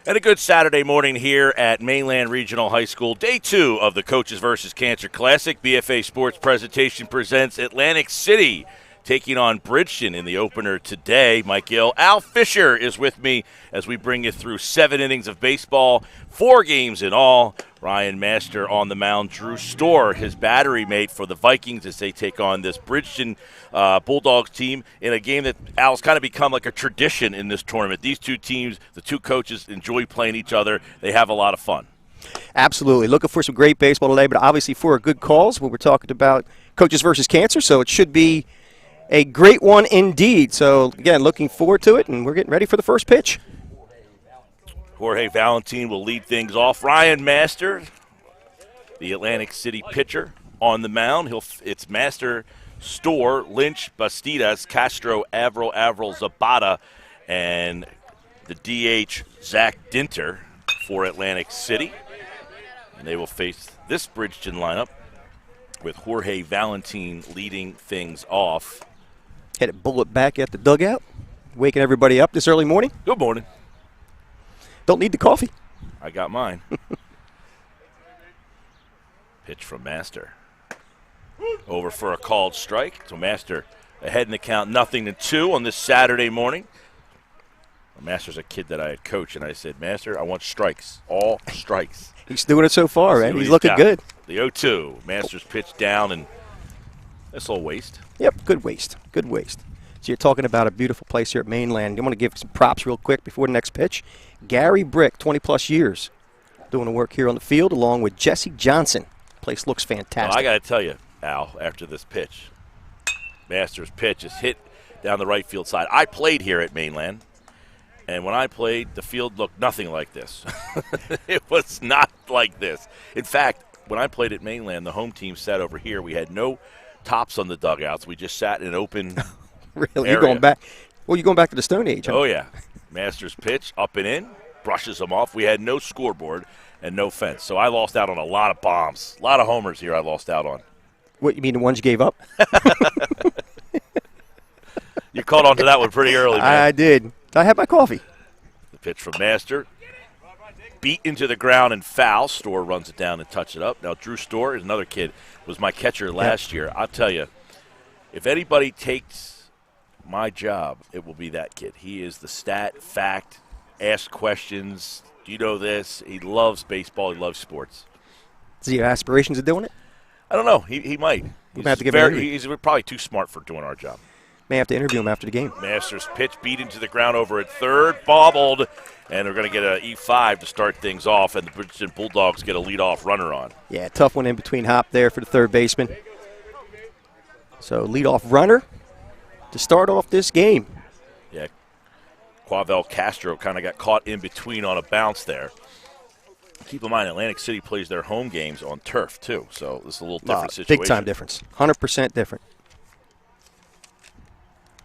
And a good Saturday morning here at Mainland Regional High School. Day 2 of the Coaches vs. Cancer Classic. BFA Sports Presentation presents Atlantic City taking on Bridgeton in the opener today. Mike Gill. Al Fisher is with me as we bring you through 7 innings of baseball, 4 games in all. Ryan Master on the mound. Drew Storr, his battery mate for the Vikings as they take on this Bridgeton Bulldogs team in a game that, Al's kind of become like a tradition in this tournament. These two teams, the two coaches, enjoy playing each other. They have a lot of fun. Absolutely. Looking for some great baseball today, but obviously for a good cause when we're talking about Coaches versus Cancer, so it should be a great one indeed. So, again, looking forward to it, and we're getting ready for the first pitch. Jorge Valentin will lead things off. Ryan Master, the Atlantic City pitcher, on the mound. It's Master, Storr, Lynch, Bastidas, Castro, Averill, Zabata, and the DH, Zach Dinter for Atlantic City. And they will face this Bridgeton lineup with Jorge Valentin leading things off. Had a bullet back at the dugout, waking everybody up this early morning. Good morning. Don't need the coffee. I got mine. Pitch from Master. Over for a called strike. So Master ahead in the count, 0-2 on this Saturday morning. Master's a kid that I had coached, and I said, Master, I want strikes, all strikes. He's doing it so far, man. He's looking good. The 0-2. Master's pitch down, and that's all waste. Yep, good waste. Good waste. So you're talking about a beautiful place here at Mainland. I want to give some props real quick before the next pitch. Gary Brick, 20-plus years, doing the work here on the field, along with Jesse Johnson. Place looks fantastic. Well, I got to tell you, Al, after this pitch, Master's pitch is hit down the right field side. I played here at Mainland, and when I played, the field looked nothing like this. It was not like this. In fact, when I played at Mainland, the home team sat over here. We had no tops on the dugouts. We just sat in an open Really? area. You're going back? Well, you're going back to the Stone Age. Huh? Oh, yeah. Master's pitch, up and in, brushes them off. We had no scoreboard and no fence, so I lost out on a lot of bombs. A lot of homers here I lost out on. What, you mean the ones you gave up? You caught on to that one pretty early, man. I did. I had my coffee. The pitch from Master. Beat into the ground and foul. Storr runs it down and touches it up. Now, Drew Storr is another kid. Was my catcher last year. I'll tell you, if anybody takes my job, it will be that kid. He is the stat, fact, ask questions. Do you know this? He loves baseball. He loves sports. Does he have aspirations of doing it? I don't know. He might. He's probably too smart for doing our job. May have to interview him after the game. Masters pitch beat into the ground over at third, bobbled, and we're going to get an E5 to start things off, and the Bridgeton Bulldogs get a leadoff runner on. Yeah, tough one in between hop there for the third baseman. So leadoff runner to start off this game. Yeah, Quavel Castro kind of got caught in between on a bounce there. Keep in mind, Atlantic City plays their home games on turf, too, so this is a little different situation. Big-time difference, 100% different.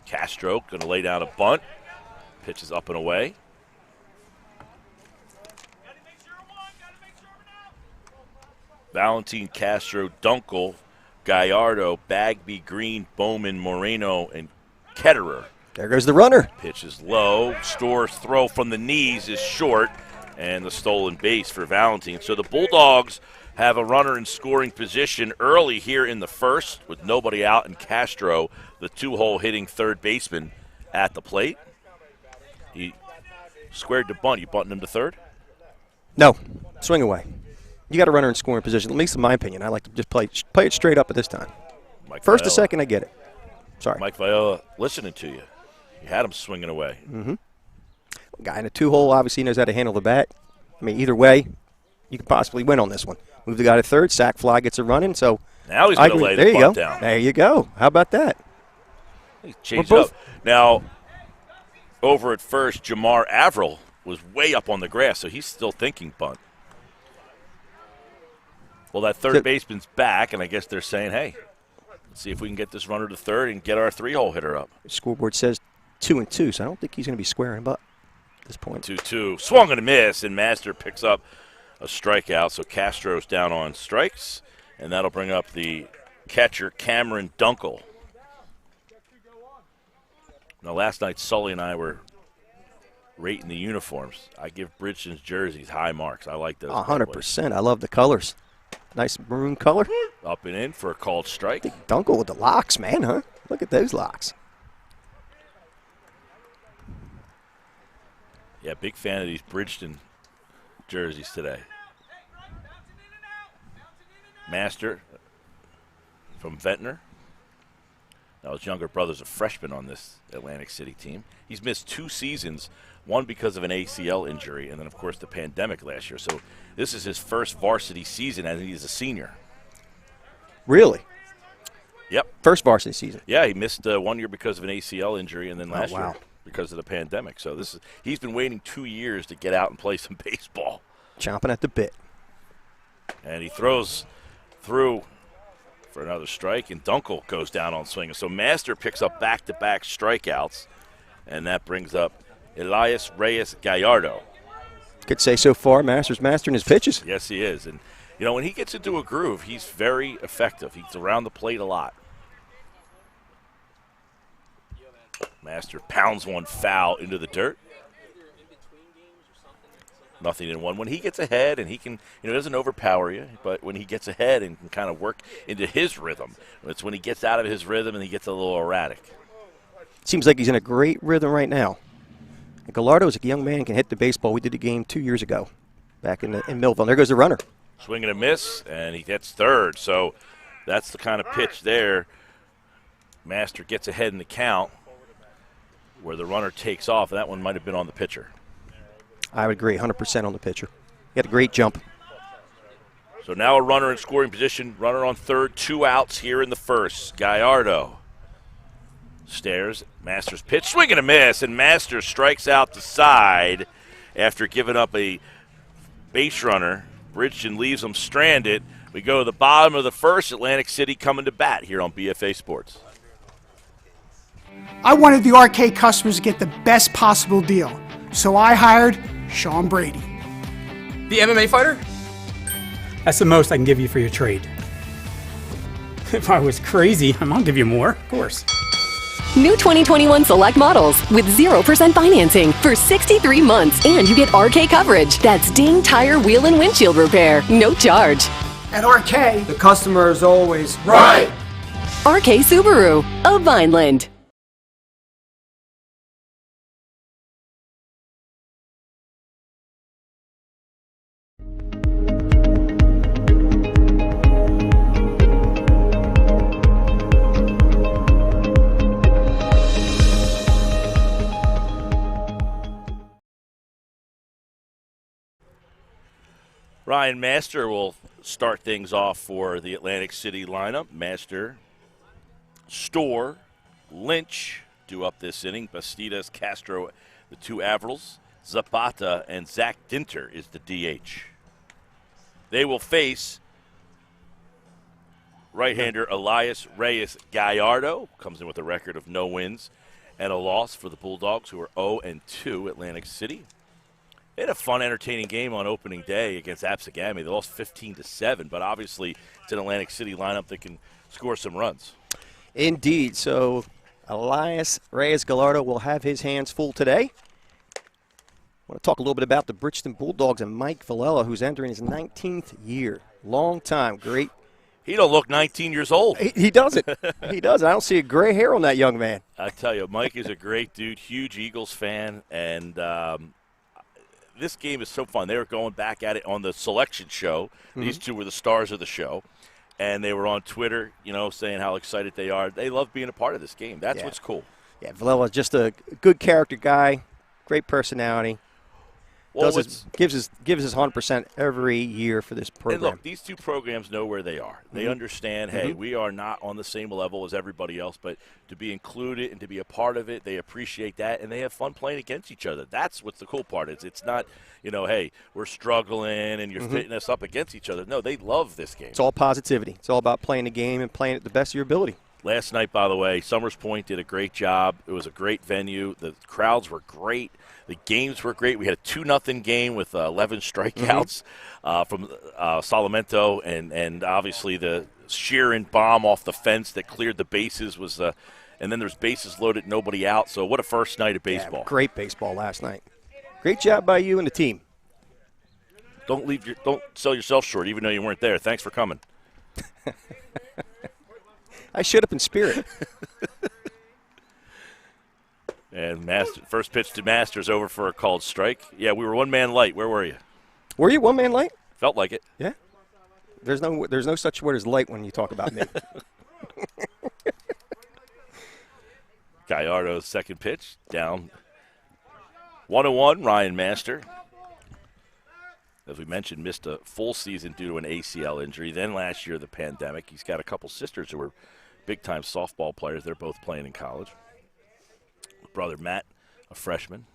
Castro going to lay down a bunt. Pitch is up and away. Valentin, Castro, Dunkel, Gallardo, Bagby, Green, Bowman, Moreno, and Ketterer. There goes the runner. Pitch is low. Storr's throw from the knees is short, and the stolen base for Valentin. So the Bulldogs have a runner in scoring position early here in the first with nobody out, and Castro, the two-hole hitting third baseman, at the plate. He squared the bunt. You bunting him to third? No. Swing away. You got a runner in scoring position. At least in my opinion, I like to just play it straight up at this time. Mike First Viola. to second, I get it. Sorry. Mike Viola listening to you. You had him swinging away. Mm-hmm. Guy in a two-hole obviously knows how to handle the bat. I mean, either way, you could possibly win on this one. Move the guy to third, sack fly gets a running. So now he's going to lay the bunt down. There you go. How about that? He changed it up. Now, over at first, Jamar Averill was way up on the grass, so he's still thinking bunt. Well, that third baseman's back, and I guess they're saying, hey, let's see if we can get this runner to third and get our three-hole hitter up. The scoreboard says 2-2, so I don't think he's going to be squaring butt at this point. 2-2. Swung and a miss, and Master picks up a strikeout. So Castro's down on strikes, and that'll bring up the catcher, Cameron Dunkel. Now, last night, Sully and I were rating the uniforms. I give Bridgeton's jerseys high marks. I like those. 100%. I love the colors. Nice maroon color. Up and in for a called strike. Dunkel with the locks, man, huh? Look at those locks. Yeah, big fan of these Bridgeton jerseys today. Master from Ventnor. Now his younger brother's a freshman on this Atlantic City team. He's missed 2 seasons, one because of an ACL injury, and then, of course, the pandemic last year. So this is his first varsity season, and he's a senior. Really? Yep. First varsity season. Yeah, he missed 1 year because of an ACL injury, and then last wow. year because of the pandemic. So he's been waiting 2 years to get out and play some baseball. Chomping at the bit. And he throws through for another strike, and Dunkel goes down on swinging. So Master picks up back-to-back strikeouts, and that brings up Elias, Reyes, Gallardo. Could say so far, Master's mastering his pitches. Yes, he is. And, when he gets into a groove, he's very effective. He's around the plate a lot. Master pounds one foul into the dirt. Nothing in one. When he gets ahead and he can, doesn't overpower you, but when he gets ahead and can kind of work into his rhythm, it's when he gets out of his rhythm and he gets a little erratic. Seems like he's in a great rhythm right now. And Gallardo is a young man, can hit the baseball. We did the game 2 years ago back in Millville. And there goes the runner. Swing and a miss, and he hits third. So that's the kind of pitch there. Master gets ahead in the count where the runner takes off. That one might have been on the pitcher. I would agree, 100% on the pitcher. He had a great jump. So now a runner in scoring position, runner on third, 2 outs here in the first. Gallardo stares, Master's pitch, swing and a miss, and Master strikes out the side after giving up a base runner. Bridgeton leaves him stranded. We go to the bottom of the first, Atlantic City coming to bat here on BFA Sports. I wanted the RK customers to get the best possible deal, so I hired Sean Brady. The MMA fighter? That's the most I can give you for your trade. If I was crazy, I'll give you more, of course. New 2021 Select models with 0% financing for 63 months, and you get RK coverage. That's ding, tire, wheel, and windshield repair. No charge. At RK, the customer is always right. RK Subaru of Mainland. Ryan Master will start things off for the Atlantic City lineup. Master, Storr, Lynch do up this inning. Bastidas, Castro, the 2 Avrils. Zapata and Zach Dinter is the DH. They will face right-hander Elias, Reyes, Gallardo. Comes in with a record of no wins and a loss for the Bulldogs, who are 0-2 Atlantic City. They had a fun, entertaining game on opening day against Absegami. They lost 15-7, but obviously it's an Atlantic City lineup that can score some runs. Indeed. So Elias Reyes Gallardo will have his hands full today. I want to talk a little bit about the Bridgeton Bulldogs and Mike Villela, who's entering his 19th year. Long time. Great. He don't look 19 years old. He doesn't. He doesn't. I don't see a gray hair on that young man. I tell you, Mike is a great dude, huge Eagles fan, and this game is so fun. They were going back at it on the selection show. Mm-hmm. These two were the stars of the show. And they were on Twitter, saying how excited they are. They love being a part of this game. That's what's cool. Yeah, Villela, just a good character guy, great personality. Well, gives his 100% every year for this program. And look, these two programs know where they are. They understand, hey, we are not on the same level as everybody else, but to be included and to be a part of it, they appreciate that, and they have fun playing against each other. That's what's the cool part. It's not, hey, we're struggling and you're fitting us up against each other. No, they love this game. It's all positivity. It's all about playing the game and playing it the best of your ability. Last night, by the way, Summers Point did a great job. It was a great venue. The crowds were great. The games were great. We had a 2-0 game with 11 strikeouts from Salamento, and obviously the Sheeran bomb off the fence that cleared the bases and then there's bases loaded, nobody out. So what a first night of baseball. Yeah, great baseball last night. Great job by you and the team. Don't sell yourself short, even though you weren't there. Thanks for coming. I showed up in spirit. And first pitch to Masters over for a called strike. Yeah, we were one man light. Where were you? Were you one man light? Felt like it. Yeah. There's no such word as light when you talk about me. Gallardo's second pitch down 1-1. Ryan Master, as we mentioned, missed a full season due to an ACL injury. Then last year, the pandemic. He's got a couple sisters who were big-time softball players. They're both playing in college. Brother Matt, a freshman.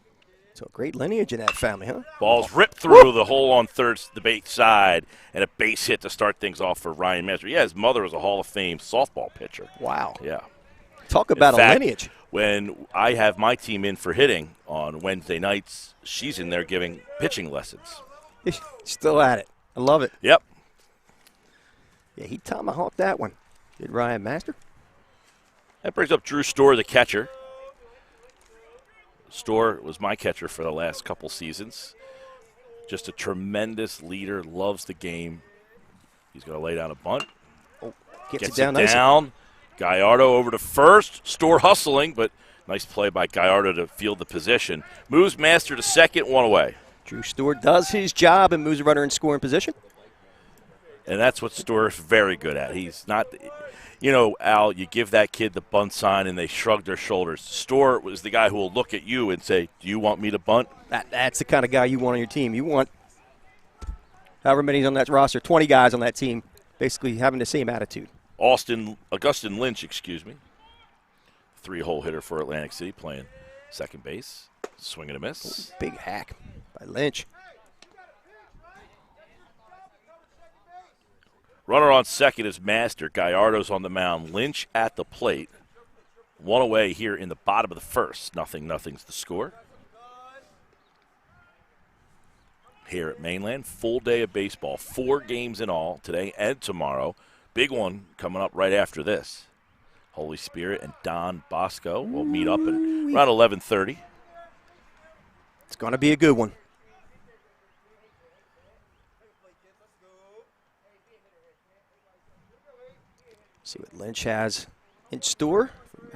So great lineage in that family, huh? Ball's ripped through the hole on the base side, and a base hit to start things off for Ryan Master. Yeah, his mother was a Hall of Fame softball pitcher. Wow. Yeah. Talk about a lineage. When I have my team in for hitting on Wednesday nights, she's in there giving pitching lessons. Still at it. I love it. Yep. Yeah, he tomahawked that one. Did Ryan Master? That brings up Drew Storr, the catcher. Storr was my catcher for the last couple seasons. Just a tremendous leader, loves the game. He's going to lay down a bunt. Oh, gets it down. Gallardo over to first. Storr hustling, but nice play by Gallardo to field the position. Moves Master to second, one away. Drew Storr does his job and moves a runner in scoring position. And that's what Storr is very good at. He's not, Al, you give that kid the bunt sign and they shrug their shoulders. Storr was the guy who will look at you and say, do you want me to bunt? That's the kind of guy you want on your team. You want however many's on that roster, 20 guys on that team, basically having the same attitude. Augustin Lynch, 3-hole hitter for Atlantic City, playing second base. Swing and a miss. Ooh, big hack by Lynch. Runner on second is Master. Gallardo's on the mound. Lynch at the plate. One away here in the bottom of the first. Nothing's the score. Here at Mainland, full day of baseball. 4 games in all today and tomorrow. Big one coming up right after this. Holy Spirit and Don Bosco will meet up at around 11:30. It's going to be a good one. See what Lynch has in store.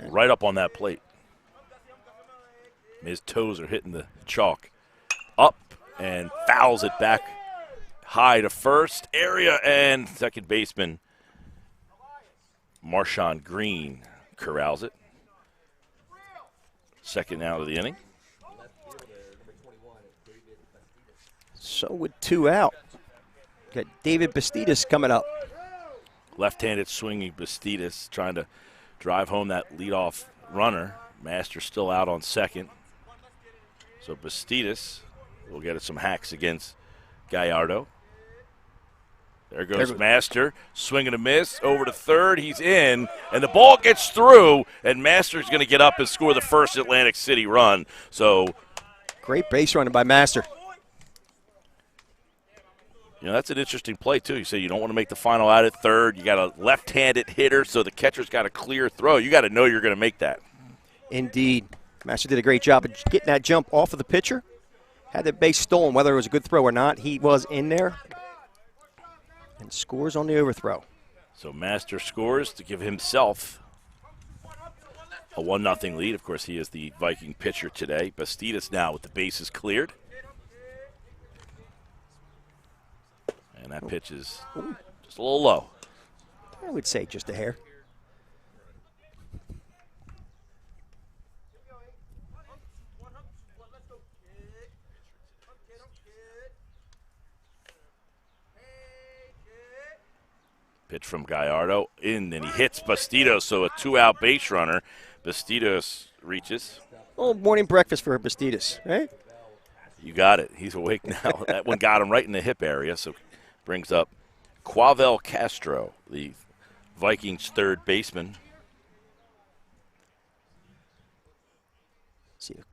Right up on that plate. His toes are hitting the chalk. Up and fouls it back high to first area, and second baseman Marshawn Green corrals it. Second out of the inning. So with 2 out, got David Bastidas coming up. Left-handed swinging Bastidas trying to drive home that leadoff runner. Master still out on second. So Bastidas will get some hacks against Gallardo. There goes Master, swing and a miss, over to third, he's in, and the ball gets through, and Master's going to get up and score the first Atlantic City run. So, great base running by Master. That's an interesting play, too. You say you don't want to make the final out at third. You got a left-handed hitter, so the catcher's got a clear throw. You got to know you're going to make that. Indeed. Master did a great job of getting that jump off of the pitcher. Had the base stolen, whether it was a good throw or not. He was in there. And scores on the overthrow. So Master scores to give himself a 1-0 lead. Of course, he is the Viking pitcher today. Bastidas now with the bases cleared. And that pitch is just a little low. I would say just a hair. Pitch from Gallardo in, and he hits Bastidas, so a 2-out base runner. Bastidas reaches. Oh, morning breakfast for Bastidas, right? You got it. He's awake now. That one got him right in the hip area, so brings up Quavel Castro, the Vikings' third baseman. See if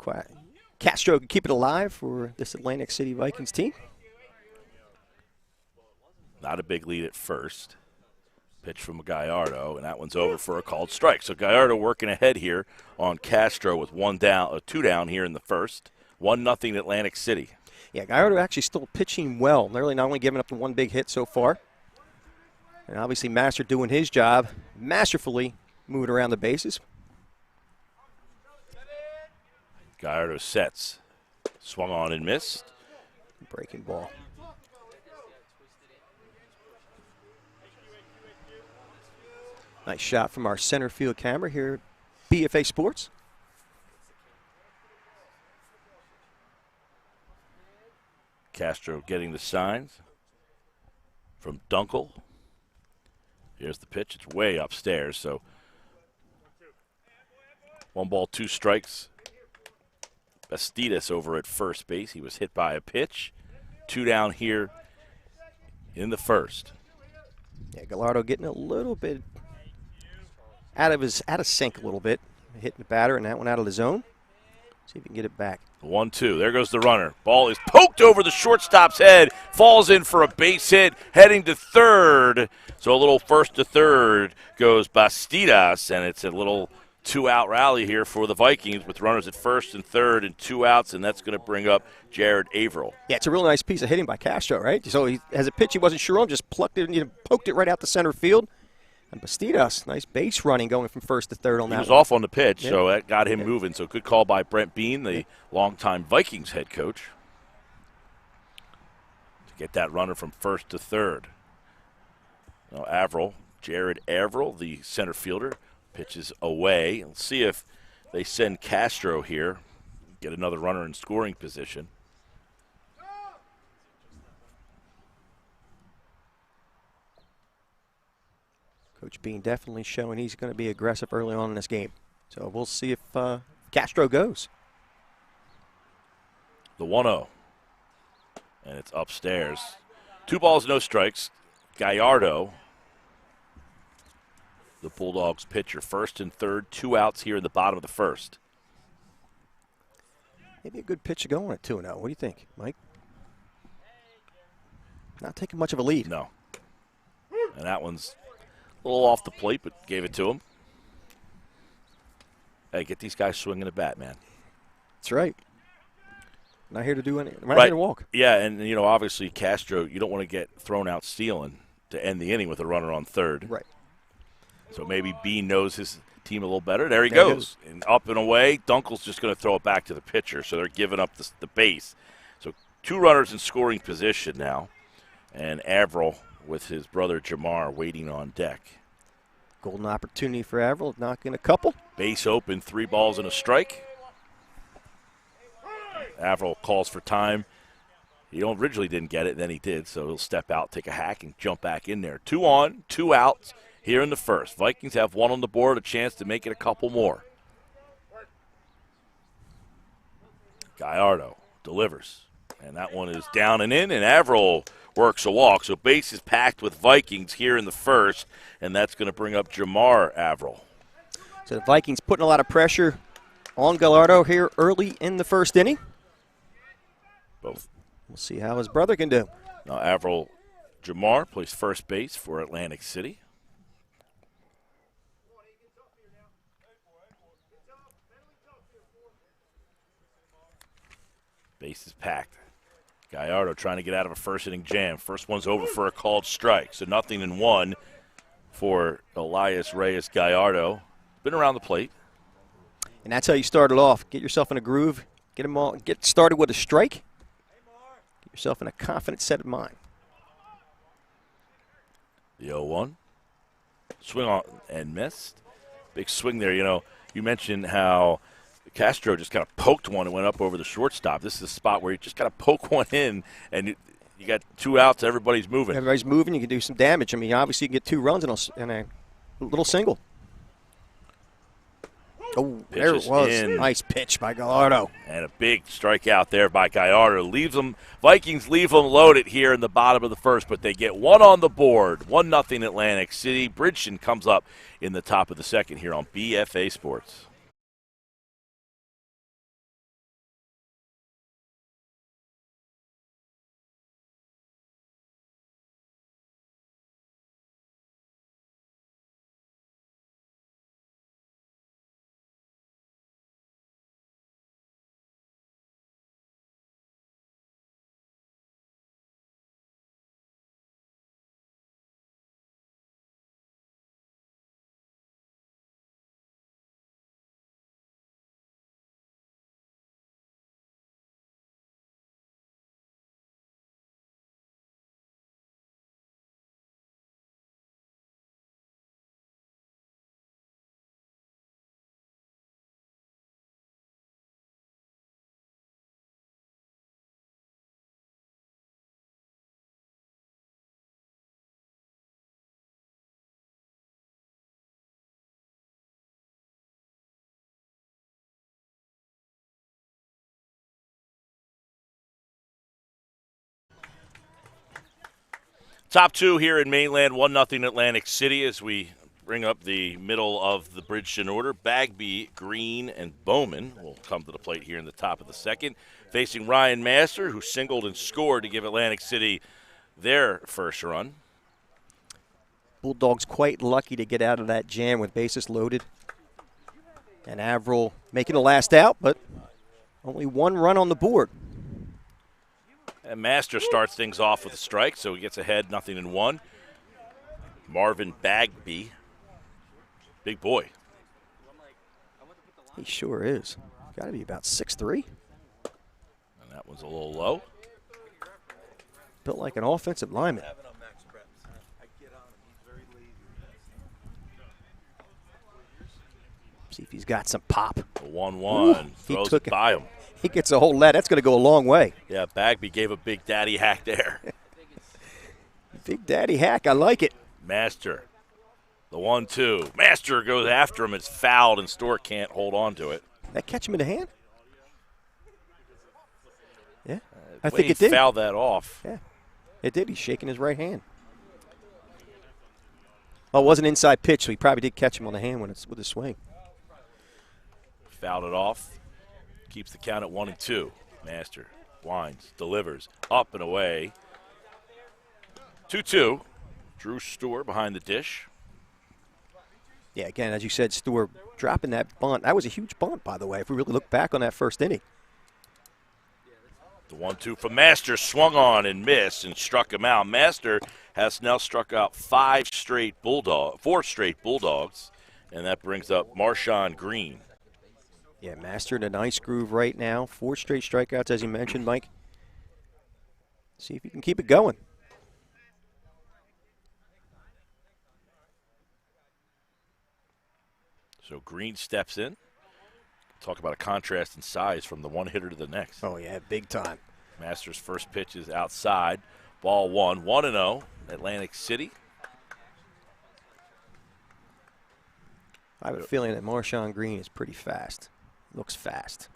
Castro can keep it alive for this Atlantic City Vikings team. Not a big lead at first. Pitch from Gallardo, and that one's over for a called strike. So Gallardo working ahead here on Castro with 2 down here in the first. 1-0 Atlantic City. Yeah, Gallardo actually still pitching well. Nearly not only giving up the one big hit so far. And obviously Master doing his job, masterfully moving around the bases. Gallardo sets. Swung on and missed. Breaking ball. Nice shot from our center field camera here at BFA Sports. Castro getting the signs from Dunkel. Here's the pitch. It's way upstairs, so 1 ball, 2 strikes. Bastidas over at first base. He was hit by a pitch. 2 down here in the first. Yeah, Gallardo getting a little bit out of sync a little bit. Hitting the batter and that one out of the zone. See if he can get it back. 1-2. There goes the runner. Ball is poked over the shortstop's head. Falls in for a base hit. Heading to third. So a little first to third goes Bastidas, and it's a little 2-out rally here for the Vikings with runners at first and third and 2 outs, and that's going to bring up Jared Averill. Yeah, it's a really nice piece of hitting by Castro, right? So he has a pitch he wasn't sure on, just plucked it and poked it right out the center field. And Bastidas, nice base running going from first to third on that. He was one. off on the pitch, Yeah. so that got him moving. So good call by Brent Bean, the longtime Vikings head coach, to get that runner from first to third. Now Averill, Jared Averill, the center fielder, pitches away. Let's see if they send Castro here, get another runner in scoring position. Coach Bean definitely showing he's going to be aggressive early on in this game. So we'll see if Castro goes. The 1-0. And it's upstairs. 2 balls, no strikes. Gallardo, the Bulldogs pitcher, first and third, 2 outs here in the bottom of the first. Maybe a good pitch to go on at 2-0. What do you think, Mike? Not taking much of a lead. No. And that one's a little off the plate, but gave it to him. Hey, get these guys swinging the bat, man. That's right. Not here to do anything. Not Right. here to walk. Yeah, and, obviously Castro, you don't want to get thrown out stealing to end the inning with a runner on third. Right. So maybe Bean knows his team a little better. There he There he goes. And up and away. Dunkel's just going to throw it back to the pitcher, so they're giving up the base. So 2 runners in scoring position now. And Averill with his brother Jamar waiting on deck. Golden opportunity for Averill, knocking a couple. Base open, 3 balls and a strike. Averill calls for time. He originally didn't get it, then he did, so he'll step out, take a hack, and jump back in there. 2 on, 2 outs here in the first. Vikings have 1 on the board, a chance to make it a couple more. Gallardo delivers, and that one is down and in, and Averill works a walk. So base is packed with Vikings here in the first, and that's going to bring up Jamar Averill. So the Vikings putting a lot of pressure on Gallardo here early in the first inning. Both. We'll see how his brother can do. Now Averill Jamar plays first base for Atlantic City. Base is packed. Gallardo trying to get out of a first inning jam. First one's over for a called strike. So 0-1 for Elias Reyes Gallardo. Been around the plate. And that's how you start it off. Get yourself in a groove. Get started with a strike. Get yourself in a confident set of mind. The 0-1. Swing on and missed. Big swing there. You mentioned how Castro just kind of poked one and went up over the shortstop. This is a spot where you just kind of poke one in, and you got 2 outs. Everybody's moving. Everybody's moving. You can do some damage. I mean, obviously you can get 2 runs in a little single. Oh, there it was. In. Nice pitch by Gallardo. And a big strikeout there by Gallardo. Vikings leave them loaded here in the bottom of the first, but they get 1 on the board. 1-0 Atlantic City. Bridgeton comes up in the top of the second here on BFA Sports. Top two here in Mainland, 1-0 Atlantic City as we bring up the middle of the Bridgeton order. Bagby, Green, and Bowman will come to the plate here in the top of the second, facing Ryan Master, who singled and scored to give Atlantic City their first run. Bulldogs quite lucky to get out of that jam with bases loaded. And Averill making the last out, but only one run on the board. And Master starts things off with a strike, so he gets ahead 0-1. Marvin Bagby, big boy. He sure is. Got to be about 6'3". And that one's a little low. Built like an offensive lineman. See if he's got some pop. The 1-1 throws it by him. He gets a whole lot. That's going to go a long way. Yeah, Bagby gave a big daddy hack there. Big daddy hack. I like it. Master, the 1-2. Master goes after him. It's fouled, and Stork can't hold on to it. That catch him in the hand? Yeah, I Wade think it did. Fouled that off. Yeah, it did. He's shaking his right hand. Well, it was an inside pitch, so he probably did catch him on the hand when it's with a swing. Fouled it off. Keeps the count at 1-2. Master winds, delivers, up and away. 2-2. Drew Stewart behind the dish. Yeah, again, as you said, Stewart dropping that bunt. That was a huge bunt, by the way, if we really look back on that first inning. The 1-2 from Master swung on and missed and struck him out. Master has now struck out four straight Bulldogs, and that brings up Marshawn Green. Yeah, Master in a nice groove right now. 4 straight strikeouts, as you mentioned, Mike. See if he can keep it going. So Green steps in. Talk about a contrast in size from the one hitter to the next. Oh, yeah, big time. Master's first pitch is outside. Ball 1-0, Atlantic City. I have a feeling that Marshawn Green is pretty fast. Looks fast.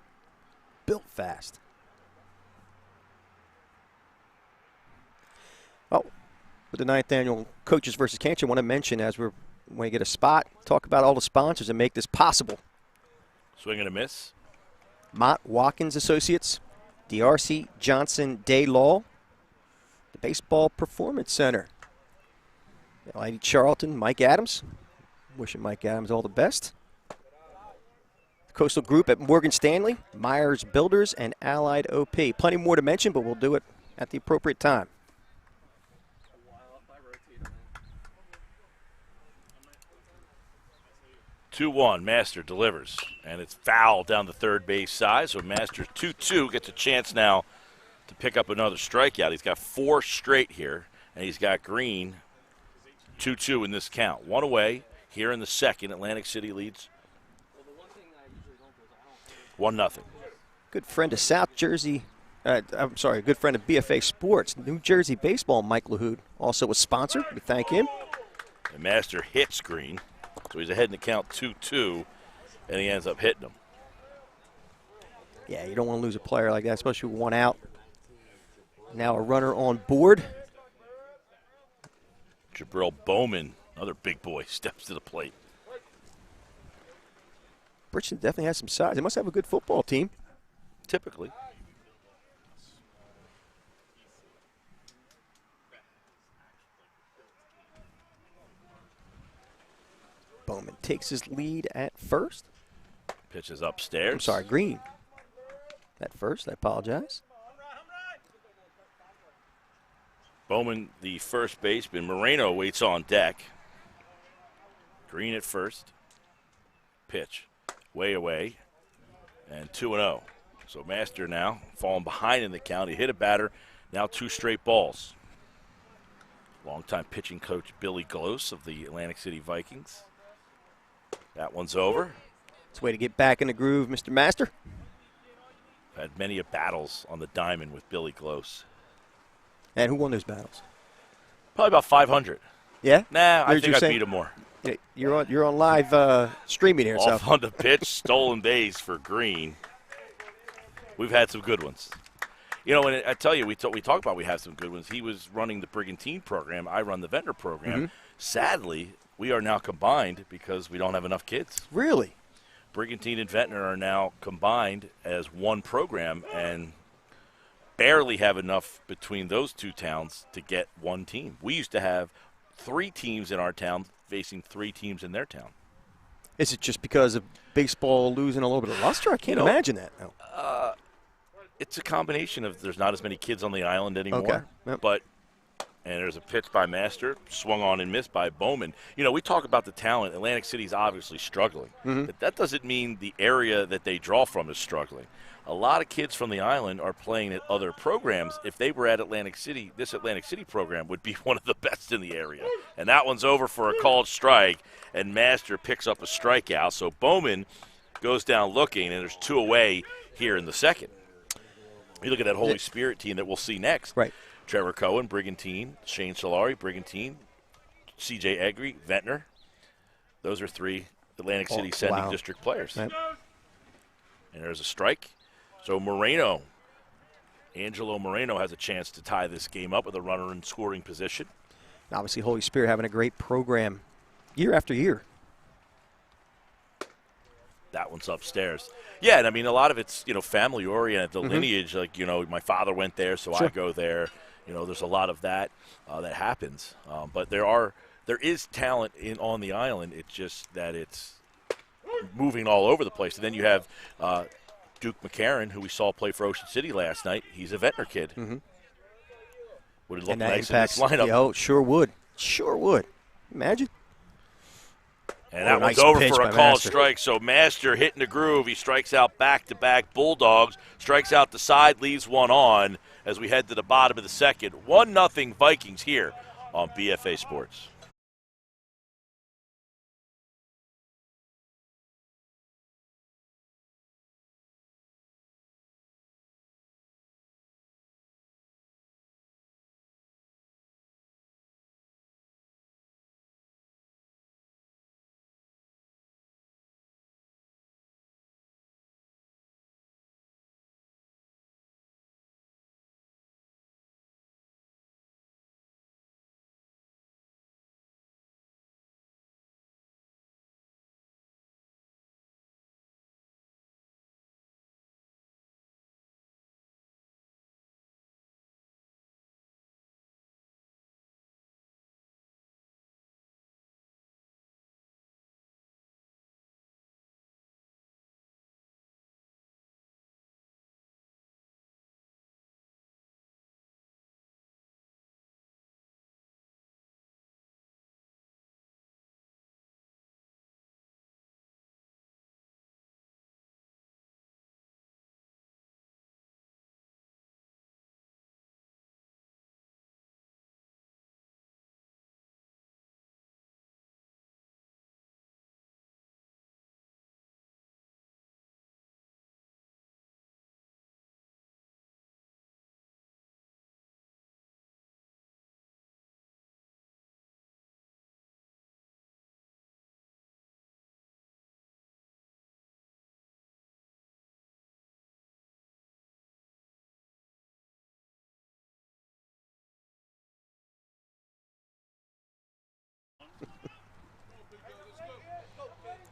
Built fast. Oh, with the 9th annual Coaches versus Cancer, I want to mention as when we get a spot, talk about all the sponsors that make this possible. Swing and a miss. Mott Watkins Associates, DRC Johnson Day Law, the Baseball Performance Center, Lady Charlton, Mike Adams. Wishing Mike Adams all the best. The Coastal Group at Morgan Stanley, Myers Builders, and Allied OP. Plenty more to mention, but we'll do it at the appropriate time. Master delivers, and it's foul down the third base side. So Master 2-2 gets a chance now to pick up another strikeout. He's got 4 straight here, and he's got Green 2-2 in this count. One away here in the second. Atlantic City leads 1-0. Good friend of South Jersey. A good friend of BFA Sports, New Jersey Baseball, Mike LaHood, also a sponsor. We thank him. And Master hits Green. So he's ahead in the count 2-2, and he ends up hitting him. Yeah, you don't want to lose a player like that, especially with one out. Now a runner on board. Jabril Bowman, another big boy, steps to the plate. Bridgeton definitely has some size. They must have a good football team. Typically. Bowman takes his lead at first. Pitches upstairs. I'm sorry, Green. At first, I apologize. Bowman, the first baseman. Moreno waits on deck. Green at first. Pitch. Way away. And 2-0. So Master now falling behind in the count. He hit a batter. Now 2 straight balls. Longtime pitching coach Billy Glose of the Atlantic City Vikings. That one's over. It's a way to get back in the groove, Mr. Master. Had many battles on the diamond with Billy Glose. And who won those battles? Probably about 500. Yeah? Nah, I think I beat him more. You're on live streaming here. Off on the pitch, stolen base for Green. We've had some good ones. You know, and I tell you, we talk about we have some good ones. He was running the Brigantine program. I run the Ventnor program. Sadly, we are now combined because we don't have enough kids. Really? Brigantine and Ventnor are now combined as one program and barely have enough between those two towns to get one team. We used to have 3 teams in our town facing 3 teams in their town. Is it just because of baseball losing a little bit of luster? I can't imagine that. No. It's a combination of there's not as many kids on the island anymore. Okay. Yep. But and there's a pitch by Master, swung on and missed by Bowman. You know, we talk about the talent. Atlantic City's obviously struggling. But that doesn't mean the area that they draw from is struggling. A lot of kids from the island are playing at other programs. If they were at Atlantic City, this Atlantic City program would be one of the best in the area. And that one's over for a called strike, and Master picks up a strikeout. So Bowman goes down looking, and there's 2 away here in the second. You look at that Holy Spirit team that we'll see next. Right. Trevor Cohen, Brigantine. Shane Solari, Brigantine. C.J. Egri, Ventnor. Those are 3 Atlantic City sending district players. Right. And there's a strike. So Angelo Moreno has a chance to tie this game up with a runner in scoring position. Obviously, Holy Spirit having a great program year after year. That one's upstairs. Yeah, and I mean, a lot of it's, family-oriented, the lineage. Like, my father went there, so I go there. There's a lot of that that happens. But there is talent on the island. It's just that it's moving all over the place. And then you have Duke McCarron, who we saw play for Ocean City last night. He's a Ventnor kid. Would it look nice in this lineup? Oh, sure would. Sure would. Imagine. And that one's over for a called strike. So Master hitting the groove. He strikes out back-to-back Bulldogs. Strikes out the side, leaves one on as we head to the bottom of the second. 1-0 Vikings here on BFA Sports.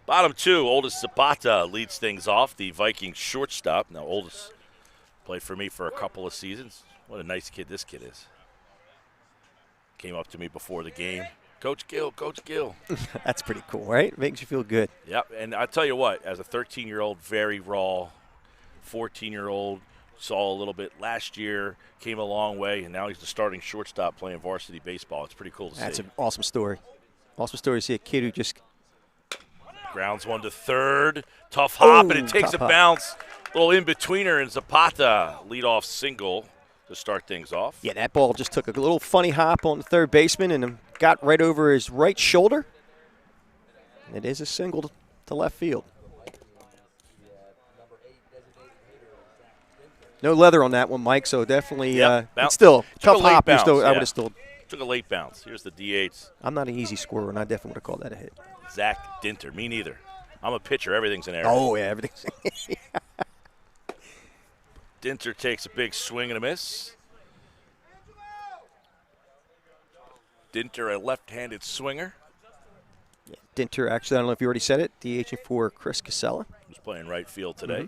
Bottom 2, Oldest Zapata leads things off, the Vikings shortstop. Now, Oldest played for me for a couple of seasons. What a nice kid this kid is. Came up to me before the game. Coach Gill, Coach Gill. That's pretty cool, right? Makes you feel good. Yep, and I tell you what, as a 13-year-old, very raw, 14-year-old, saw a little bit last year, came a long way, and now he's the starting shortstop playing varsity baseball. It's pretty cool to see. That's an awesome story. Awesome story to see a kid who just grounds one to third. Tough hop, and it takes a bounce. Little in-betweener, and Zapata leadoff single to start things off. Yeah, that ball just took a little funny hop on the third baseman and got right over his right shoulder. It is a single to left field. No leather on that one, Mike, so definitely it's still a tough hop. Bounce, I would have still took a late bounce. Here's the DH. I'm not an easy scorer, and I definitely would have called that a hit. Zach Dinter. Me neither. I'm a pitcher. Everything's in air. Oh, yeah, everything's Dinter takes a big swing and a miss. Dinter, a left-handed swinger. Yeah, Dinter, actually, I don't know if you already said it, DHing for Chris Casella. Who's playing right field today.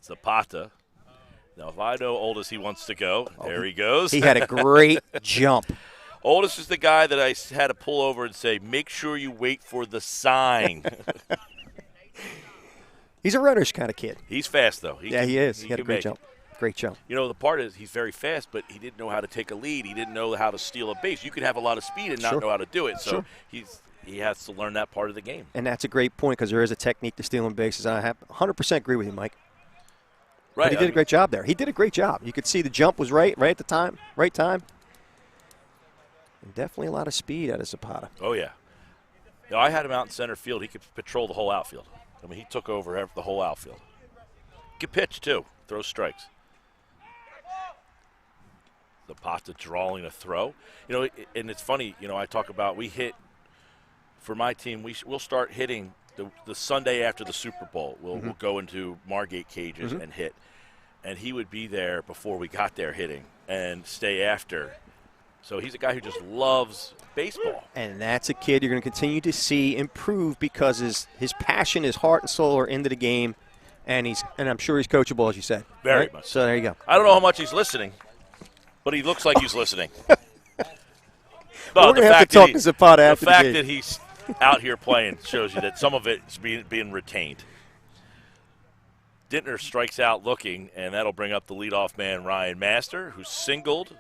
Zapata. Now, if I know Oldest, he wants to go. There he goes. He had a great jump. Oldest is the guy that I had to pull over and say, make sure you wait for the sign. He's a runner's kind of kid. He's fast, though. He is. He had a great jump. Great jump. You know, the part is he's very fast, but he didn't know how to take a lead. He didn't know how to steal a base. You could have a lot of speed and not know how to do it. So he has to learn that part of the game. And that's a great point because there is a technique to stealing bases. I 100% agree with you, Mike. Right. But he did a great job there. He did a great job. You could see the jump was right at the time, right time. And definitely a lot of speed out of Zapata. Oh, yeah. You know, I had him out in center field. He could patrol the whole outfield. I mean, he took over the whole outfield. He could pitch, too. Throw strikes. Zapata drawing a throw. You know, and it's funny, you know, I talk about we hit, for my team, we'll start hitting the Sunday after the Super Bowl. We'll go into Margate cages and hit. And he would be there before we got there hitting and stay after. So he's a guy who just loves baseball. And that's a kid you're going to continue to see improve because his passion, his heart and soul are into the game. And I'm sure he's coachable, as you said. Very much. So there you go. I don't know how much he's listening, but he looks like he's listening. We're going to have to talk to Zapata after the fact that he's out here playing shows you that some of it is being retained. Dintner strikes out looking, and that'll bring up the leadoff man, Ryan Master, who singled.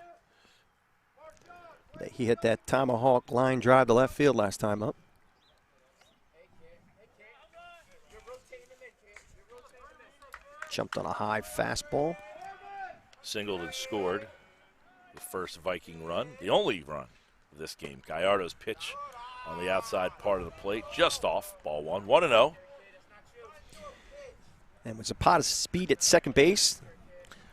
He hit that tomahawk line drive to left field last time up. Jumped on a high fastball. Singled and scored the first Viking run, the only run of this game. Gallardo's pitch on the outside part of the plate, just off, ball one, 1-0. And with Zapata's speed at second base,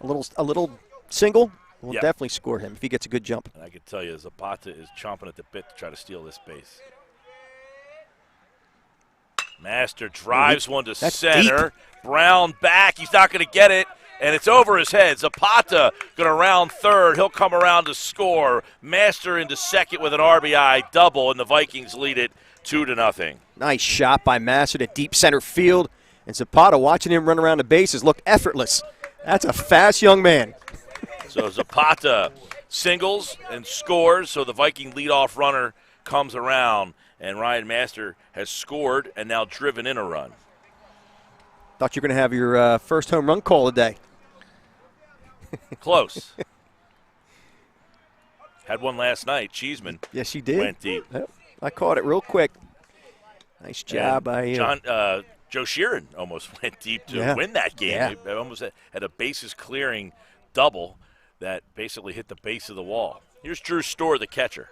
a little single will definitely score him if he gets a good jump. And I can tell you, Zapata is chomping at the bit to try to steal this base. Master drives one to center. Deep. Brown back. He's not going to get it, and it's over his head. Zapata going to round third. He'll come around to score. Master into second with an RBI double, and the Vikings lead it 2-0. Nice shot by Master to deep center field. And Zapata, watching him run around the bases, looked effortless. That's a fast young man. So Zapata singles and scores, so the Viking leadoff runner comes around, and Ryan Master has scored and now driven in a run. Thought you were going to have your first home run call today. Close. Had one last night. Cheeseman. Yes, you did. Went deep. Yep. I caught it real quick. Nice job by you. Joe Sheeran almost went deep to win that game. Yeah. He almost had a bases clearing double that basically hit the base of the wall. Here's Drew Storr, the catcher.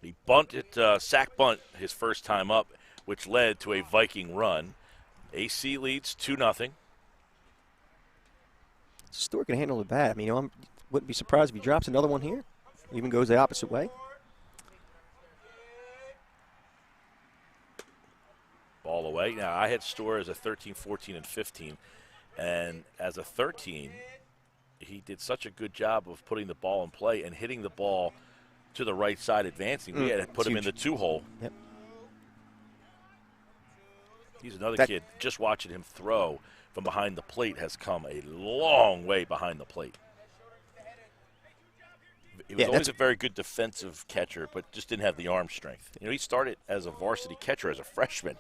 He bunted, sack bunt his first time up, which led to a Viking run. AC leads 2-0. Storr can handle the bat. I mean, I wouldn't be surprised if he drops another one here. Even goes the opposite way. Ball away. Now, I had Storr as a 13, 14, and 15. And as a 13, he did such a good job of putting the ball in play and hitting the ball to the right side advancing. We had to put him in the 2-hole. Yep. He's another kid. Just watching him throw from behind the plate has come a long way behind the plate. He was always a very good defensive catcher, but just didn't have the arm strength. You know, he started as a varsity catcher as a freshman.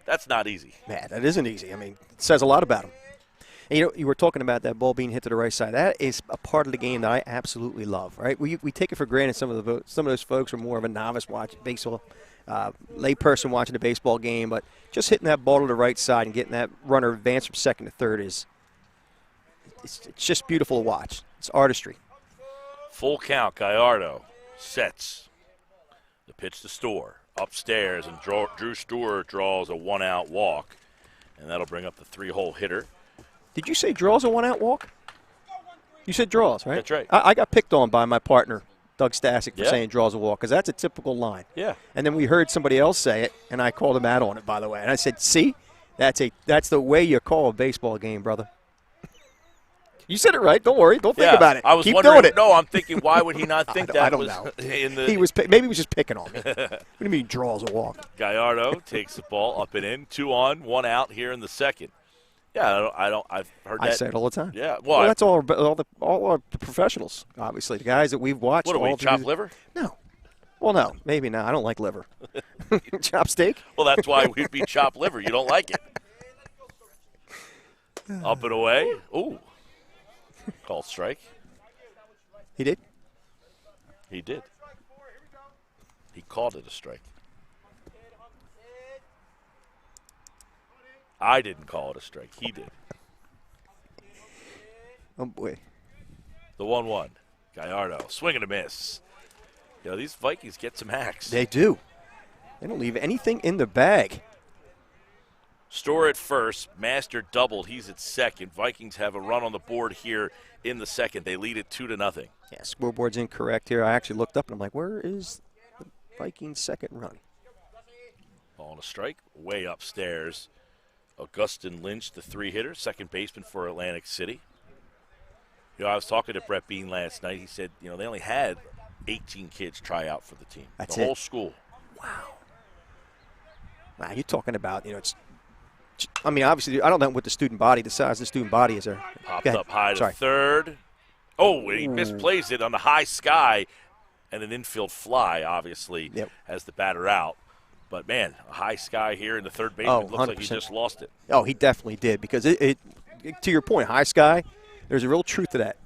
That's not easy. Man, that isn't easy. I mean, it says a lot about him. And, you know, you were talking about that ball being hit to the right side. That is a part of the game that I absolutely love, right? We take it for granted. Some of those folks are more of a novice watching baseball, lay person watching the baseball game, but just hitting that ball to the right side and getting that runner advance from second to third it's just beautiful to watch. It's artistry. Full count, Gallardo sets. The pitch to Storr. Upstairs, and Drew Storr draws a one-out walk, and that'll bring up the 3-hole hitter. Did you say draws a one-out walk? You said draws, right? That's right. I got picked on by my partner, Doug Stasic, for saying draws a walk, because that's a typical line. Yeah. And then we heard somebody else say it, and I called him out on it, by the way. And I said, see, That's the way you call a baseball game, brother. You said it right. Don't worry. Don't think about it. I was Keep wondering. doing it. No, I'm thinking, why would he not think that I don't was know. in the? Maybe he was picking on me. What do you mean he draws a walk? Gallardo takes the ball up and in, 2 on, 1 out here in the second. Yeah, I've heard that. I say it all the time. Yeah, well that's all our professionals, obviously, the guys that we've watched. What are we, chop liver? No. Well, no, maybe not. I don't like liver. Chop steak? Well, that's why we'd be chop liver. You don't like it. Up and away. Ooh. Called strike. He did? He did. He called it a strike. I didn't call it a strike. He did. Oh, boy. The 1-1. Gallardo. Swing and a miss. You know, these Vikings get some hacks. They do. They don't leave anything in the bag. Store at first. Master doubled. He's at second. Vikings have a run on the board here in the second. They lead it 2-0. Yeah, scoreboard's incorrect here. I actually looked up and I'm like, where is the Vikings' second run? Ball and a strike. Way upstairs. Augustin Lynch, the 3-hitter, second baseman for Atlantic City. You know, I was talking to Brett Bean last night. He said, you know, they only had 18 kids try out for the team. That's the whole school. Wow, you're talking about, you know, I mean, obviously, I don't know what the student body, the size of the student body is there. Popped up high to third. Oh, and he misplays it on the high sky, and an infield fly, obviously, has the batter out. But, man, a high sky here in the third baseman looks like he just lost it. Oh, he definitely did because it to your point, high sky, there's a real truth to that.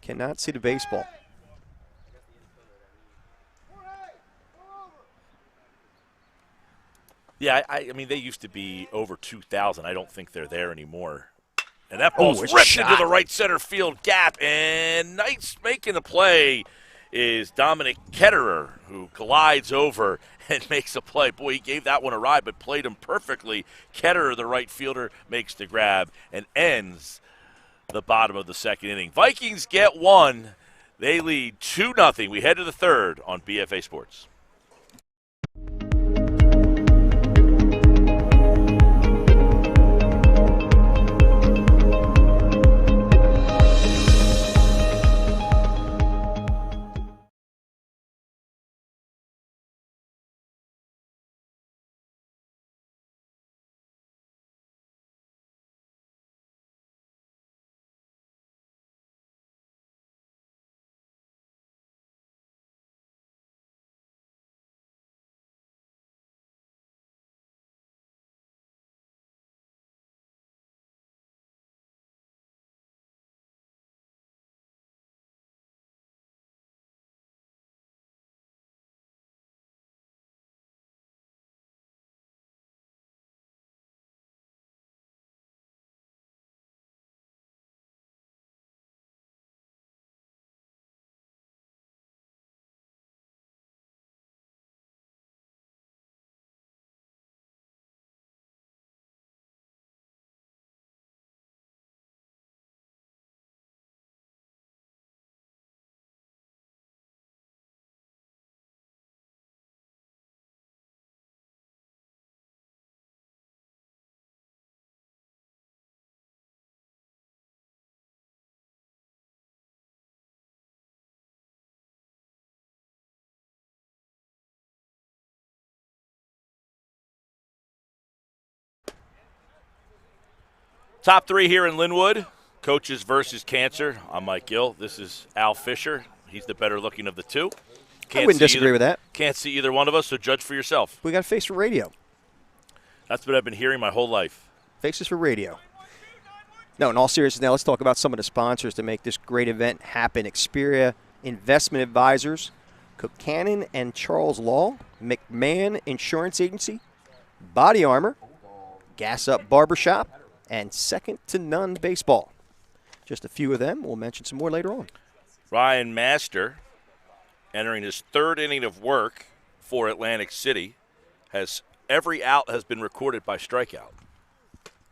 Cannot see the baseball. Yeah, I mean, they used to be over 2,000. I don't think they're there anymore. And that ball's ripped into the right center field gap. And nice making the play is Dominic Ketterer, who glides over and makes a play. Boy, he gave that one a ride, but played him perfectly. Ketterer, the right fielder, makes the grab and ends the bottom of the second inning. Vikings get one. They lead 2-0. We head to the third on BFA Sports. Top three here in Linwood. Coaches versus Cancer. I'm Mike Gill. This is Al Fisher. He's the better looking of the two. I wouldn't disagree with that. Can't see either one of us, so judge for yourself. We got a face for radio. That's what I've been hearing my whole life. Faces for radio. No, in all seriousness, now let's talk about some of the sponsors to make this great event happen. Xperia Investment Advisors, Cookcannon and Charles Law, McMahon Insurance Agency, Body Armor, Gas Up Barbershop, and Second to None Baseball. Just a few of them. We'll mention some more later on. Ryan Master, entering his third inning of work for Atlantic City, every out has been recorded by strikeout.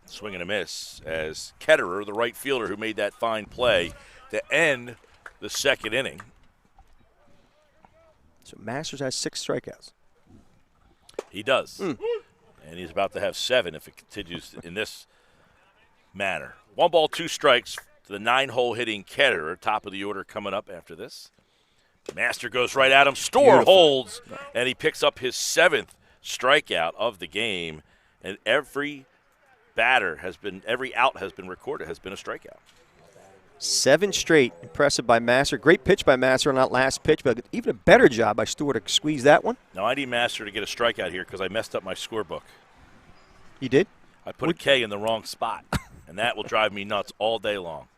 Swing and a miss as Ketterer, the right fielder who made that fine play to end the second inning. So Masters has 6 strikeouts. He does. And he's about to have 7 if it continues in this manner. 1 ball, 2 strikes to the 9-hole hitting Ketterer. Top of the order coming up after this. Master goes right at him. Storr holds, and he picks up his 7th strikeout of the game. And every out has been recorded, has been a strikeout. 7 straight. Impressive by Master. Great pitch by Master on that last pitch, but even a better job by Stewart to squeeze that one. Now I need Master to get a strikeout here because I messed up my scorebook. You did? I put a K in the wrong spot, and that will drive me nuts all day long.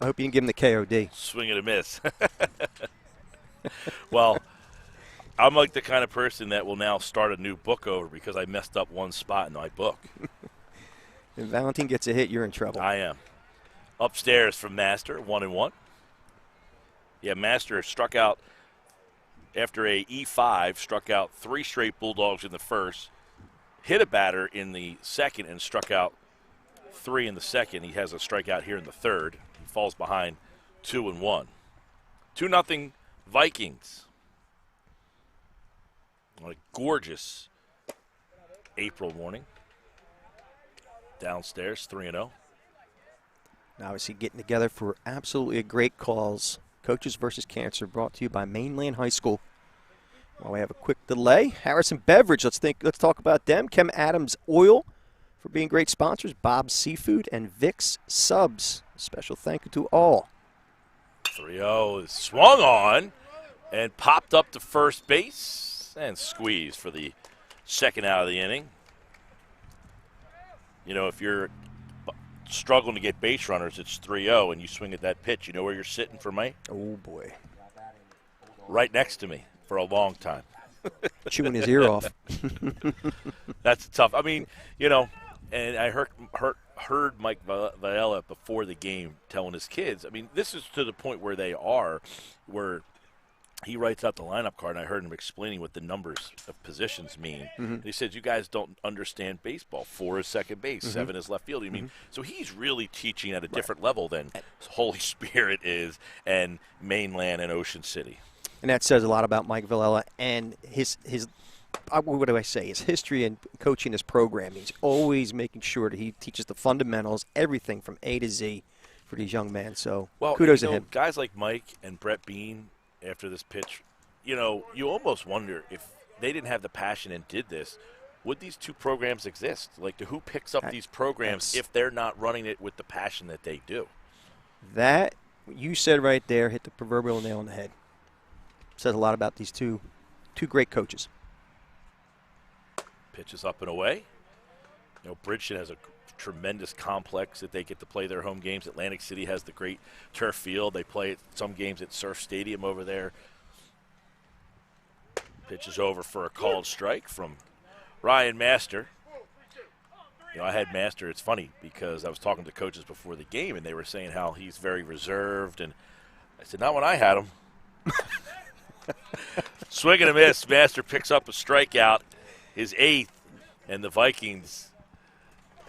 I hope you didn't give him the KOD. Swing and a miss. Well, I'm like the kind of person that will now start a new book over because I messed up one spot in my book. If Valentine gets a hit, you're in trouble. I am. Upstairs from Master, 1-1. Yeah, Master struck out after a E5, struck out 3 straight Bulldogs in the first, hit a batter in the second, and struck out 3 in the second. He has a strikeout here in the third. He falls behind 2-1. 2-0 Vikings. On a gorgeous April morning. Downstairs, 3-0. Obviously getting together for absolutely great calls. Coaches versus Cancer brought to you by Mainland High School. While we have a quick delay, Harrison Beverage, let's talk about them. Kem Adams Oil for being great sponsors. Bob's Seafood and Vic's Subs. Special thank you to all. 3-0 is swung on and popped up to first base and squeezed for the second out of the inning. You know, if you're struggling to get base runners, it's 3-0, and you swing at that pitch. You know where you're sitting for me? Oh, boy. Right next to me for a long time. Chewing his ear off. That's tough. I mean, you know, and I heard Mike Vella before the game telling his kids, I mean, this is to the point where they are, where he writes out the lineup card, and I heard him explaining what the numbers of positions mean. Mm-hmm. He says, you guys don't understand baseball. 4 is second base, 7 is left field. I mean, so he's really teaching at a different level than Holy Spirit is and Mainland and Ocean City. And that says a lot about Mike Villela and his what do I say, his history in coaching his program. He's always making sure that he teaches the fundamentals, everything from A to Z for these young men. So kudos to him. Guys like Mike and Brett Bean, after this pitch, you know, you almost wonder if they didn't have the passion and did this, would these two programs exist? Like, who picks up these programs if they're not running it with the passion that they do? That, you said right there, hit the proverbial nail on the head. Says a lot about these two great coaches. Pitches up and away. You know, Bridgeton has a tremendous complex that they get to play their home games. Atlantic City has the great turf field. They play some games at Surf Stadium over there. Pitches over for a called strike from Ryan Master. You know, I had Master. It's funny because I was talking to coaches before the game, and they were saying how he's very reserved. And I said, not when I had him. Swing and a miss. Master picks up a strikeout, his 8th, and the Vikings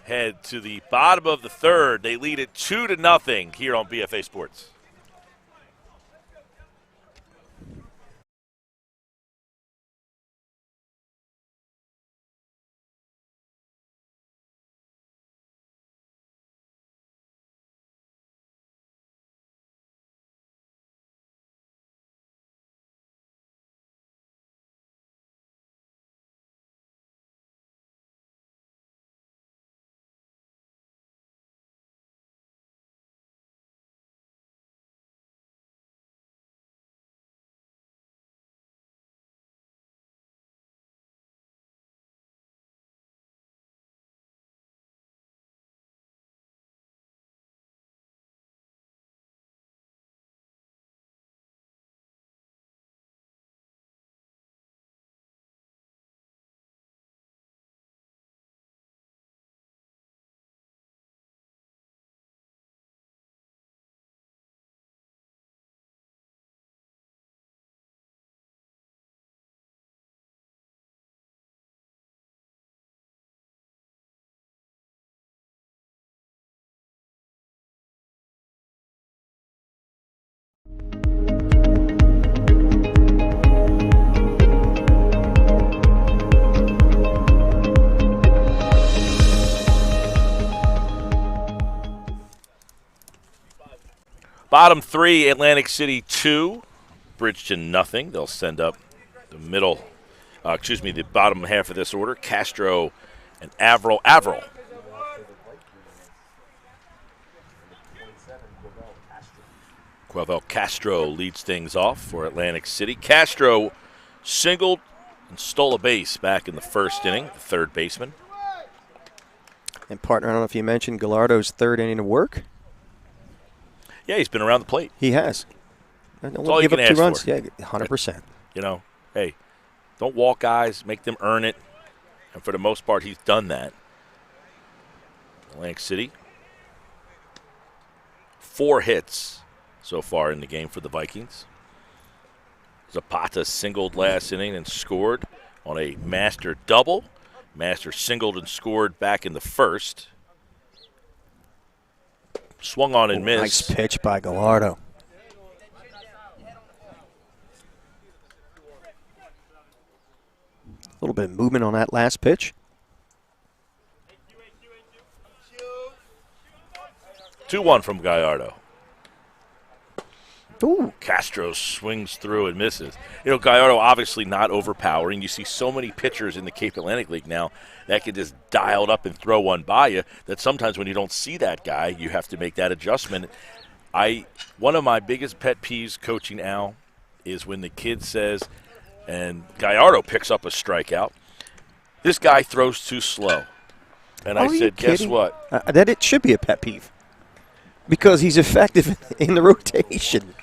head to the bottom of the third. They lead it 2-0 here on BFA Sports. Bottom 3, Atlantic City 2, Bridgeton nothing. They'll send up the the bottom half of this order. Castro and Averill. Quavel Castro leads things off for Atlantic City. Castro singled and stole a base back in the first inning, the third baseman. And partner, I don't know if you mentioned Gallardo's third inning of work. Yeah, he's been around the plate. He has. That's all you can ask for. Yeah, 100%. You know, hey, don't walk guys, make them earn it. And for the most part, he's done that. Atlantic City, 4 hits so far in the game for the Vikings. Zapata singled last inning and scored on a Master double. Master singled and scored back in the first. Swung on and missed. Nice pitch by Gallardo. A little bit of movement on that last pitch. 2-1 from Gallardo. Ooh. Castro swings through and misses. You know, Gallardo obviously not overpowering. You see so many pitchers in the Cape Atlantic League now that can just dial it up and throw one by you that sometimes when you don't see that guy, you have to make that adjustment. One of my biggest pet peeves coaching Al is when the kid says, and Gallardo picks up a strikeout, this guy throws too slow. And I said, guess what? That it should be a pet peeve because he's effective in the rotation.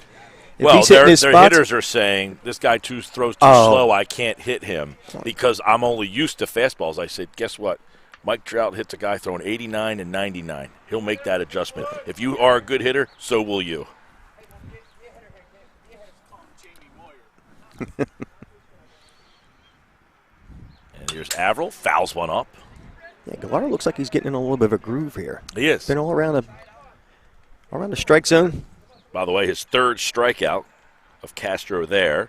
Well, their hitters are saying, this guy throws too slow, I can't hit him because I'm only used to fastballs. I said, guess what? Mike Trout hits a guy throwing 89 and 99. He'll make that adjustment. If you are a good hitter, so will you. And here's Averill, fouls one up. Yeah, Gallardo looks like he's getting in a little bit of a groove here. He is. Been all around the strike zone. By the way, his third strikeout of Castro there.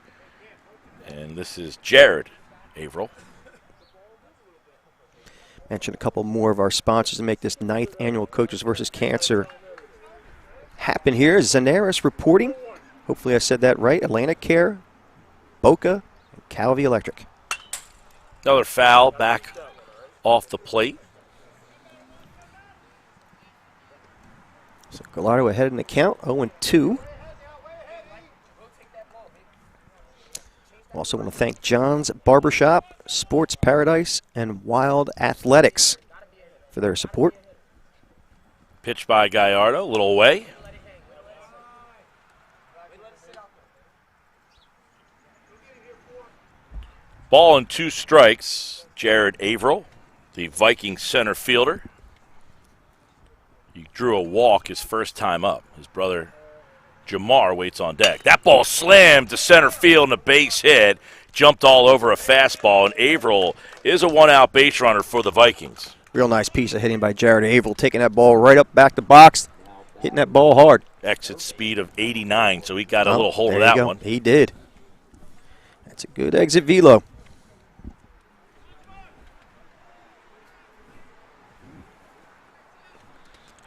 And this is Jared Averill. Mention a couple more of our sponsors to make this 9th annual Coaches versus Cancer happen here. Zenaris Reporting. Hopefully I said that right. Atlantic Care, Boca, and Calvi Electric. Another foul back off the plate. So Gallardo ahead in the count, 0-2. Also want to thank John's Barbershop, Sports Paradise, and Wild Athletics for their support. Pitch by Gallardo, a little away. Ball and 2 strikes. Jared Averill, the Vikings center fielder. He drew a walk his first time up. His brother Jamar waits on deck. That ball slammed to center field and a base hit. Jumped all over a fastball, and Averill is a 1-out base runner for the Vikings. Real nice piece of hitting by Jared Averill, taking that ball right up back to box, hitting that ball hard. Exit speed of 89, so he got a little hold of that one. He did. That's a good exit velo.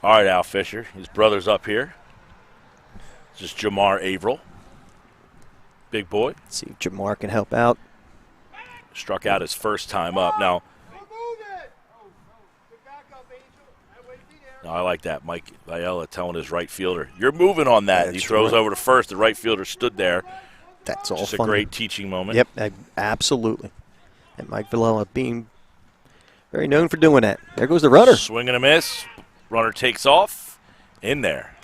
All right, Al Fisher. His brother's up here. This is Jamar Averill. Big boy. Let's see if Jamar can help out. Struck out his first time up. Now I like that. Mike Viella telling his right fielder, you're moving on that. That's he throws right. over to first. The right fielder stood there. That's all Just fun. a great teaching moment. Yep, absolutely. And Mike Viella being very known for doing that. There goes the runner. Swing and a miss. Runner takes off. In there.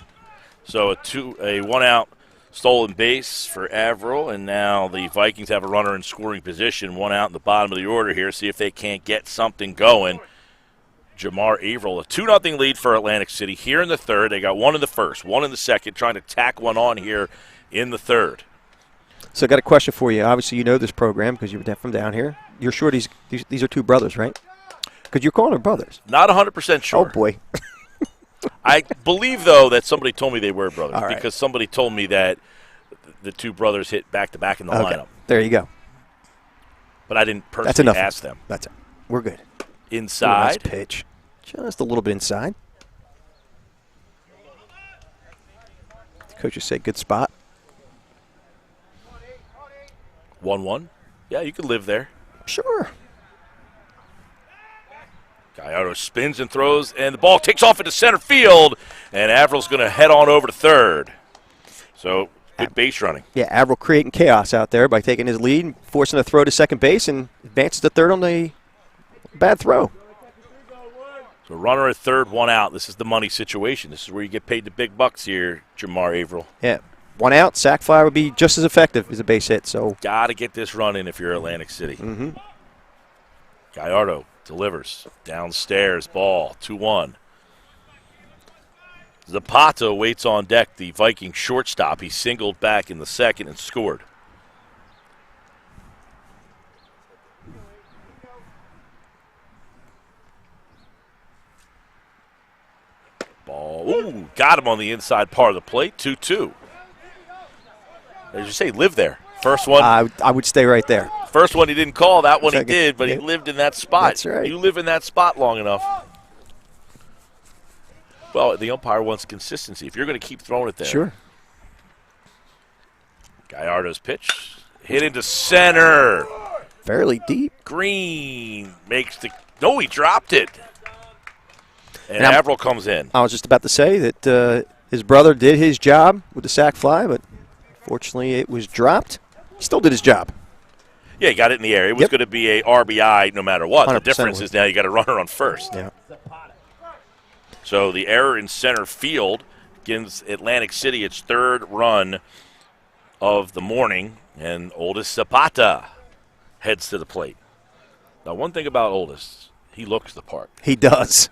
So a 1-out stolen base for Averill, and now the Vikings have a runner in scoring position, 1 out in the bottom of the order here. See if they can't get something going. Jamar Averill, a 2-0 lead for Atlantic City here in the third. They got 1 in the first, 1 in the second, trying to tack one on here in the third. So I got a question for you. Obviously, you know this program because you were from down here. You're sure these are 2 brothers, right? Because you're calling them brothers. Not 100% sure. Oh, boy. I believe, though, that somebody told me they were brothers right. because somebody told me that the 2 brothers hit back-to-back in the lineup. There you go. But I didn't That's personally enough. ask them. That's it. We're good. Inside. Nice pitch. Just a little bit inside. Coaches say good spot. 1-1. Yeah, you could live there. Sure. Gallardo spins and throws, and the ball takes off into center field, and Avril's going to head on over to third. So, good base running. Yeah, Avril creating chaos out there by taking his lead, forcing a throw to second base, and advances to third on the bad throw. So, runner at third, one out. This is the money situation. This is where you get paid the big bucks here, Jamar Averill. Yeah, one out, sac fly would be just as effective as a base hit. So, got to get this run in if you're Atlantic City. Mm-hmm. Gallardo delivers downstairs, ball 2-1. Zapata waits on deck, the Viking shortstop. He singled back in the second and scored. Ball, ooh, got him on the inside part of the plate, 2-2. As you say, live there. First one. I would stay right there. First one he didn't call, that one Second. he did, but he lived in that spot. That's right. You live in that spot long enough. Well, the umpire wants consistency. If you're going to keep throwing it there. Sure. Gallardo's pitch. Hit into center. Fairly deep. Green makes the – no, he dropped it. And Now, Avril comes in. I was just about to say that his brother did his job with the sac fly, but fortunately it was dropped. He still did his job. Yeah, he got it in the air. It was going to be a RBI no matter what. The 100% difference is now you got a runner on first. Yeah. So the error in center field gives Atlantic City its third run of the morning, and Oldest Zapata heads to the plate. Now, one thing about Oldest, he looks the part. He does.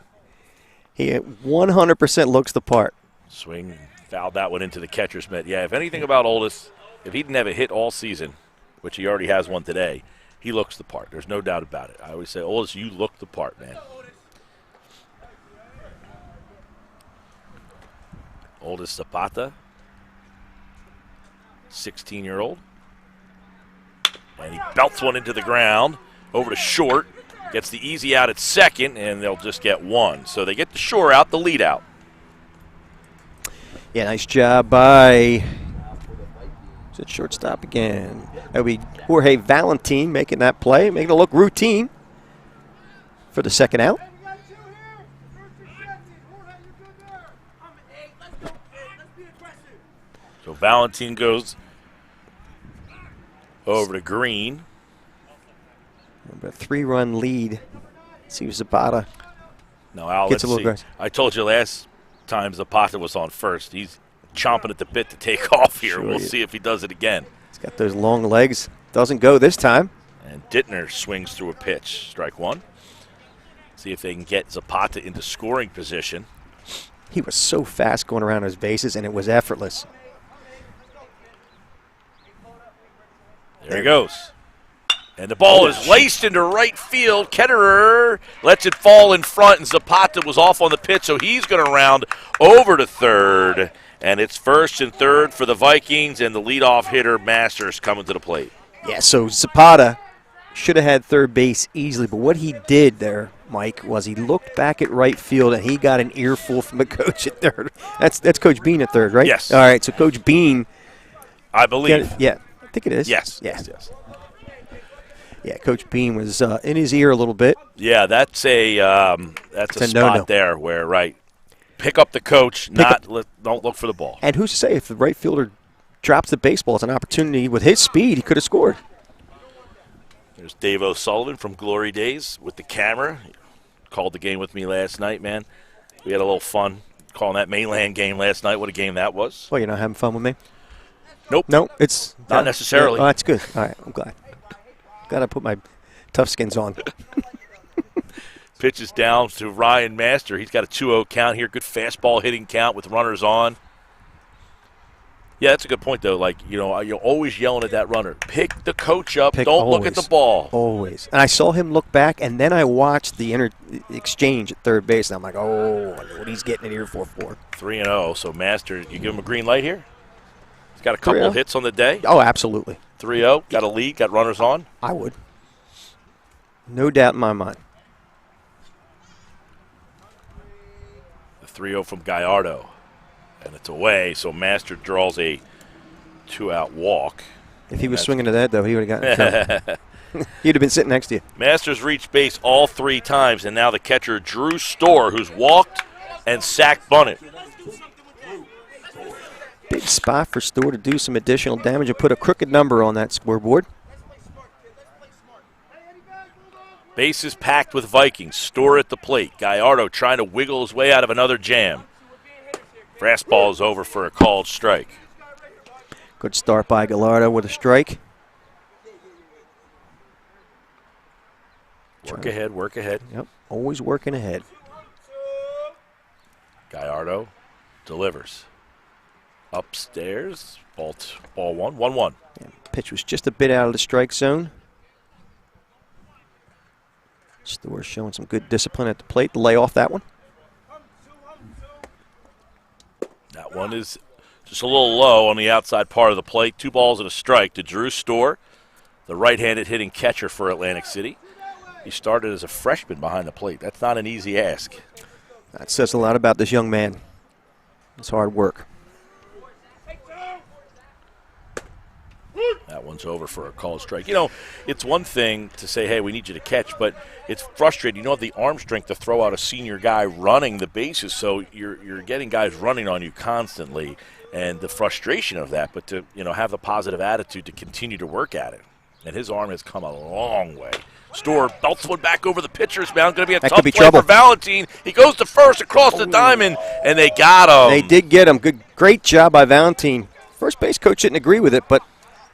He 100% looks the part. Swing, fouled that one into the catcher's mitt. Yeah, if anything about Oldest, if he didn't have a hit all season, which he already has one today, he looks the part. There's no doubt about it. I always say, Oldest, you look the part, man. Oldest Zapata, 16-year-old. And he belts one into the ground, over to short, gets the easy out at second, and they'll just get one. So they get the shore out, the lead out. Yeah, nice job by shortstop again. That would be Jorge Valentin making that play, making it look routine for the second out. So Valentin goes over to Green. A 3-run lead. See if Zapata Now, Al, gets let's a little see. aggressive. I told you last time Zapata was on first. He's chomping at the bit to take off here. Sure We'll he is. see if he does it again. He's got those long legs. Doesn't go this time. And Dittner swings through a pitch. Strike one. See if they can get Zapata into scoring position. He was so fast going around his bases, and it was effortless. There he goes. And the ball is laced into right field. Ketterer lets it fall in front, and Zapata was off on the pitch, so he's going to round over to third. And it's first and third for the Vikings, and the leadoff hitter, Masters, coming to the plate. Yeah, so Zapata should have had third base easily, but what he did there, Mike, was he looked back at right field, and he got an earful from the coach at third. That's Coach Bean at third, right? Yes. All right, so Coach Bean. I believe. Yeah, I think it is. Yes. Yeah. Yes. Yeah, Coach Bean was in his ear a little bit. Yeah, that's a It's a spot no-no. there where, right, pick up the coach, don't look for the ball. And who's to say if the right fielder drops the baseball, it's an opportunity. With his speed, he could have scored. There's Dave O'Sullivan from Glory Days with the camera. He called the game with me last night, man. We had a little fun calling that Mainland game last night. What a game that was. Well, you're not having fun with me? Nope. No, it's Not necessarily. Oh, that's good. All right, I'm glad. Got to put my tough skins on. Pitches down to Ryan Master. He's got a 2-0 count here. Good fastball hitting count with runners on. Yeah, that's a good point, though. Like, you know, you're always yelling at that runner. Pick the coach up. Don't look at the ball. Always. And I saw him look back, and then I watched the exchange at third base, and I'm like, oh, what he's getting it here for. 3-0. So, Master, you give him a green light here? He's got a couple 3-0. hits on the day. Oh, absolutely. 3-0. Got a lead. Got runners on. I would. No doubt in my mind. The 3-0 from Gallardo. And it's away, so Master draws a 2-out walk. If he was swinging to that, though, he would have gotten trouble. He'd have been sitting next to you. Masters reached base all 3 times, and now the catcher, Drew Storr, who's walked and sack bunted. Big spot for Storr to do some additional damage and put a crooked number on that scoreboard. Bases packed with Vikings. Storr at the plate. Gallardo trying to wiggle his way out of another jam. Fastball is over for a called strike. Good start by Gallardo with a strike. Work ahead, work ahead. Yep, always working ahead. Gallardo delivers. Upstairs, ball 1-1. Yeah, pitch was just a bit out of the strike zone. Storr showing some good discipline at the plate to lay off that one. That one is just a little low on the outside part of the plate. 2 balls and a strike to Drew Storr, the right-handed hitting catcher for Atlantic City. He started as a freshman behind the plate. That's not an easy ask. That says a lot about this young man. It's hard work. That one's over for a called strike. You know, it's one thing to say, hey, we need you to catch, but it's frustrating. You don't have the arm strength to throw out a senior guy running the bases, so you're getting guys running on you constantly, and the frustration of that, but to have the positive attitude to continue to work at it. And his arm has come a long way. Storr belts one back over the pitcher's mound. Going to be a tough play for Valentine. He goes to first across the diamond, and they got him. They did get him. Great job by Valentine. First base coach didn't agree with it, but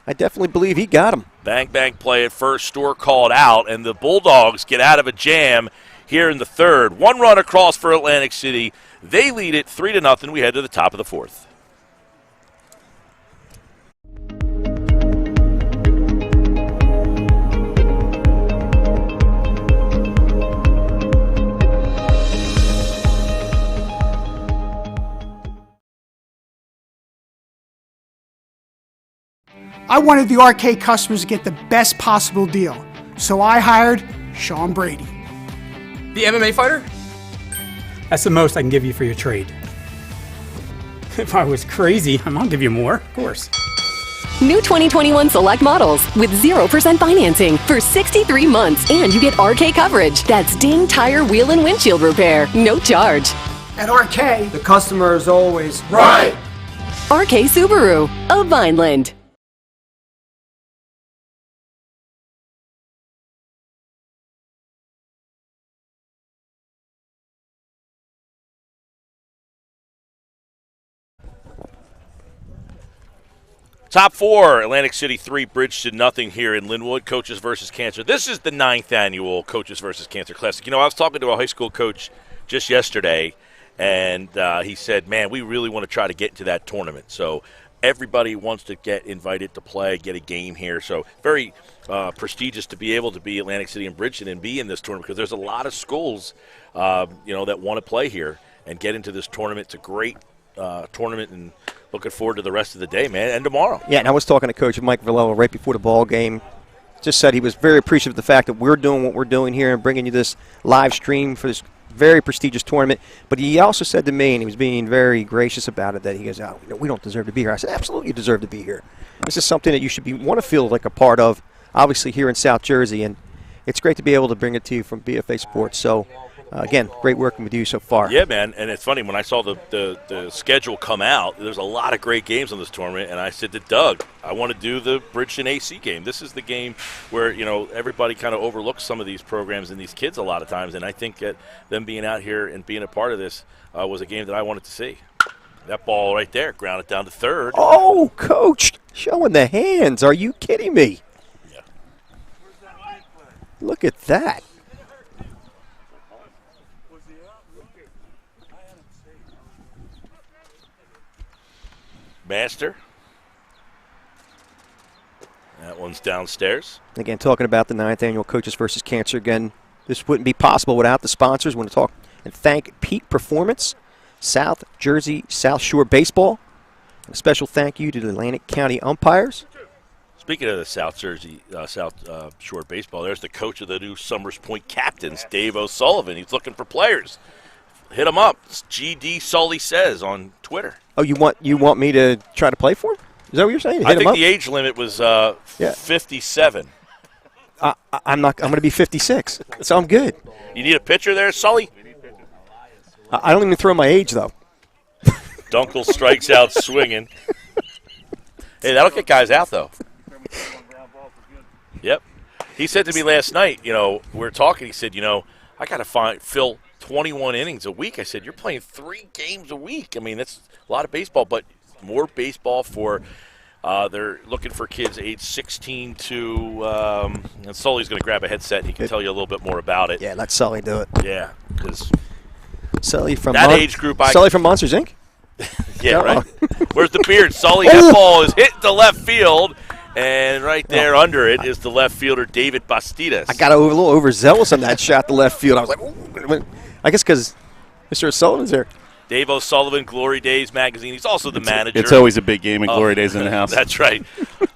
I definitely believe he got him. Bang, bang play at first. Storr called out, and the Bulldogs get out of a jam here in the third. 1 run across for Atlantic City. They lead it 3-0. We head to the top of the fourth. I wanted the arcade customers to get the best possible deal, so I hired Sean Brady. The MMA fighter? That's the most I can give you for your trade. If I was crazy, I'll give you more, of course. New 2021 Select models with 0% financing for 63 months, and you get RK coverage. That's ding, tire, wheel, and windshield repair. No charge. At RK, the customer is always right. RK Subaru of Mainland. Top 4, Atlantic City 3, Bridgeton nothing here in Linwood. Coaches versus Cancer. This is the 9th annual Coaches versus Cancer Classic. I was talking to a high school coach just yesterday, and he said, man, we really want to try to get into that tournament. So everybody wants to get invited to play, get a game here. So very prestigious to be able to be Atlantic City and Bridgeton and be in this tournament, because there's a lot of schools, that want to play here and get into this tournament. It's a great tournament, and looking forward to the rest of the day, man, and tomorrow. Yeah, and I was talking to Coach Mike Villela right before the ball game. Just said he was very appreciative of the fact that we're doing what we're doing here and bringing you this live stream for this very prestigious tournament. But he also said to me, and he was being very gracious about it, that he goes, oh, we don't deserve to be here. I said, absolutely, you deserve to be here. This is something that you should want to feel like a part of, obviously here in South Jersey, and it's great to be able to bring it to you from BFA Sports. So, again, great working with you so far. Yeah, man, and it's funny, when I saw the schedule come out, there's a lot of great games on this tournament, and I said to Doug, I want to do the Bridgeton AC game. This is the game where, everybody kind of overlooks some of these programs and these kids a lot of times, and I think that them being out here and being a part of this was a game that I wanted to see. That ball right there, grounded down to third. Oh, Coach, showing the hands. Are you kidding me? Yeah. Look at that. Master. That one's downstairs. Again, talking about the 9th annual Coaches versus Cancer. Again, this wouldn't be possible without the sponsors. We want to talk and thank Peak Performance, South Jersey South Shore Baseball. And a special thank you to the Atlantic County umpires. Speaking of the South Jersey South Shore Baseball, there's the coach of the new Summers Point Captains, Dave O'Sullivan. He's looking for players. Hit him up. GD Sully says on Twitter. Oh, you want me to try to play for him? Is that what you're saying? Hit I him think up? the age limit was 57. I'm going to be 56, so I'm good. You need a pitcher there, Sully? I don't even throw my age, though. Dunkel strikes out swinging. Hey, that'll get guys out, though. Yep. He said to me last night, we were talking, he said, I got to fill 21 innings a week. I said, you're playing 3 games a week. I mean, that's a lot of baseball, but more baseball for they're looking for kids age 16 to and Sully's going to grab a headset and he can tell you a little bit more about it. Yeah, let Sully do it. Yeah, because Sully from that age group. Sully from Monsters, Inc.? Yeah, right. Where's the beard? Sully, that ball is hit to left field, and right there under it is the left fielder, David Bastidas. I got a little overzealous on that shot to left field. I was like, ooh. I guess because Mr. O'Sullivan's there. Dave O'Sullivan, Glory Days Magazine. He's also the manager. It's always a big game in Glory Days in the house. That's right.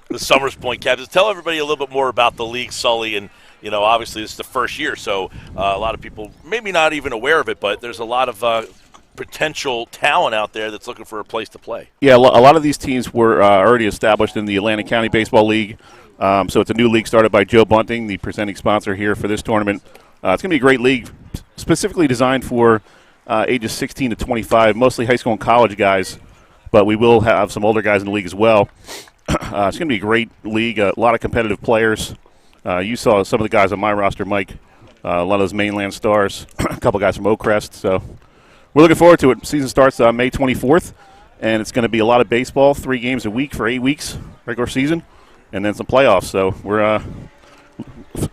The Summers Point Captains. Tell everybody a little bit more about the league, Sully, and obviously this is the first year, so a lot of people maybe not even aware of it, but there's a lot of potential talent out there that's looking for a place to play. Yeah, a lot of these teams were already established in the Atlantic County Baseball League. So it's a new league started by Joe Bunting, the presenting sponsor here for this tournament. It's going to be a great league, specifically designed for ages 16 to 25, mostly high school and college guys, but we will have some older guys in the league as well. It's going to be a great league, a lot of competitive players. You saw some of the guys on my roster, Mike, a lot of those Mainland stars, a couple guys from Oakcrest, so we're looking forward to it. Season starts May 24th, and it's going to be a lot of baseball, 3 games a week for 8 weeks, regular season, and then some playoffs. So we're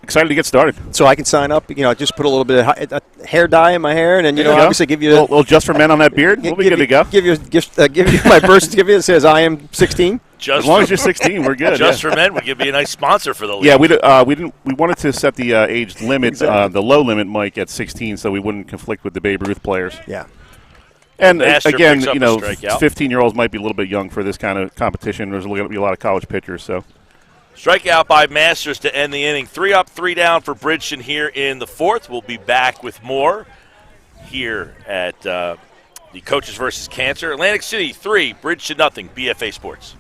excited to get started. So I can sign up, just put a little bit of hair dye in my hair, and then, obviously give you a little Just for Men on that beard. We'll be good to go. Give you a gift, give you my birth certificate that says I am 16. As long as you're 16, we're good. Just for Men would be a nice sponsor for the league. Yeah, we wanted to set the age limit, exactly. The low limit, Mike, at 16, so we wouldn't conflict with the Babe Ruth players. Yeah. And again, 15-year-olds might be a little bit young for this kind of competition. There's going to be a lot of college pitchers. So, strikeout by Masters to end the inning. 3 up, 3 down for Bridgeton here in the 4th. We'll be back with more here at the Coaches versus Cancer. Atlantic City 3, Bridgeton nothing. BFA Sports.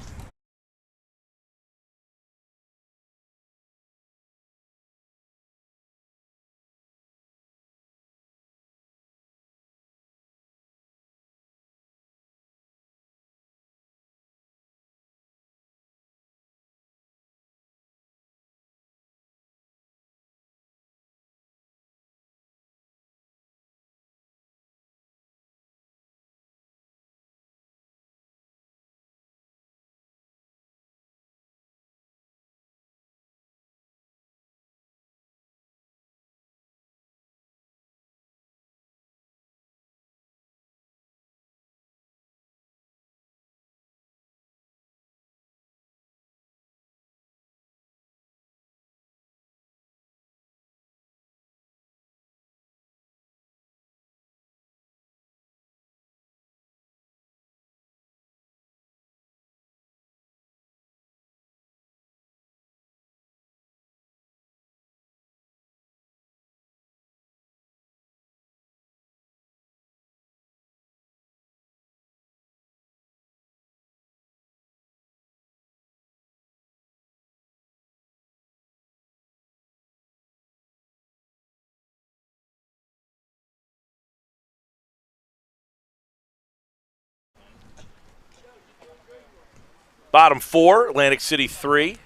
Bottom 4, Atlantic City 3,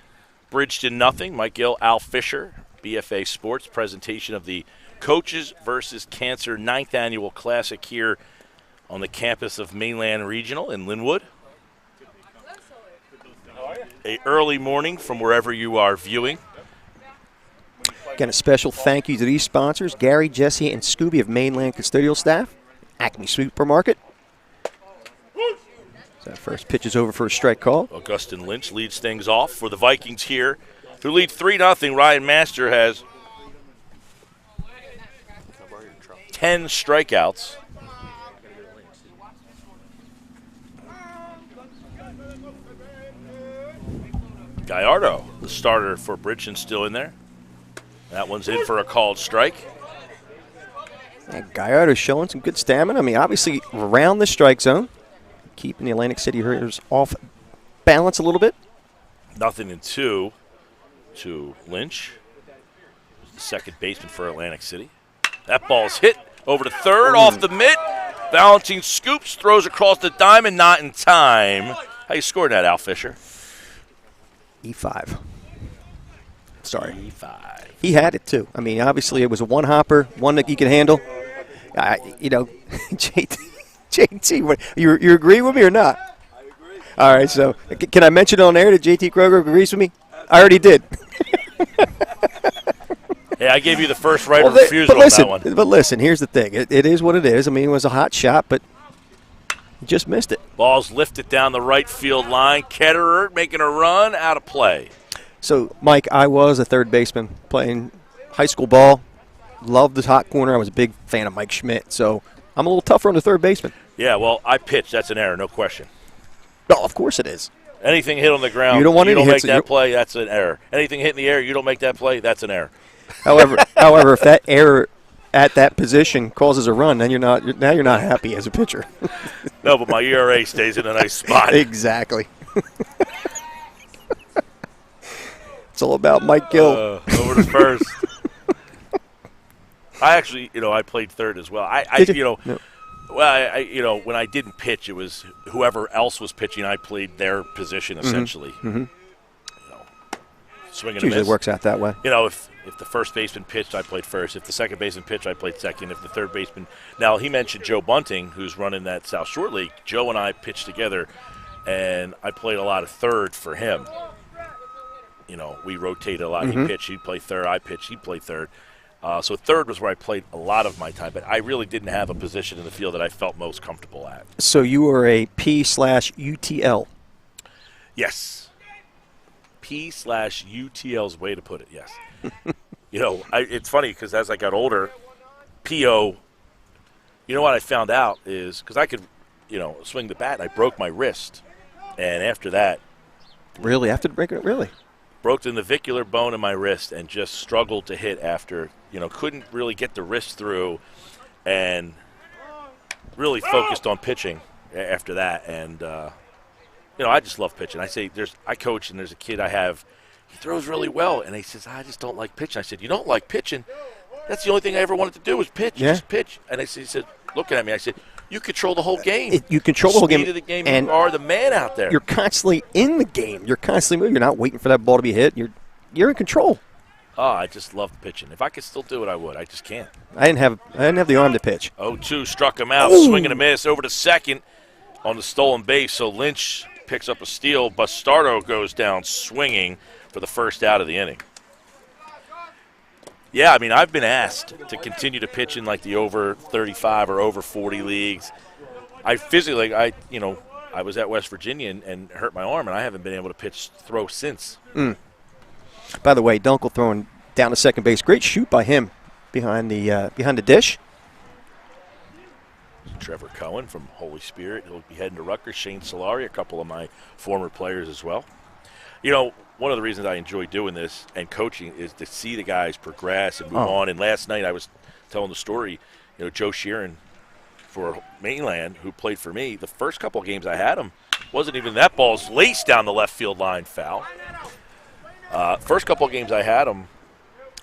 Bridgeton nothing. Mike Gill, Al Fisher, BFA Sports, presentation of the Coaches versus Cancer 9th Annual Classic here on the campus of Mainland Regional in Linwood. A early morning from wherever you are viewing. Again, a special thank you to these sponsors, Gary, Jesse, and Scooby of Mainland Custodial Staff, Acme Supermarket. So that first pitch is over for a strike call. Augustin Lynch leads things off for the Vikings here, who lead 3-0. Ryan Master has 10 strikeouts. Gallardo, the starter for Bridgeton, still in there. That one's in for a called strike. And Gallardo showing some good stamina. I mean, obviously around the strike zone, keeping the Atlantic City Herders off balance a little bit. 0-2 to Lynch, the second baseman for Atlantic City. That ball's hit over to third, off the mitt. Valentine scoops, throws across the diamond, not in time. How you scored that, Al Fisher? E5. Sorry. E5. He had it, too. I mean, obviously it was a one-hopper, one that he could handle. JT, what, you agree with me or not? I agree. All right, so can I mention on air that JT Kroger agrees with me? I already did. Hey, I gave you the first right of refusal on that one. But listen, here's the thing. It is what it is. I mean, it was a hot shot, but he just missed it. Ball's lifted down the right field line. Ketterer making a run, out of play. So, Mike, I was a third baseman playing high school ball. Loved the hot corner. I was a big fan of Mike Schmidt. So I'm a little tougher on the third baseman. Yeah, well, I pitched. That's an error, no question. Oh, of course it is. Anything hit on the ground, you don't make that play, that's an error. Anything hit in the air, you don't make that play, that's an error. However, if that error at that position causes a run, then you're not happy as a pitcher. No, but my ERA stays in a nice spot. Exactly. It's all about Mike Gill. Over to first. I actually, I played third as well. Well, when I didn't pitch, it was whoever else was pitching. I played their position essentially. Mm-hmm. Swinging and miss. Usually works out that way. If the first baseman pitched, I played first. If the second baseman pitched, I played second. If the third baseman, now he mentioned Joe Bunting, who's running that South Shore League. Joe and I pitched together, and I played a lot of third for him. We rotated a lot. Mm-hmm. He pitched, he'd play third. I pitched, he'd play third. So third was where I played a lot of my time, but I really didn't have a position in the field that I felt most comfortable at. So you were a P/UTL. Yes. P/UTL is the way to put it, yes. It's funny because as I got older, PO, what I found out is because I could, swing the bat, and I broke my wrist. And after that. Really? After breaking it? Really? Broke the navicular bone in my wrist and just struggled to hit after, couldn't really get the wrist through and really focused on pitching after that. And, I just love pitching. I coach and there's a kid I have, he throws really well. And he says, I just don't like pitching. I said, you don't like pitching? That's the only thing I ever wanted to do was pitch, just pitch. And he said, looking at me, I said, you control the whole game. You control the whole game. Speed of the game, and you are the man out there. You're constantly in the game. You're constantly moving. You're not waiting for that ball to be hit. You're in control. Oh, I just love pitching. If I could still do it, I would. I just can't. I didn't have the arm to pitch. 0-2 struck him out, swing and a miss over to second on the stolen base. So Lynch picks up a steal. Bastardo goes down swinging for the first out of the inning. Yeah, I've been asked to continue to pitch in like the over 35 or over 40 leagues. I was at West Virginia and hurt my arm, and I haven't been able to throw since. By the way, Dunkel throwing down to second base. Great shoot by him behind the dish. Trevor Cohen from Holy Spirit. He'll be heading to Rutgers. Shane Solari, a couple of my former players as well. One of the reasons I enjoy doing this and coaching is to see the guys progress and move on. And last night I was telling the story, Joe Sheeran for Mainland, who played for me, the first couple of games I had him, wasn't even that ball's laced down the left field line, foul. First couple of games I had him,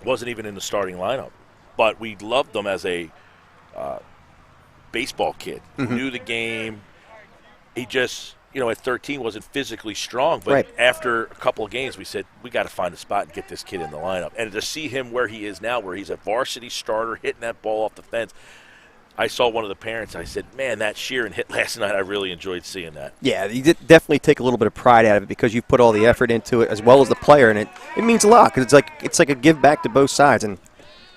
wasn't even in the starting lineup. But we loved him as a baseball kid. Mm-hmm. Knew the game. He just... at 13 wasn't physically strong, but after a couple of games we said, we got to find a spot and get this kid in the lineup. And to see him where he is now, where he's a varsity starter, hitting that ball off the fence, I saw one of the parents, I said, man, that Sheeran hit last night, I really enjoyed seeing that. Yeah, you did definitely take a little bit of pride out of it because you put all the effort into it as well as the player, and it means a lot because it's like a give back to both sides, and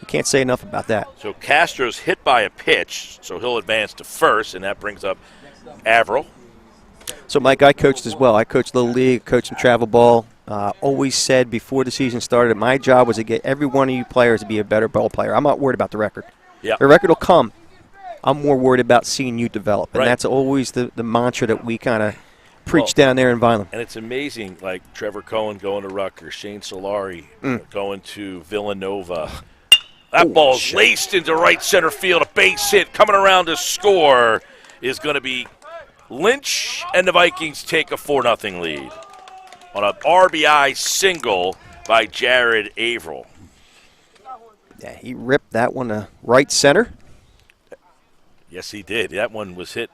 you can't say enough about that. So Castro's hit by a pitch, so he'll advance to first, and that brings up Averill. So, Mike, I coached as well. I coached Little League, coached some travel ball. Always said before the season started, my job was to get every one of you players to be a better ball player. I'm not worried about the record. Yep. The record will come. I'm more worried about seeing you develop. And right. that's always the mantra that we kind of preach down there in Vineland. And it's amazing, like Trevor Cohen going to Rutgers, Shane Solari going to Villanova. That ball is laced into right center field. A base hit coming around to score is going to be Lynch, and the Vikings take a 4-0 lead on an RBI single by Jared Averill. Yeah, he ripped that one to right center. Yes, he did. That one was hit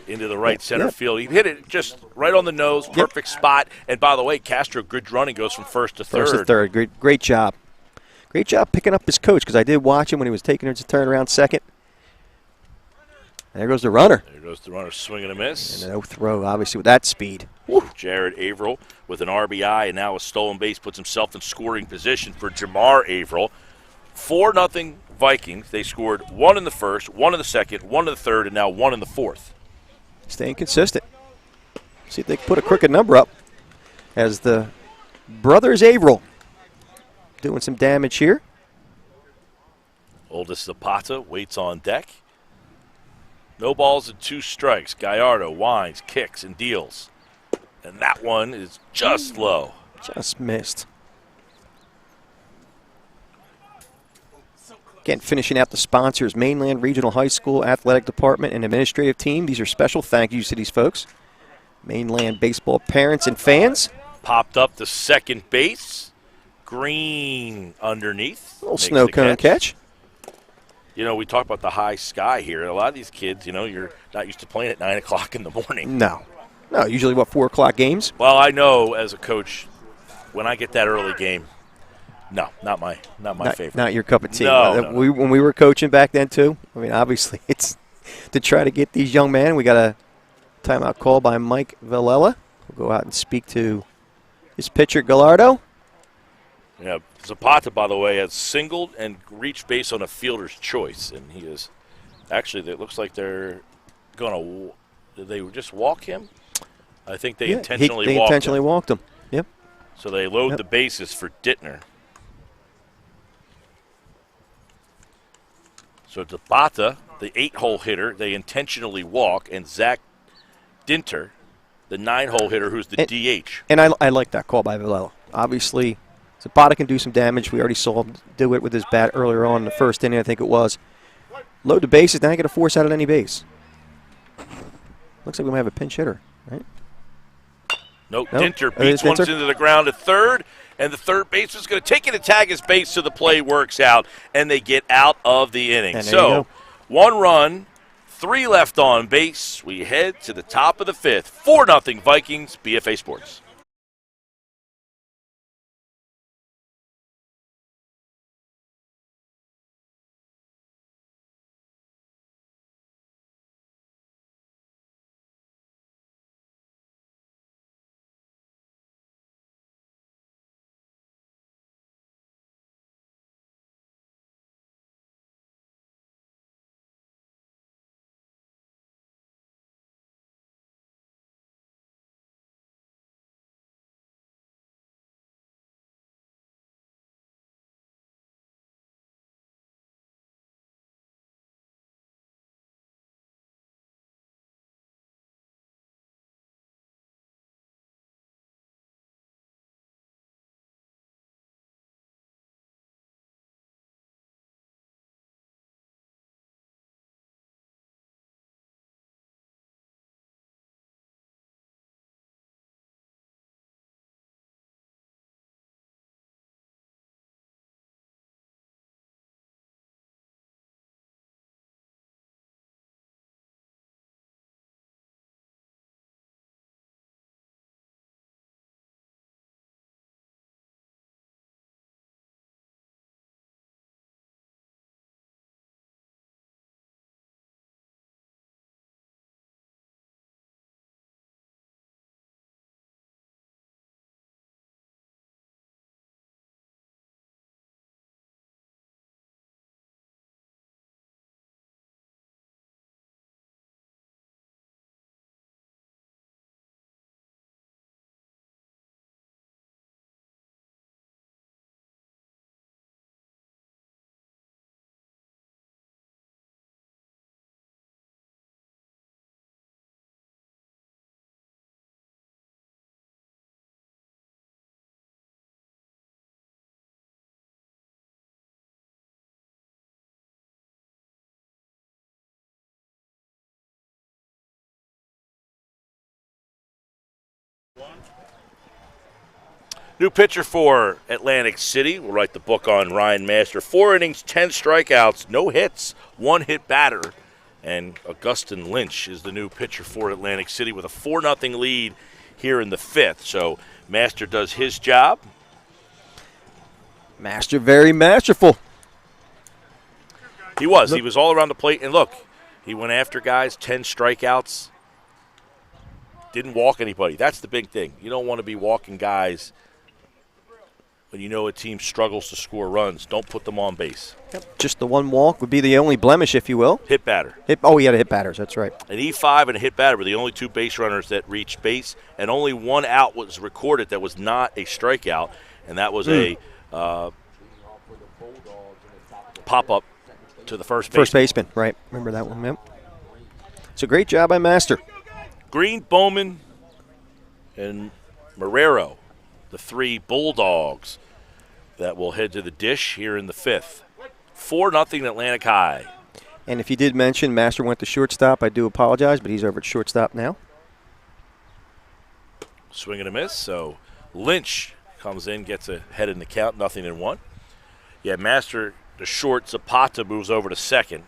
into the right center field. He hit it just right on the nose, perfect spot. And by the way, Castro, good running, goes from first to third. First to third. Great job. Great job picking up his coach, because I did watch him when he was taking his turn around second. And there goes the runner. There goes the runner, swing and a miss. And no throw, obviously, with that speed. Woo. Jared Averill with an RBI and now a stolen base puts himself in scoring position for Jamar Averill. 4-0 Vikings. They scored 1 in the first, 1 in the second, 1 in the third, and now 1 in the fourth. Staying consistent. See if they can put a crooked number up as the brothers Averill doing some damage here. Oldest Zapata waits on deck. No balls and 2 strikes. Gallardo winds, kicks, and deals. And that one is just low. Just missed. Again, finishing out the sponsors, Mainland Regional High School Athletic Department and Administrative Team. These are special thank yous to these folks. Mainland baseball parents and fans. Popped up to second base. Green underneath. Little snow cone catch. You know, we talk about the high sky here. A lot of these kids, you know, you're not used to playing at 9 o'clock in the morning. No, usually, 4 o'clock games? Well, I know as a coach, when I get that early game, no, not my favorite. Not your cup of tea. No. When we were coaching back then, too, I mean, obviously, it's to try to get these young men. We got a timeout call by Mike Villela. We'll go out and speak to his pitcher, Gallardo. Yeah, Zapata, by the way, has singled and reached base on a fielder's choice, and he is actually. It looks like they're going to. Did they just walk him? I think they intentionally they walked intentionally him. walked him. Yep. So they load the bases for Dittner. So Zapata, the 8-hole hitter, they intentionally walk, and Zach Dinter, the 9-hole hitter, who's the DH. And I like that call by Villela. Obviously, Zapata can do some damage. We already saw him do it with his bat earlier on in the first inning, I think it was. Load the bases, now you get a force out at any base. Looks like we might have a pinch hitter, right? Nope. Dinter beats one into the ground at third, and the third baseman is going to take it to tag his base so the play works out, and they get out of the inning. So 1 run, 3 left on base. We head to the top of the 5th. 4-0 Vikings, BFA Sports. New pitcher for Atlantic City. We'll write the book on Ryan Master. 4 innings, 10 strikeouts, no hits, 1 hit batter. And Augustin Lynch is the new pitcher for Atlantic City with a 4-0 lead here in the 5th. So Master does his job. Master very masterful. He was. He was all around the plate. And look, he went after guys, 10 strikeouts. Didn't walk anybody. That's the big thing. You don't want to be walking guys when you know a team struggles to score runs. Don't put them on base. Yep. Just the one walk would be the only blemish, if you will. Hit batter. He had a hit batters. That's right. An E5 and a hit batter were the only 2 base runners that reached base, and only 1 out was recorded that was not a strikeout, and that was a pop-up to the first baseman. First baseman, right. Remember that one, yep. It's a great job by Master. Green, Bowman, and Marrero, the 3 Bulldogs that will head to the dish here in the 5th. 4-0 Atlantic High. And if you did mention Master went to shortstop, I do apologize, but he's over at shortstop now. Swing and a miss, so Lynch comes in, gets ahead in the count, 0-1. Yeah, Master, the short, Zapata moves over to second,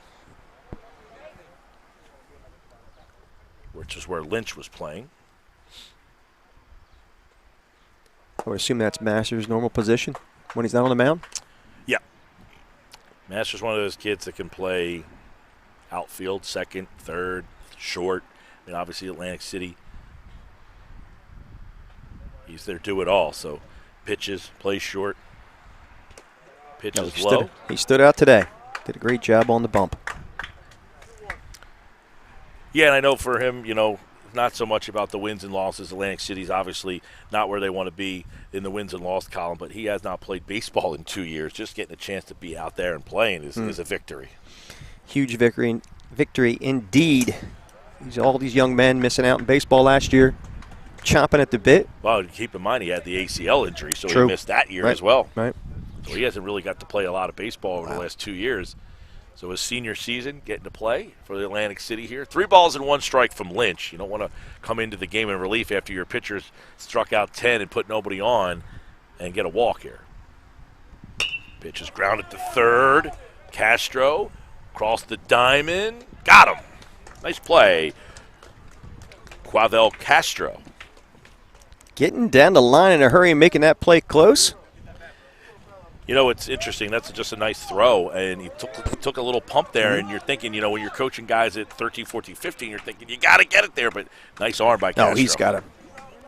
which is where Lynch was playing. I would assume that's Master's normal position when he's not on the mound. Yeah. Master's one of those kids that can play outfield, second, third, short. I mean, obviously Atlantic City, he's there to do it all. So pitches, plays short, pitches low. He stood out today. Did a great job on the bump. Yeah, and I know for him, not so much about the wins and losses. Atlantic City's obviously not where they want to be in the wins and loss column, but he has not played baseball in 2 years. Just getting a chance to be out there and playing is a victory. Huge victory indeed. All these young men missing out in baseball last year, chomping at the bit. Well, keep in mind he had the ACL injury, so True. he missed that year as well. Right. So he hasn't really got to play a lot of baseball over the last 2 years. So his senior season, getting to play for the Atlantic City here. 3 balls and 1 strike from Lynch. You don't want to come into the game in relief after your pitchers struck out 10 and put nobody on and get a walk here. Pitch is grounded to third. Castro across the diamond. Got him. Nice play. Quavel Castro. Getting down the line in a hurry and making that play close. It's interesting. That's just a nice throw, and he took a little pump there, and you're thinking, when you're coaching guys at 13, 14, 15, you're thinking, you got to get it there, but nice arm by Castro. No, he's got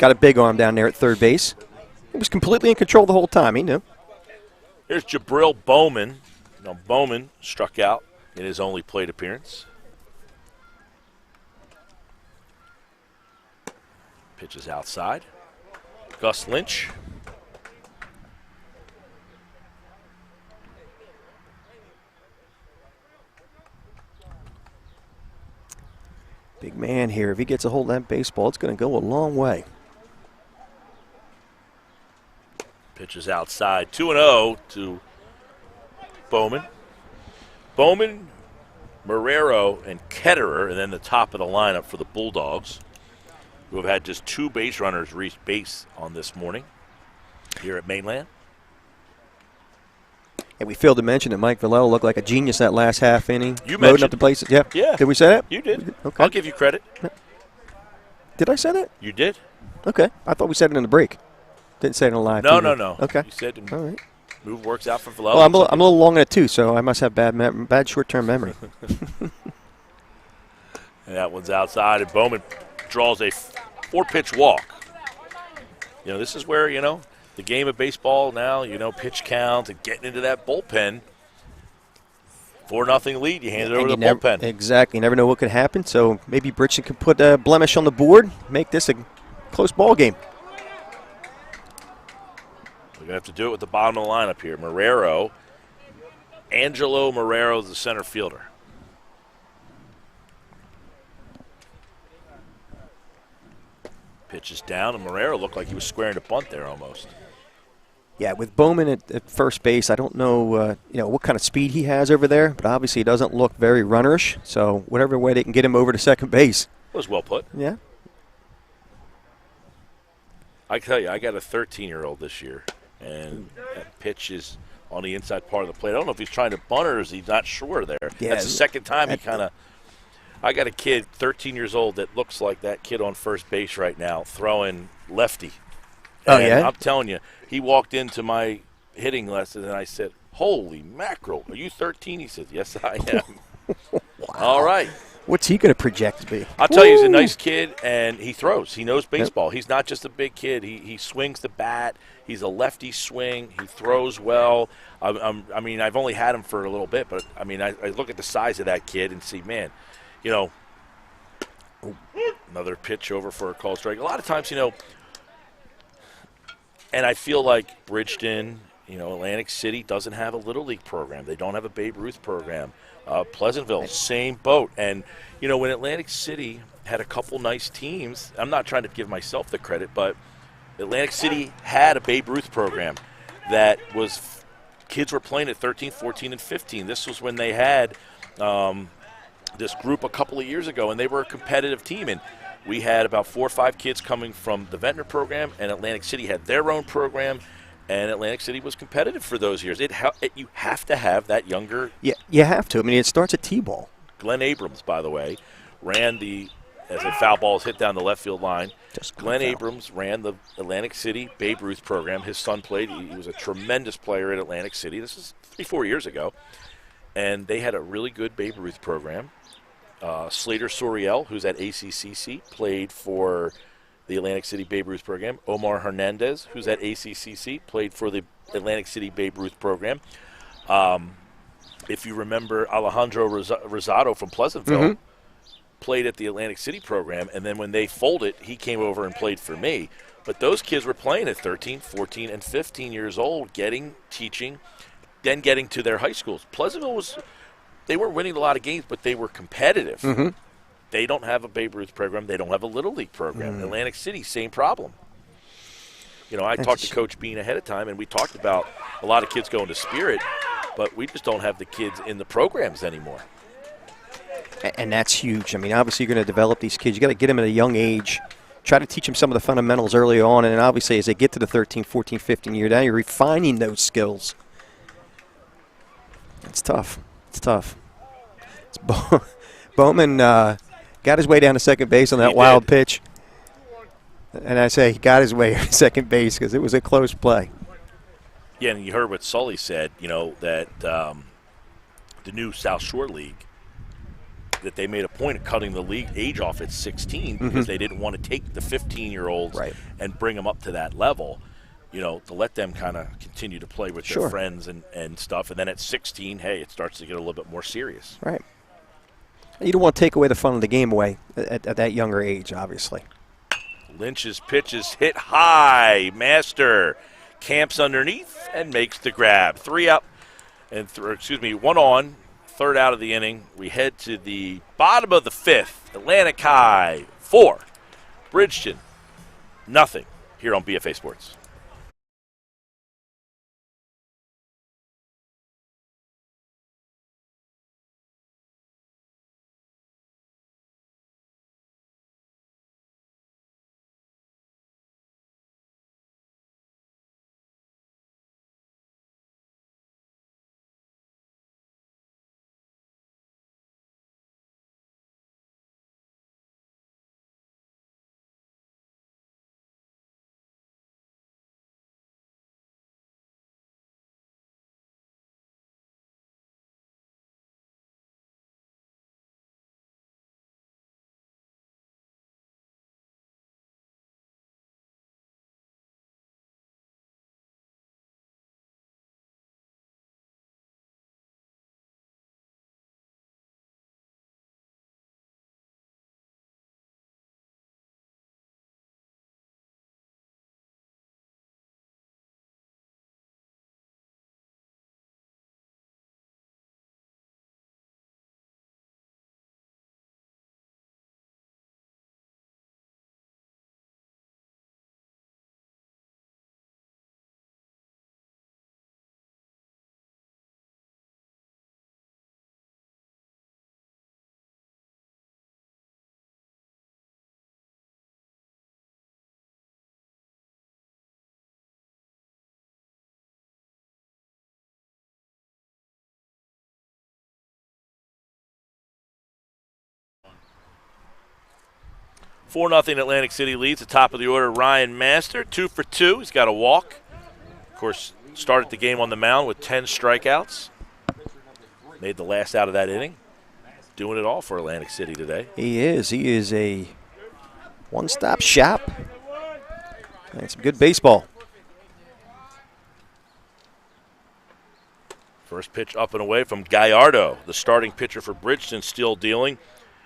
a big arm down there at third base. He was completely in control the whole time. He knew. Here's Jabril Bowman. Now, Bowman struck out in his only plate appearance. Pitches outside. Gus Lynch. Big man here. If he gets a hold of that baseball, it's going to go a long way. Pitches outside. 2-0 to Bowman. Bowman, Marrero, and Ketterer, and then the top of the lineup for the Bulldogs, who have had just 2 base runners reach base on this morning here at Mainland. And we failed to mention that Mike Villella looked like a genius that last half inning. You loading mentioned. Up the places. Yep. Yeah. Did we say that? You did. Okay. I'll give you credit. Did I say that? You did. Okay. I thought we said it in the break. Didn't say it in the live. No. Okay. You said all right. Move works out for Villella. Well, I'm a little long in it too, so I must have bad short-term memory. And that one's outside, and Bowman draws a 4-pitch walk. This is where, the game of baseball now, pitch count and getting into that bullpen. 4-0 lead, you hand it over to the bullpen. Exactly. You never know what could happen, so maybe Bridgeton could put a blemish on the board, make this a close ball game. We're going to have to do it with the bottom of the lineup here. Marrero, Angelo Marrero is the center fielder. Pitch is down, and Marrero looked like he was squaring a bunt there almost. Yeah, with Bowman at first base, I don't know, what kind of speed he has over there, but obviously he doesn't look very runnerish. So whatever way they can get him over to second base. It was well put. Yeah. I tell you, I got a 13-year-old this year, and that pitch is on the inside part of the plate. I don't know if he's trying to bunt or is he not sure there. Yeah, That's the second time he kind of – I got a kid, 13 years old, that looks like that kid on first base right now throwing lefty. Oh, And yeah? I'm telling you, he walked into my hitting lesson, and I said, holy mackerel, are you 13? He says, yes, I am. Wow. All right. What's he going to project to be? I'll tell you, he's a nice kid, and he throws. He knows baseball. Yep. He's not just a big kid. He swings the bat. He's a lefty swing. He throws well. I mean, I've only had him for a little bit, but, I mean, I look at the size of that kid and see, man, you know, another pitch over for a call strike. A lot of times, you know, and I feel like Bridgeton, you know, Atlantic City doesn't have a Little League program. They don't have a Babe Ruth program. Pleasantville, same boat. And, you know, when Atlantic City had a couple nice teams, I'm not trying to give myself the credit, but Atlantic City had a Babe Ruth program that was kids were playing at 13, 14, and 15. This was when they had this group a couple of years ago, and they were a competitive team. And we had about 4 or 5 kids coming from the Ventnor program, and Atlantic City had their own program. And Atlantic City was competitive for those years. You have to have that younger. Yeah, you have to. I mean, it starts at T-ball. Glenn Abrams, by the way, ran as a foul ball is hit down the left field line. Glenn Abrams ran the Atlantic City Babe Ruth program. His son played. He was a tremendous player at Atlantic City. This is 3-4 years ago. And they had a really good Babe Ruth program. Slater Soriel, who's at ACCC, played for the Atlantic City Babe Ruth program. Omar Hernandez, who's at ACCC, played for the Atlantic City Babe Ruth program. If you remember, Alejandro Rosado from Pleasantville played at the Atlantic City program, and then when they folded, he came over and played for me. But those kids were playing at 13, 14, and 15 years old, teaching, then getting to their high schools. Pleasantville they weren't winning a lot of games, but they were competitive. Mm-hmm. They don't have a Babe Ruth program. They don't have a Little League program. Atlantic City, same problem. You know, I talked to Coach Bean ahead of time, and we talked about a lot of kids going to Spirit, but we just don't have the kids in the programs anymore. And that's huge. I mean, obviously you're going to develop these kids. You got to get them at a young age. Try to teach them some of the fundamentals early on, and then obviously as they get to the 13, 14, 15 year, now you're refining those skills. It's tough. It's tough. Bowman got his way down to second base on that wild pitch. And I say he got his way to second base because it was a close play. Yeah, and you heard what Sully said, you know, that the new South Shore League, that they made a point of cutting the league age off at 16 because they didn't want to take the 15-year-olds and bring them up to that level, you know, to let them kind of continue to play with their friends and stuff. And then at 16, hey, it starts to get a little bit more serious. Right. You don't want to take away the fun of the game away at that younger age, obviously. Lynch's pitch is hit high. Master camps underneath and makes the grab. 3 up and 1 on. 3rd out of the inning. We head to the bottom of the 5th. Atlantic High 4, Bridgeton nothing here on BFA Sports. 4-0 Atlantic City leads. The top of the order, Ryan Master, 2 for 2. He's got a walk. Of course, started the game on the mound with 10 strikeouts. Made the last out of that inning. Doing it all for Atlantic City today. He is. He is a one-stop shop. Playing some good baseball. First pitch up and away from Gallardo, the starting pitcher for Bridgeton, still dealing.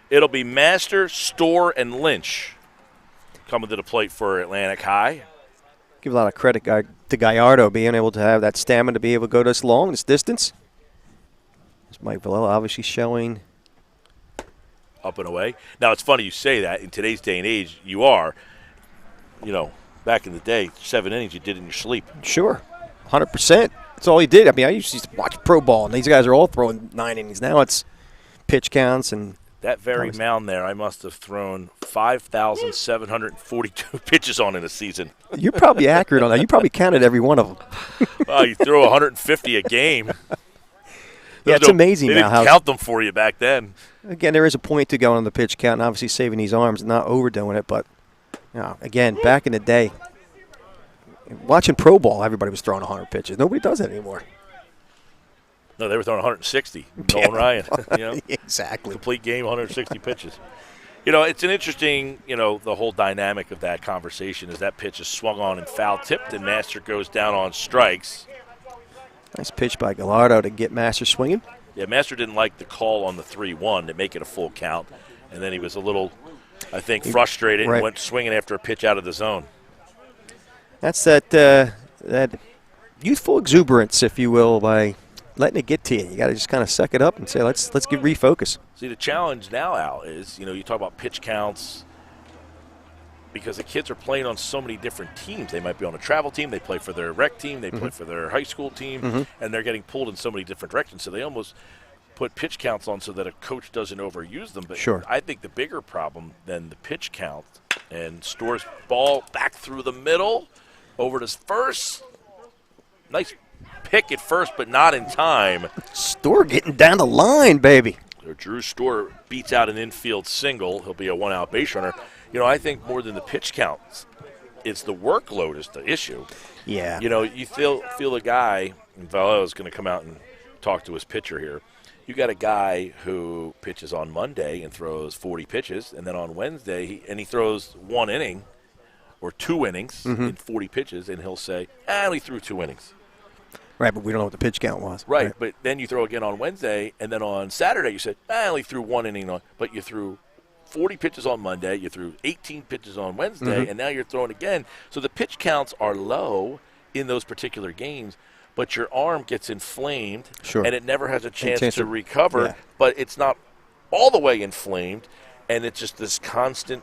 It'll be Master, Storr, and Lynch coming to the plate for Atlantic High. Give a lot of credit to Gallardo being able to have that stamina to be able to go this long, this distance. There's Mike Villela obviously showing. Up and away. Now, it's funny you say that. In today's day and age, you are. Back in the day, 7 innings you did in your sleep. Sure, 100%. That's all he did. I mean, I used to watch pro ball, and these guys are all throwing 9 innings. Now it's pitch counts. And that very mound there, I must have thrown 5,742 pitches on in a season. You're probably accurate on that. You probably counted every one of them. Well, you throw 150 a game. Yeah, it's amazing they now didn't count them for you back then. Again, there is a point to going on the pitch count, and obviously saving these arms and not overdoing it. But, again, back in the day, watching pro ball, everybody was throwing 100 pitches. Nobody does that anymore. No, they were throwing 160. Nolan Ryan. Exactly. Complete game, 160 pitches. It's an interesting, the whole dynamic of that conversation is that pitch is swung on and foul tipped, and Master goes down on strikes. Nice pitch by Gallardo to get Master swinging. Yeah, Master didn't like the call on the 3-1 to make it a full count, and then he was a little, I think, frustrated and went swinging after a pitch out of the zone. That's that youthful exuberance, if you will, by letting it get to you. You got to just kind of suck it up and say, let's get refocus. See, the challenge now, Al, is, you talk about pitch counts because the kids are playing on so many different teams. They might be on a travel team. They play for their rec team. They play for their high school team, and they're getting pulled in so many different directions. So they almost put pitch counts on so that a coach doesn't overuse them. But sure. I think the bigger problem than the pitch count and Storr's ball back through the middle over to first. Nice pick at first, but not in time. Storr getting down the line, baby. Drew Storr beats out an infield single. He'll be a one-out base runner. I think more than the pitch counts, it's the workload is the issue. Yeah. You feel the guy, and Vallejo is going to come out and talk to his pitcher here. You got a guy who pitches on Monday and throws 40 pitches, and then on Wednesday he throws 1 inning or 2 innings in 40 pitches, and he'll say, I only threw 2 innings. Right, but we don't know what the pitch count was. Right, but then you throw again on Wednesday, and then on Saturday you said, I only threw 1 inning, but you threw 40 pitches on Monday, you threw 18 pitches on Wednesday, and now you're throwing again. So the pitch counts are low in those particular games, but your arm gets inflamed, and it never has a chance to recover, but it's not all the way inflamed, and it's just this constant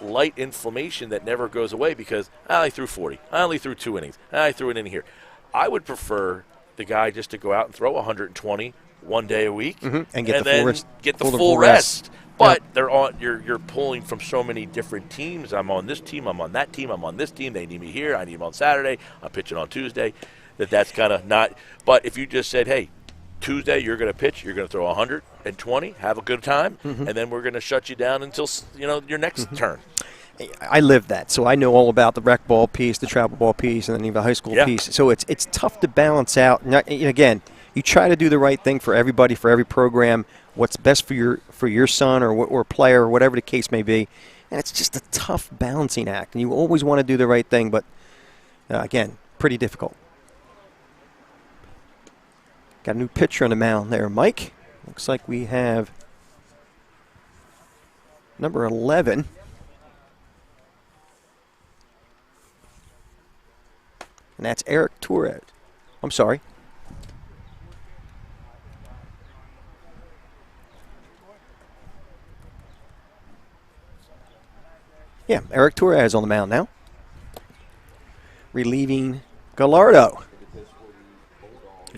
light inflammation that never goes away because I only threw 40. I only threw 2 innings. I threw an inning here. I would prefer the guy just to go out and throw 120 one day a week and get the full rest. But they're on. You're pulling from so many different teams. I'm on this team. I'm on that team. I'm on this team. They need me here. I need them on Saturday. I'm pitching on Tuesday. That's kind of not. But if you just said, hey, Tuesday you're going to pitch. You're going to throw 120. Have a good time, and then we're going to shut you down until your next turn. I live that, so I know all about the rec ball piece, the travel ball piece, and then even the high school piece. So it's tough to balance out. And again, you try to do the right thing for everybody, for every program, what's best for your son or player or whatever the case may be. And it's just a tough balancing act. And you always want to do the right thing, but again, pretty difficult. Got a new pitcher on the mound there, Mike. Looks like we have number 11. And that's Eric Torres. I'm sorry. Yeah, Eric Torres on the mound now. Relieving Gallardo.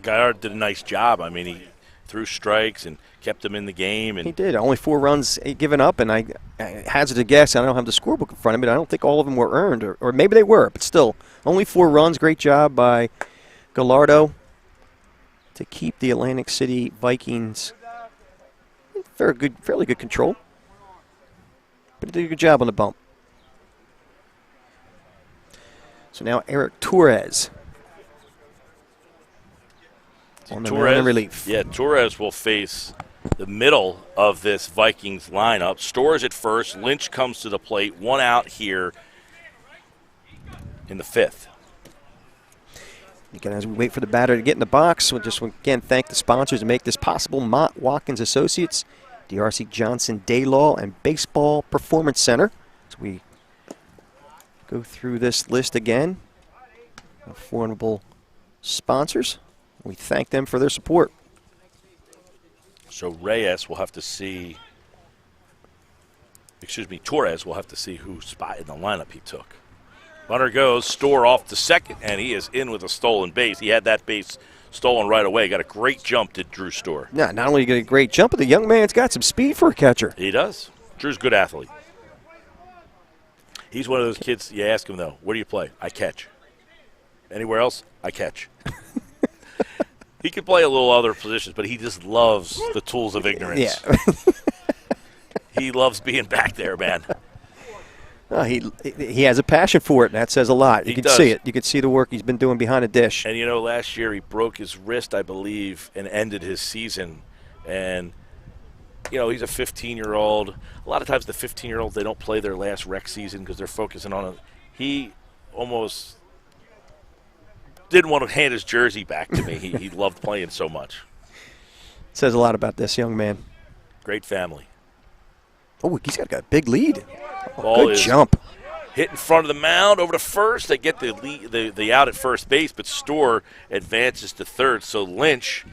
Gallardo did a nice job. I mean, he threw strikes and kept them in the game. And he did. Only 4 runs given up, and I hazard a guess. I don't have the scorebook in front of me. I don't think all of them were earned, or maybe they were, but still, only 4 runs. Great job by Gallardo to keep the Atlantic City Vikings in fairly good control. but he did a good job on the bump. So now Eric Torres on the mound in relief. Yeah, Torres will face the middle of this Vikings lineup. Stores at first. Lynch comes to the plate. One out here in the fifth. Again, as we wait for the batter to get in the box, we'll just again thank the sponsors to make this possible. Mott Watkins Associates, DRC Johnson Day Law, and Baseball Performance Center. As we go through this list again of formidable sponsors, we thank them for their support. So Reyes will have to see, Torres will have to see whose spot in the lineup he took. Runner goes, Store off to second, and he is in with a stolen base. He had that base stolen right away. Got a great jump to Drew Store. Yeah, not only got a great jump, but the young man's got some speed for a catcher. He does. Drew's a good athlete. He's one of those kids, you ask him, though, where do you play? I catch. Anywhere else? I catch. He can play a little other positions, but he just loves the tools of ignorance. Yeah. He loves being back there, man. He has a passion for it, and that says a lot. You can see it. You can see the work he's been doing behind the dish. And, last year he broke his wrist, I believe, and ended his season. And, he's a 15-year-old. A lot of times the 15-year-olds, they don't play their last rec season because they're focusing on it. He almost didn't want to hand his jersey back to me. He loved playing so much. It says a lot about this young man. Great family. Oh, he's got a big lead. Ball good jump. Hit in front of the mound over to first. They get the lead, the out at first base, but Store advances to third. So Lynch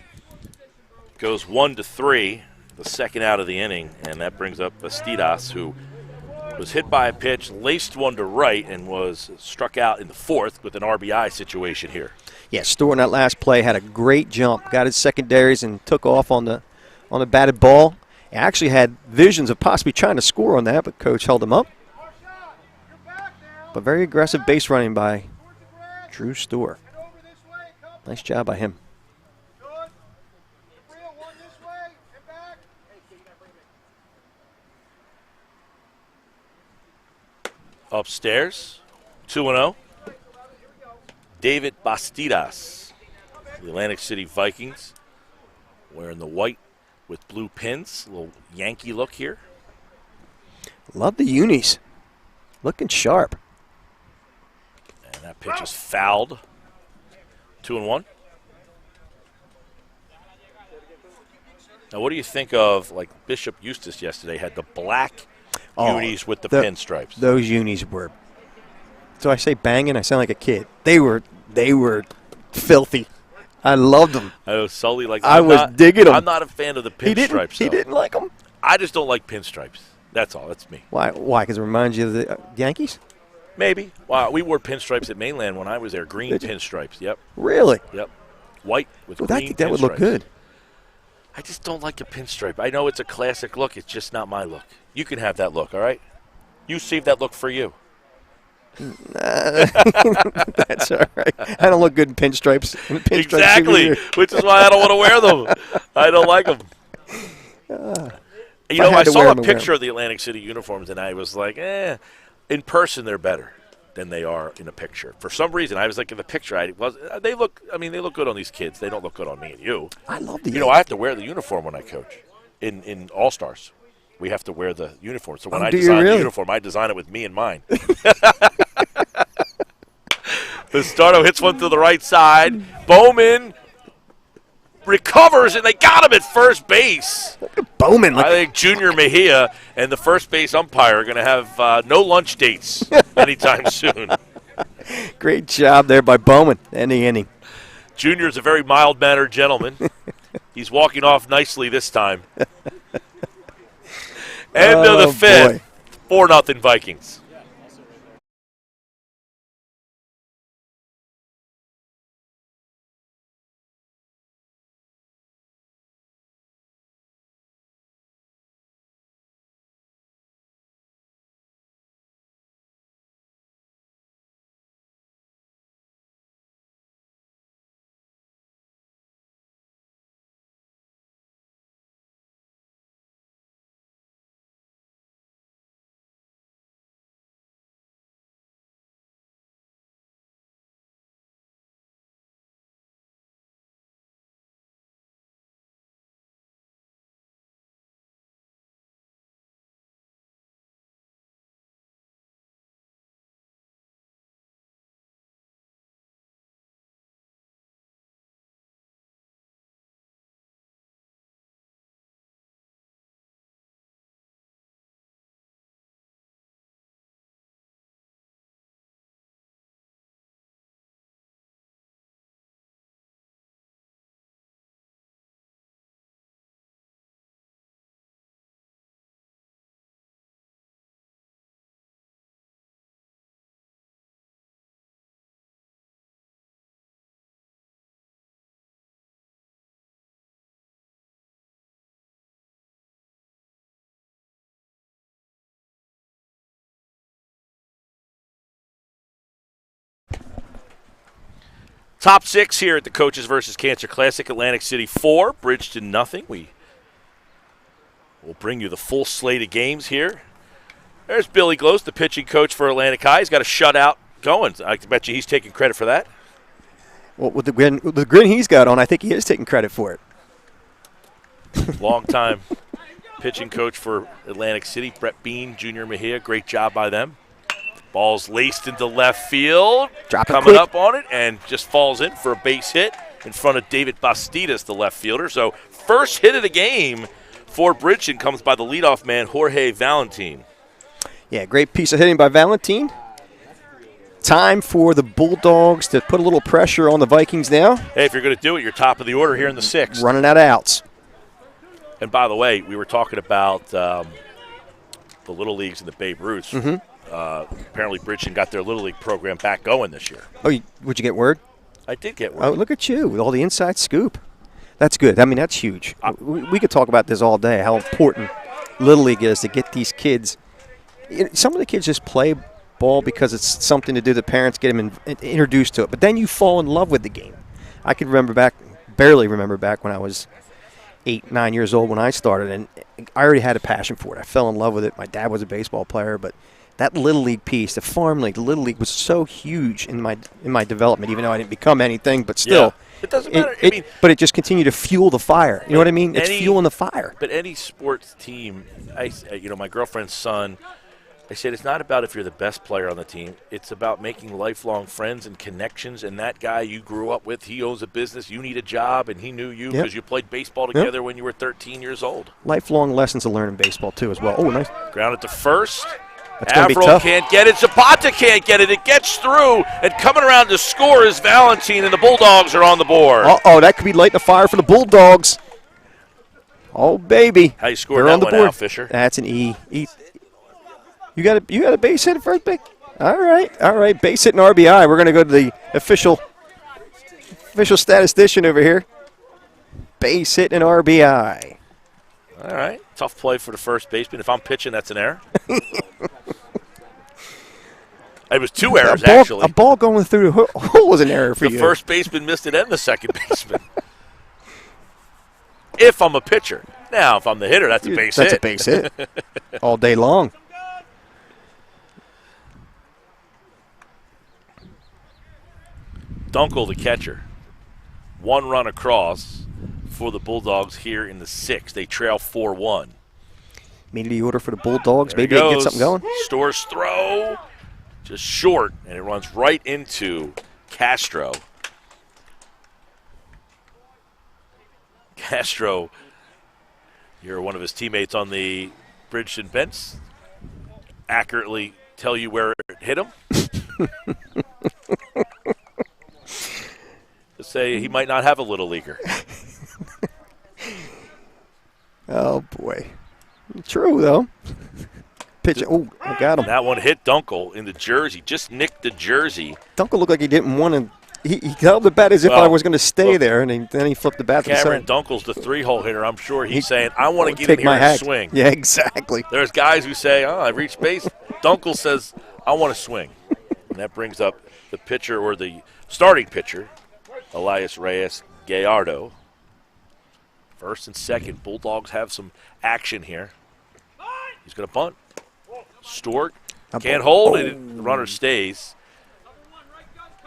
goes 1-3, the second out of the inning, and that brings up Bastidas, who was hit by a pitch, laced one to right, and was struck out in the fourth with an RBI situation here. Yeah, Store in that last play had a great jump, got his secondaries and took off on the batted ball. He actually had visions of possibly trying to score on that, but coach held him up. But very aggressive base running by Drew Store. Nice job by him. Upstairs, 2-0. David Bastidas, the Atlantic City Vikings, wearing the white with blue pins. A little Yankee look here. Love the unis. Looking sharp. And that pitch is fouled. 2-1. Now, what do you think of, like Bishop Eustace yesterday had the black unis with the pinstripes? Those unis were, so I say banging, I sound like a kid. They were filthy. I loved them. I know Sully like. I was digging them. I'm not a fan of the pinstripes. He didn't like them. I just don't like pinstripes. That's all. That's me. Why? Because it reminds you of the Yankees? Maybe. Wow, we wore pinstripes at Mainland when I was there. Green pinstripes. Yep. Really? Yep. White with green I think that would look good. I just don't like a pinstripe. I know it's a classic look. It's just not my look. You can have that look, all right? You save that look for you. That's all right. I don't look good in pinstripes. Exactly, which is why I don't want to wear them. I don't like them. I saw a picture of the Atlantic City uniforms, and I was like, in person they're better than they are in a picture. For some reason, I was like, in the picture, they look good on these kids. They don't look good on me and you. I love the I have to wear the uniform when I coach in All-Stars. We have to wear the uniform. So when I design the uniform, I design it with me in mind. Pistardo hits one to the right side. Bowman recovers, and they got him at first base. Bowman. I think Junior Mejia and the first base umpire are going to have no lunch dates anytime soon. Great job there by Bowman. End the inning. Junior's a very mild-mannered gentleman. He's walking off nicely this time. End of the fifth. 4-0 Vikings. Top 6 here at the Coaches versus Cancer Classic. Atlantic City 4, Bridgeton nothing. We will bring you the full slate of games here. There's Billy Glose, the pitching coach for Atlantic High. He's got a shutout going. I bet you he's taking credit for that. Well, with the grin he's got on, I think he is taking credit for it. Long-time pitching coach for Atlantic City, Brett Bean, Junior Mejia. Great job by them. Ball's laced into left field. Coming up on it and just falls in for a base hit in front of David Bastidas, the left fielder. So first hit of the game for Bridgeton comes by the leadoff man, Jorge Valentin. Yeah, great piece of hitting by Valentin. Time for the Bulldogs to put a little pressure on the Vikings now. Hey, if you're going to do it, you're top of the order here in the 6th. Running out of outs. And by the way, we were talking about the Little Leagues and the Babe Ruths. Apparently, Bridgeton got their Little League program back going this year. Oh, would you get word? I did get word. Oh, look at you with all the inside scoop. That's good. I mean, that's huge. We could talk about this all day, how important Little League is to get these kids. Some of the kids just play ball because it's something to do. The parents get them introduced to it. But then you fall in love with the game. I can barely remember back when I was 8, 9 years old when I started, and I already had a passion for it. I fell in love with it. My dad was a baseball player, but that Little League piece, the farm league, the Little League was so huge in my development, even though I didn't become anything, but still. Yeah. It doesn't matter. But it just continued to fuel the fire. You know what I mean? It's fueling the fire. But any sports team, my girlfriend's son, I said it's not about if you're the best player on the team. It's about making lifelong friends and connections. And that guy you grew up with, he owns a business. You need a job, and he knew you because you played baseball together when you were 13 years old. Lifelong lessons to learn in baseball, too, as well. Oh, nice. Grounded to first. That's going to be Averill tough. can't get it. Zapata can't get it. It gets through. And coming around to score is Valentin, and the Bulldogs are on the board. Uh-oh, that could be lighting a fire for the Bulldogs. Oh, baby. How you scored that one out, Fisher? That's an E. You got a base hit at first, big? All right. Base hit and RBI. We're going to go to the official statistician over here. Base hit and RBI. All right. Tough play for the first baseman. If I'm pitching, that's an error. It was 2 errors, actually. A ball going through the hole was an error for you. The first baseman missed it and the second baseman. If I'm a pitcher. Now, if I'm the hitter, that's a base hit. That's a base hit. All day long. Dunkel, the catcher. 1 run across for the Bulldogs here in the 6th. They trail 4-1. Meeting the order for the Bulldogs. There Maybe they can get something going. Store's throw. Just short, and it runs right into Castro. Castro, you're one of his teammates on the Bridgeton bench. Accurately tell you where it hit him. To say he might not have a little leaguer. Oh, boy. True, though. Pitch. Oh, I got him. That one hit Dunkel in the jersey. Just nicked the jersey. Dunkel looked like he didn't want to. He held the bat as if I was going to stay there, and then he flipped the bat to the Cameron side. Dunkel's the 3-hole hitter. I'm sure he's saying, I want to get in Take here my and hack. swing. Yeah, exactly. There's guys who say, I've reached base. Dunkel says, I want to swing. And that brings up the pitcher, or the starting pitcher, Elias Reyes, Gallardo. First and second, Bulldogs have some action here. He's going to bunt. Stewart can't hold it. The runner stays.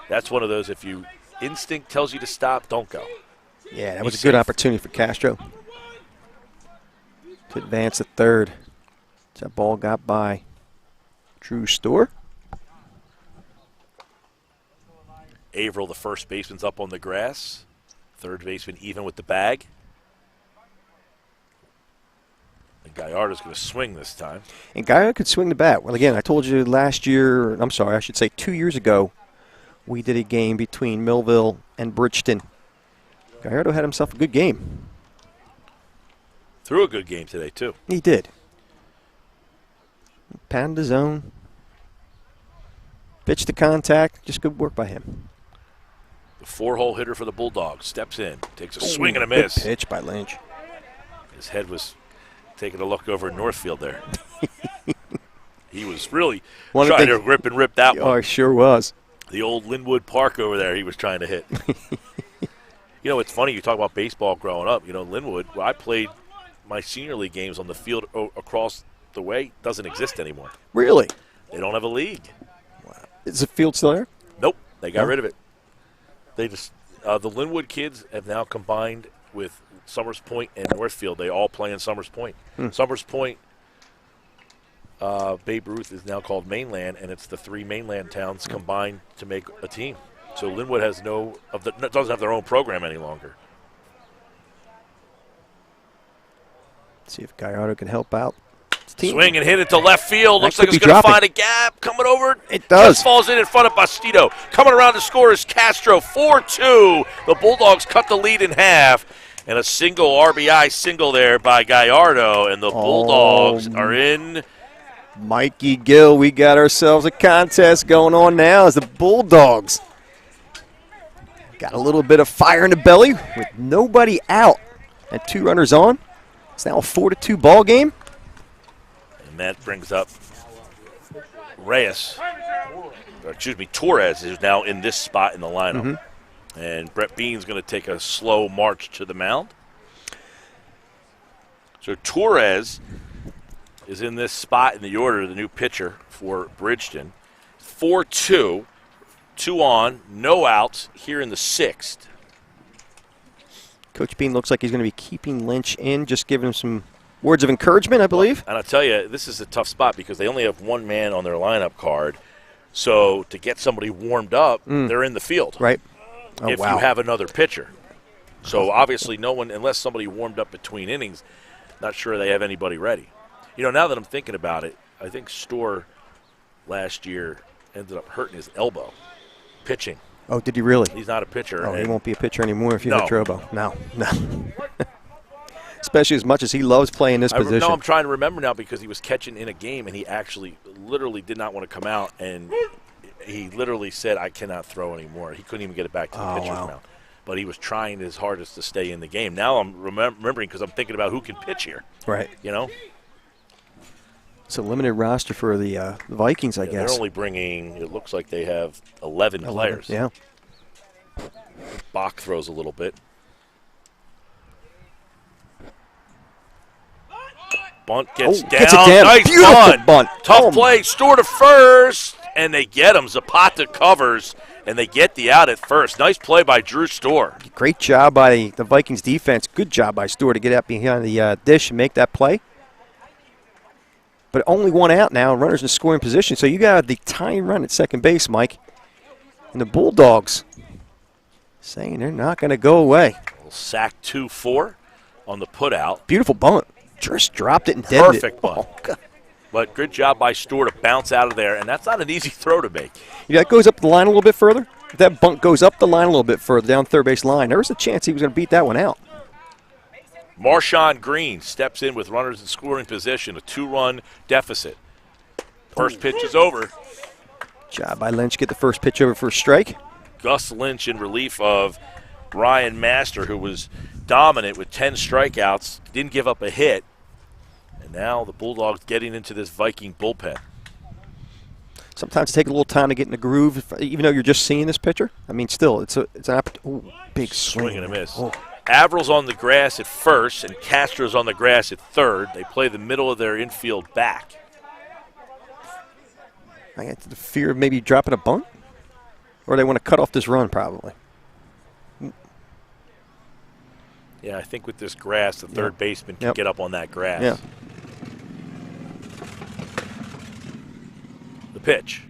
That's one of those, if you instinct tells you to stop, don't go. Yeah, that was a good opportunity for Castro to advance to third. That ball got by Drew Stewart. Averill, the first baseman's up on the grass. Third baseman even with the bag. And Gallardo's going to swing this time. And Gallardo could swing the bat. Well, again, I told you last year, I'm sorry, I should say 2 years ago, we did a game between Millville and Bridgeton. Gallardo had himself a good game. Threw a good game today, too. He did. Pound the zone. Pitch to contact. Just good work by him. The 4-hole hitter for the Bulldogs steps in, takes a swing and a miss. Good pitch by Lynch. His head was taking a look over at Northfield there. He was really trying to rip that one. Oh, he sure was. The old Linwood Park over there he was trying to hit. You know, it's funny you talk about baseball growing up. You know, Linwood, where I played my senior league games on the field across the way, doesn't exist anymore. Really? They don't have a league. Wow. Is the field still there? Nope, they got rid of it. They just the Linwood kids have now combined with Summers Point and Northfield. They all play in Summers Point. Summers Point, Babe Ruth is now called Mainland, and it's the 3 Mainland towns combined to make a team. So Linwood has doesn't have their own program any longer. See if Gallardo can help out. Swing and hit it to left field. That Looks like could it's be going to dropping. find a gap. Coming over. It does. Just falls in front of Bastido. Coming around to score is Castro. 4-2. The Bulldogs cut the lead in half. And a single RBI single there by Gallardo. And the Bulldogs are in. Mikey Gill, we got ourselves a contest going on now as the Bulldogs got a little bit of fire in the belly with nobody out and 2 runners on. It's now a 4-2 ball game. And that brings up Torres, who's now in this spot in the lineup. And Brett Bean's going to take a slow march to the mound. So Torres is in this spot in the order, the new pitcher for Bridgeton. 4-2, 2 on, no outs here in the 6th. Coach Bean looks like he's going to be keeping Lynch in, just giving him some words of encouragement, I believe. And I'll tell you, this is a tough spot because they only have 1 man on their lineup card. So to get somebody warmed up, they're in the field. Right. Oh, if wow. you have another pitcher. So obviously no one, unless somebody warmed up between innings, not sure they have anybody ready. You know, now that I'm thinking about it, I think Storr last year ended up hurting his elbow pitching. Oh, did he really? He's not a pitcher. Oh, he won't be a pitcher anymore if you No. hurt your elbow. No. Especially as much as he loves playing this position. No, I'm trying to remember now because he was catching in a game and he actually literally did not want to come out, and he literally said, I cannot throw anymore. He couldn't even get it back to the pitcher's mound. But he was trying his hardest to stay in the game. Now I'm remembering because I'm thinking about who can pitch here. Right. You know? It's a limited roster for the Vikings, I guess. They're only bringing, it looks like they have 11 players. Yeah. Bach throws a little bit. Bunt gets down. Gets it down. Nice Beautiful bunt. Tough play. Store to first, and they get him. Zapata covers, and they get the out at first. Nice play by Drew Storr. Great job by the Vikings defense. Good job by Storr to get out behind the dish and make that play. But only 1 out now, runners in scoring position. So you got the tying run at second base, Mike. And the Bulldogs saying they're not going to go away. Sack 2-4 on the putout. Beautiful bunt. Just dropped it and deaded it. Perfect bunt. Oh, God. But good job by Storr to bounce out of there, and that's not an easy throw to make. Yeah, that goes up the line a little bit further. If that bunt goes up the line a little bit further, down third base line, there was a chance he was going to beat that one out. Marshawn Green steps in with runners in scoring position, a 2-run deficit. First pitch is over. Job by Lynch, get the first pitch over for a strike. Gus Lynch in relief of Ryan Master, who was dominant with 10 strikeouts, didn't give up a hit. And now the Bulldogs getting into this Viking bullpen. Sometimes it takes a little time to get in the groove, even though you're just seeing this pitcher. I mean, still, it's an opportunity. Big swing and a miss. Oh. Averil's on the grass at first, and Castro's on the grass at third. They play the middle of their infield back. I got the fear of maybe dropping a bunt, or they want to cut off this run probably. Yeah, I think with this grass, the third baseman can get up on that grass. Yeah. The pitch.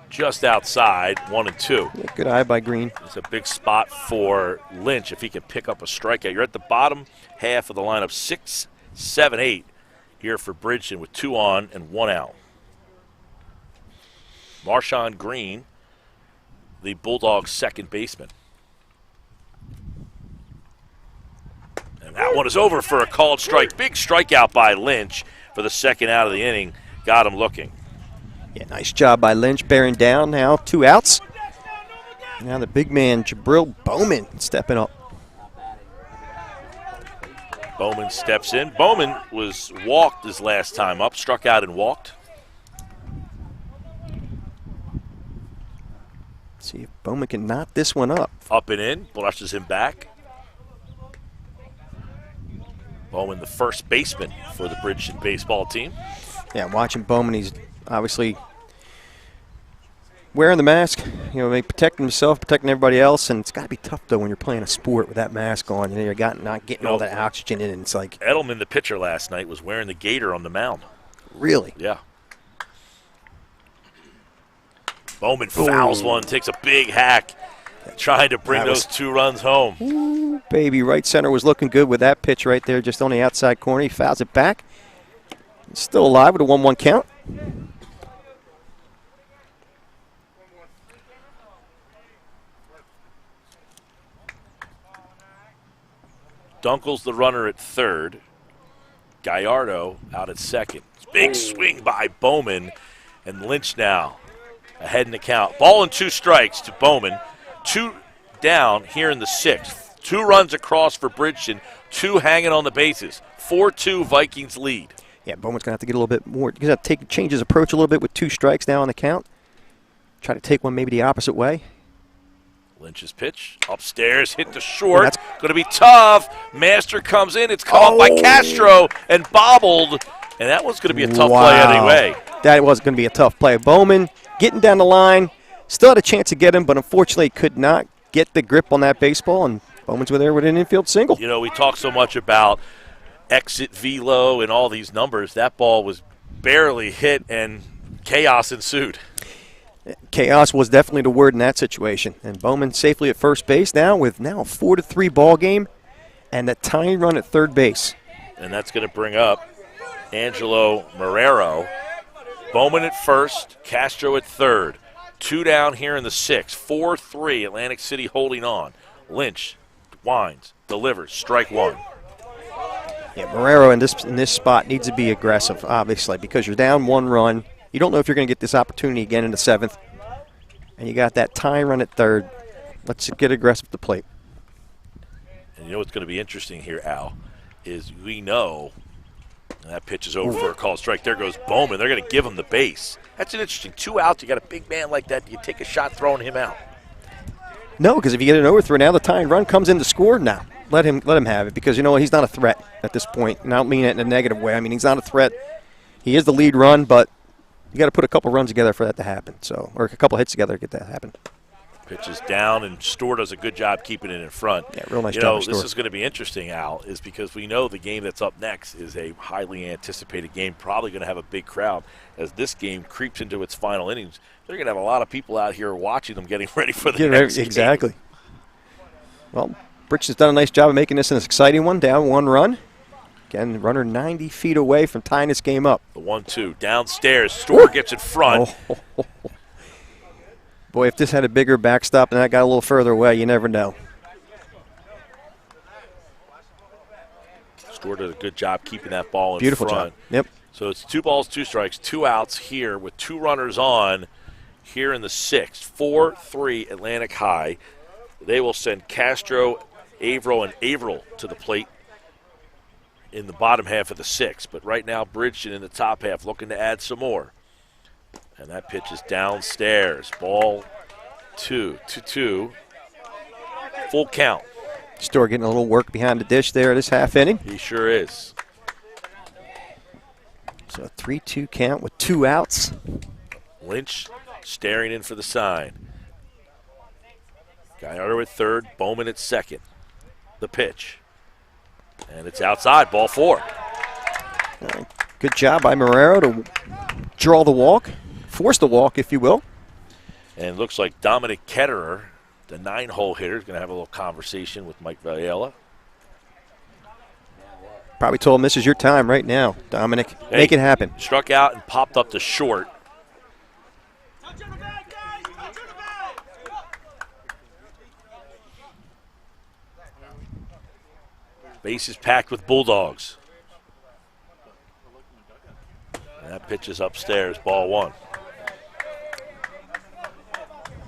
Just outside, 1-2. Yeah, good eye by Green. It's a big spot for Lynch if he can pick up a strikeout. You're at the bottom half of the lineup, 6, 7, 8 here for Bridgeton with 2 on and 1 out. Marshawn Green, the Bulldogs' second baseman. And that one is over for a called strike. Big strikeout by Lynch for the second out of the inning. Got him looking. Yeah, nice job by Lynch, bearing down now, 2 outs. Now the big man, Jabril Bowman, stepping up. Bowman steps in. Bowman was walked his last time up, struck out and walked. See if Bowman can knot this one up. Up and in, brushes him back. Bowman, the first baseman for the Bridgeton baseball team. Yeah, watching Bowman, he's obviously wearing the mask, protecting himself, protecting everybody else, and it's got to be tough, though, when you're playing a sport with that mask on, and you're not getting all that oxygen in, and it's like... Edelman, the pitcher last night, was wearing the gaiter on the mound. Really? Yeah. Bowman fouls one, takes a big hack, trying to bring those 2 runs home. Ooh, baby, right center was looking good with that pitch right there, just on the outside corner. He fouls it back. He's still alive with a 1-1 count. Dunkel's the runner at third. Gallardo out at second. Big swing by Bowman, and Lynch now ahead in the count. Ball and 2 strikes to Bowman. 2 down here in the 6th. 2 runs across for Bridgeton. 2 hanging on the bases. 4-2 Vikings lead. Yeah, Bowman's going to have to get a little bit more. He's going to have to change his approach a little bit with 2 strikes now on the count. Try to take one maybe the opposite way. Lynch's pitch upstairs, hit the short. That's going to be tough. Master comes in. It's caught by Castro and bobbled. And that was going to be a tough play anyway. That was going to be a tough play. Bowman getting down the line. Still had a chance to get him, but unfortunately could not get the grip on that baseball. And Bowman's there with an infield single. We talk so much about exit velo and all these numbers. That ball was barely hit, and chaos ensued. Chaos was definitely the word in that situation. And Bowman safely at first base now with a 4-3 ball game and a tying run at third base. And that's going to bring up Angelo Marrero. Bowman at first, Castro at third. 2 down here in the 6th. 4-3, Atlantic City holding on. Lynch winds, delivers, strike 1. Yeah, Marrero in this spot needs to be aggressive, obviously, because you're down 1 run. You don't know if you're going to get this opportunity again in the 7th. And you got that tying run at third. Let's get aggressive at the plate. And what's going to be interesting here, Al, is we know that pitch is over for a called strike. There goes Bowman. They're going to give him the base. That's an interesting 2 outs. You got a big man like that. Do you take a shot throwing him out? No, because if you get an overthrow now, the tying run comes in to score. Now let him have it, because he's not a threat at this point. And I don't mean it in a negative way. I mean, he's not a threat. He is the lead run, but you got to put a couple runs together for that to happen. Or a couple hits together to get that to happen. Pitch is down, and Storr does a good job keeping it in front. Yeah, real nice job. This is going to be interesting, Al, is because we know the game that's up next is a highly anticipated game, probably going to have a big crowd. As this game creeps into its final innings, they're going to have a lot of people out here watching them, getting ready for the next game. Exactly. Well, Bridgeton's done a nice job of making this an exciting one, down 1 run. Again, runner 90 feet away from tying this game up. The 1-2 downstairs. Storr gets in front. Oh. Boy, if this had a bigger backstop and that got a little further away, you never know. Storr did a good job keeping that ball in Beautiful front. Job. Yep. So it's 2 balls, 2 strikes, 2 outs here with 2 runners on here in the 6th. 4-3 Atlantic High. They will send Castro, Averill, and Averill to the plate in the bottom half of the 6th. But right now, Bridgeton in the top half looking to add some more. And that pitch is downstairs. Ball 2-2. Full count. Storr getting a little work behind the dish there this half inning. He sure is. So a 3-2 count with 2 outs. Lynch staring in for the sign. Gallardo at third, Bowman at second. The pitch. And it's outside, ball 4. Good job by Marrero to draw the walk, force the walk, if you will. And it looks like Dominic Ketterer, the 9-hole hitter, is going to have a little conversation with Mike Villela. Probably told him this is your time right now, Dominic. Make it happen. Struck out and popped up to short. Bases packed with Bulldogs. And that pitch is upstairs, ball 1.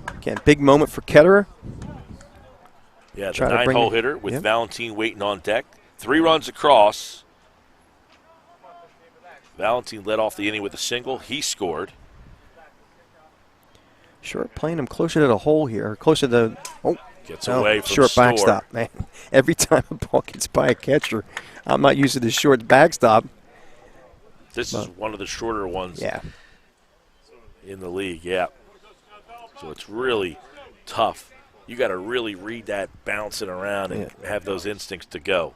Again, big moment for Ketterer. Yeah, the 9-hole hitter with Valentine waiting on deck. 3 runs across. Valentine led off the inning with a single. He scored. Short playing him closer to the hole here, closer to the. Oh, gets away from short Storr. backstop, man. Every time a ball gets by a catcher, I'm not used to the short backstop. This is one of the shorter ones in the league, yeah. So it's really tough. You got to really read that bouncing around and have those instincts to go.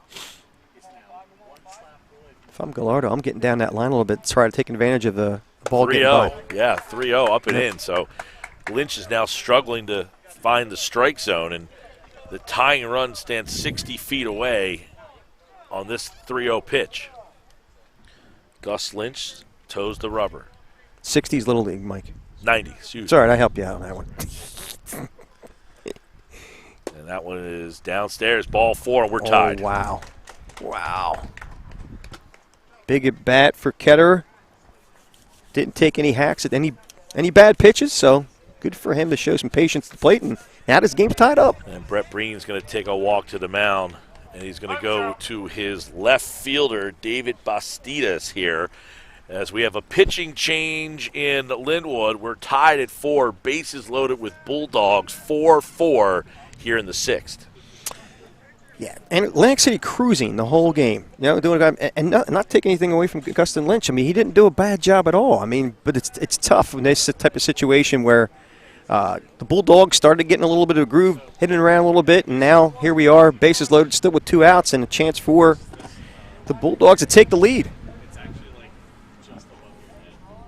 If I'm Gallardo, I'm getting down that line a little bit to try to take advantage of the ball getting by. 3-0, yeah, 3-0 up and in. So Lynch is now struggling to find the strike zone, and the tying run stands 60 feet away on this 3-0 pitch. Gus Lynch toes the rubber. 60's Little League, Mike. 90, excuse me. It's all right, I helped you out on that one. And that one is downstairs, ball 4, and we're tied. Oh, wow. Wow. Big at bat for Ketterer. Didn't take any hacks at any bad pitches, so good for him to show some patience at the plate. And now this game's tied up. And Brett Breen's going to take a walk to the mound, and he's going to go to his left fielder, David Bastidas, here. As we have a pitching change in Linwood, we're tied at 4, bases loaded with Bulldogs, 4-4 here in the 6th. Yeah, and Atlantic City cruising the whole game, doing and not taking anything away from Gustin Lynch. I mean, he didn't do a bad job at all. I mean, but it's tough in this type of situation where the Bulldogs started getting a little bit of a groove, hitting around a little bit, and now here we are, bases loaded, still with 2 outs, and a chance for the Bulldogs to take the lead.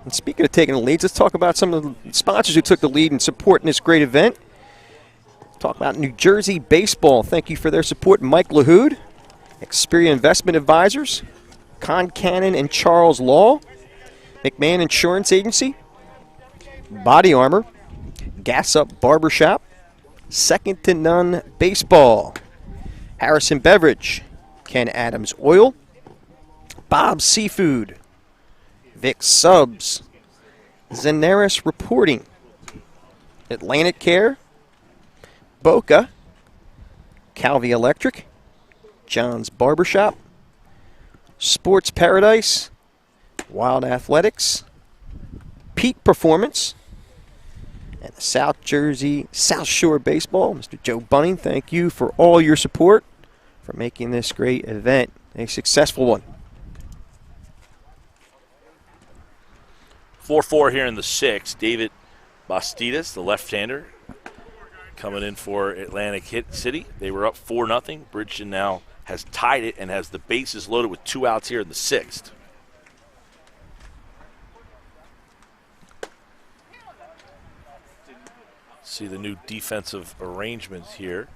And speaking of taking the leads, let's talk about some of the sponsors who took the lead in supporting this great event. Talk about New Jersey Baseball. Thank you for their support. Mike LaHood, Xperia Investment Advisors, Con Cannon and Charles Law, McMahon Insurance Agency, Body Armor, Gas Up Barbershop, Second to None Baseball, Harrison Beverage, Ken Adams Oil, Bob's Seafood, Vic Subs, Zenaris Reporting, Atlantic Care, Boca, Calvi Electric, John's Barbershop, Sports Paradise, Wild Athletics, Peak Performance, and the South Shore Baseball. Mr. Joe Bunning, thank you for all your support for making this great event a successful one. 4-4 here in the 6th. David Bastidas, the left-hander, coming in for Atlantic City. They were up 4-0. Bridgeton now has tied it and has the bases loaded with 2 outs here in the 6th. See the new defensive arrangements here.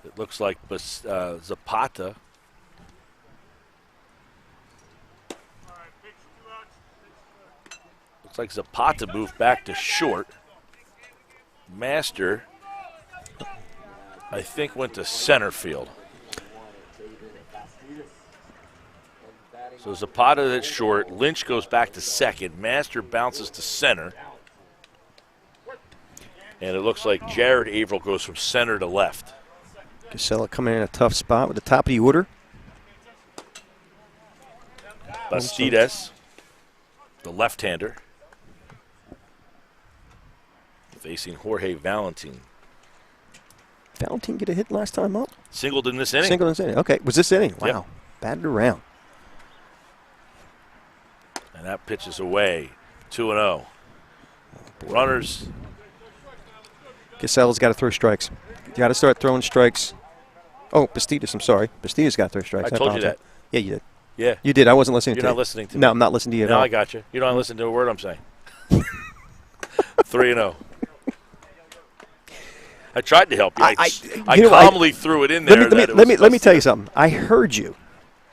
It looks like Zapata. Looks like Zapata moved back to short. Master, I think, went to center field. So Zapata at short. Lynch goes back to second. Master bounces to center. And it looks like Jared Averill goes from center to left. Casella coming in a tough spot with the top of the order. Bastidas, the left-hander, facing Jorge Valentin. Valentin get a hit last time up? Singled in this inning. Singled in this inning. Okay, was this inning? Wow. Yep. Batted around. And that pitch is away. 2-0. Runners. Casella's got to throw strikes. You got to start throwing strikes. Oh, Bastidas, I'm sorry. Bastidas got to throw strikes. I told you that. Yeah, you did. Yeah. You did. I wasn't listening You're to you. not listening to me. No, I'm not listening to you at all. No, I got you. You don't listen to a word I'm saying. 3-0. I tried to help you. I calmly threw it in there. Let me tell you something. I heard you.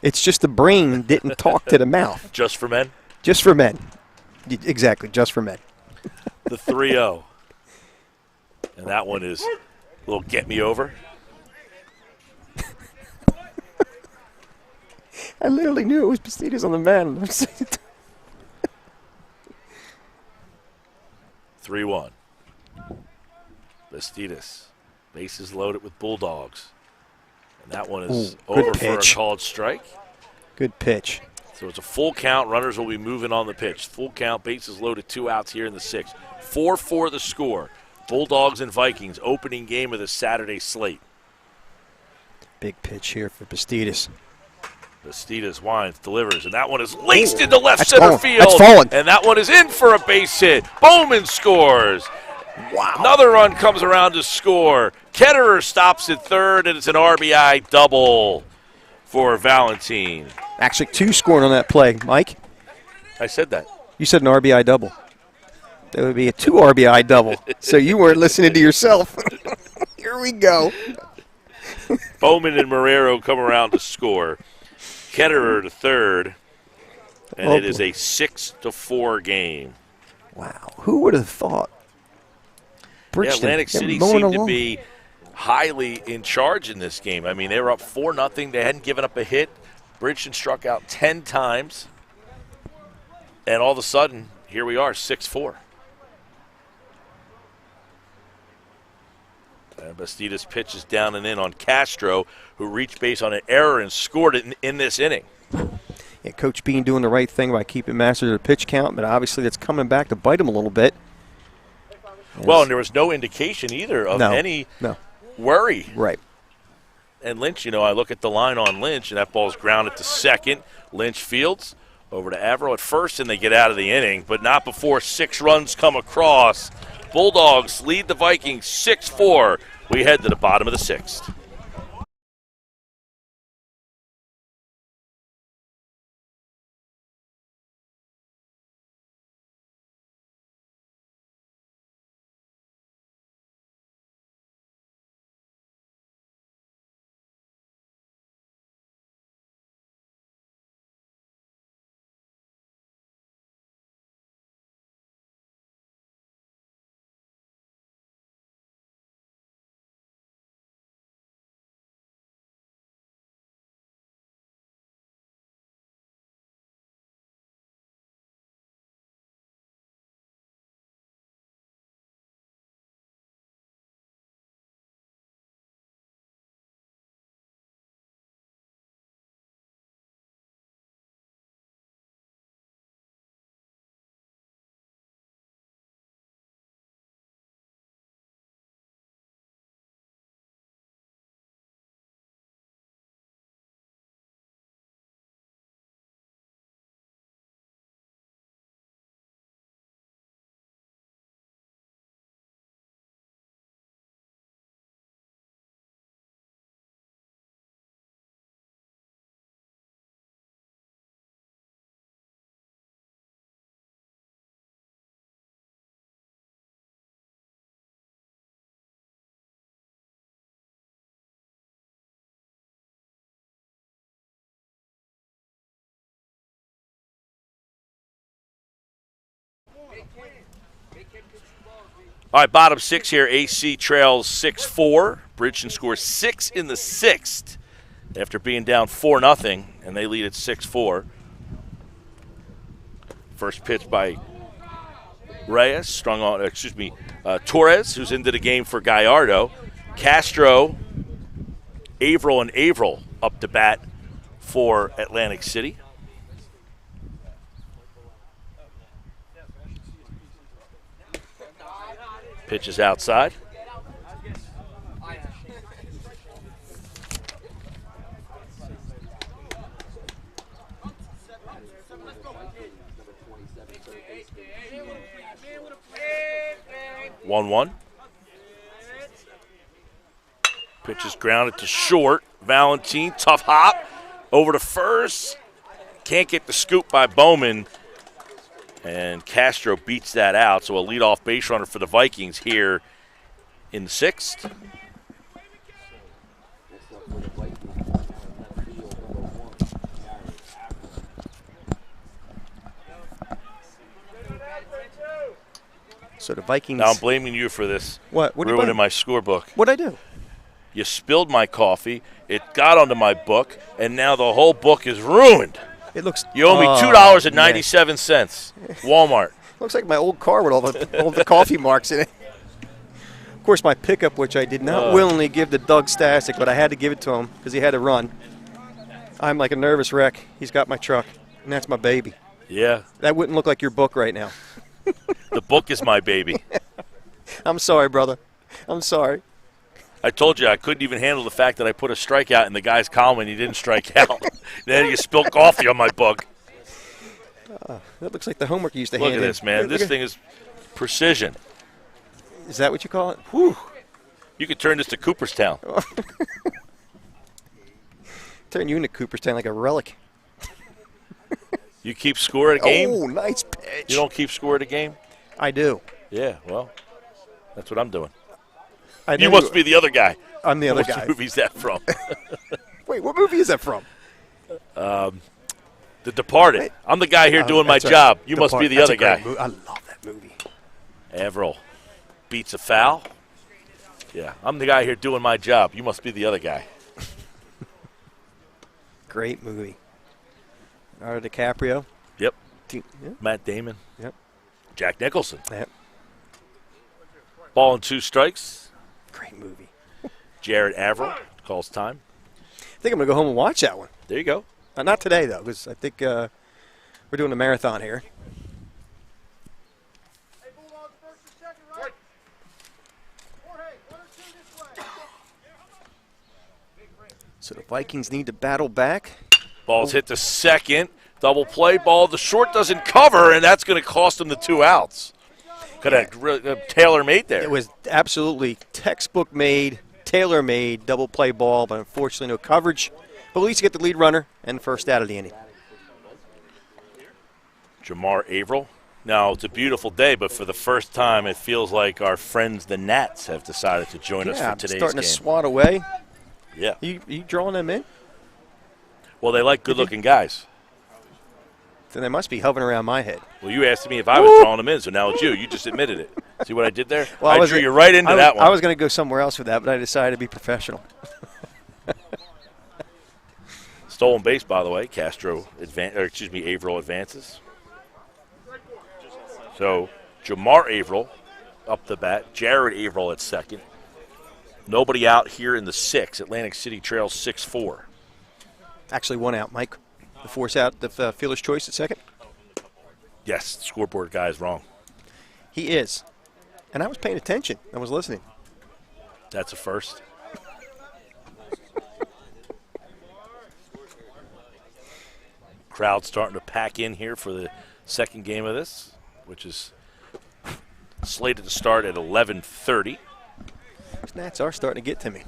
It's just the brain didn't talk to the mouth. Just for men? Just for men. Exactly, just for men. The 3-0. And that one is a little get me over. I literally knew it was Bastidas on the man. 3-1. Bastidas. Bases loaded with Bulldogs. And that one is over for a called strike. Good pitch. So it's a full count. Runners will be moving on the pitch. Full count, bases loaded, 2 outs here in the 6th. 4-4 the score. Bulldogs and Vikings, opening game of the Saturday slate. Big pitch here for Bastidas. Bastidas winds, delivers, and that one is laced into left center fallen. field. That's fallen. And that one is in for a base hit. Bowman scores. Wow. Another run comes around to score. Ketterer stops at third, and it's an RBI double for Valentine. Actually, 2 scoring on that play. Mike, I said that. you said an RBI double. That would be a 2 RBI double. So you weren't listening to yourself. Here we go. Bowman and Marrero come around to score. Ketterer to third, and it is a 6-4 game. Wow. Who would have thought? Bridgeton, Atlantic City seemed to be highly in charge in this game. I mean, they were up 4-0. They hadn't given up a hit. Bridgeton struck out 10 times. And all of a sudden, here we are, 6-4. And Bastidas pitches down and in on Castro, who reached base on an error and scored it in this inning. Yeah, Coach Bean doing the right thing by keeping Masters at a pitch count, but obviously that's coming back to bite him a little bit. Well, and there was no indication either of any worry. Right. And Lynch, I look at the line on Lynch, and that ball's grounded to second. Lynch fields over to Averill at first, and they get out of the inning, but not before 6 runs come across. Bulldogs lead the Vikings 6-4. We head to the bottom of the 6th. All right, bottom 6 here. AC trails 6-4. Bridgeton scores 6 in the 6th after being down 4-0, and they lead at 6-4. First pitch by Reyes, Torres, who's into the game for Gallardo. Castro, Averill, and Averill up to bat for Atlantic City. Pitch is outside. One. Pitch is grounded to short. Valentine, tough hop over to first. Can't get the scoop by Bowman. And Castro beats that out, so a leadoff base runner for the Vikings here in the 6th. So the Vikings. Now I'm blaming you for this. What ruining my scorebook. What'd I do? You spilled my coffee. It got onto my book, and now the whole book is ruined. It looks. You owe me $2.97. Walmart. Looks like my old car with all the coffee marks in it. Of course, my pickup, which I did not willingly give to Doug Stasic, but I had to give it to him because he had to run. I'm like a nervous wreck. He's got my truck. And that's my baby. Yeah. That wouldn't look like your book right now. The book is my baby. I'm sorry, brother. I'm sorry. I told you I couldn't even handle the fact that I put a strikeout in the guy's column and he didn't strike out. Then you spilled coffee on my book. That looks like the homework you used to Look hand at in. this, man. This thing is precision. Is that what you call it? Whew. You could turn this to Cooperstown. Turn you into Cooperstown like a relic. You keep score at a game? Oh, nice pitch. You don't keep score at a game? I do. Yeah, well, that's what I'm doing. I You know must be the other guy. I'm the other What guy. movie's that from? Wait, what movie is that from? The Departed. I'm the guy here doing my That's right. job. You must be the That's other a great guy. movie. I love that movie. Averill beats a foul. Yeah, I'm the guy here doing my job. You must be the other guy. Great movie. Leonardo DiCaprio. Yep. Yeah. Matt Damon. Yep. Jack Nicholson. Yep. Ball and 2 strikes. Great movie. Jared Averill calls time. I think I'm going to go home and watch that one. There you go. Not today, though, because I think we're doing a marathon here. So the Vikings need to battle back. Ball's hit to second. Double play ball. The short doesn't cover, and that's going to cost them the 2 outs. Could have tailor-made there. It was absolutely textbook made, tailor made double play ball, but unfortunately no coverage. But at least you get the lead runner and the first out of the inning. Jamar Averill. Now, it's a beautiful day, but for the first time, it feels like our friends the Nats have decided to join us for today's starting game. to swat away. Yeah. You drawing them in? Well, they like good-looking guys. Then they must be hovering around my head. Well, you asked me if I was drawing them in, so now it's you. You just admitted it. See what I did there? Well, I drew you right into that one. I was going to go somewhere else with that, but I decided to be professional. Stolen base, by the way. Averill advances. So, Jamar Averill up the bat. Jared Averill at second. Nobody out here in the 6th. Atlantic City trails 6-4. Actually, one out, Mike. The force out, the fielder's choice at second. Yes, the scoreboard guy is wrong. He is. And I was paying attention. I was listening. That's a first. Crowd starting to pack in here for the second game of this, which is slated to start at 11:30. These Nats are starting to get to me.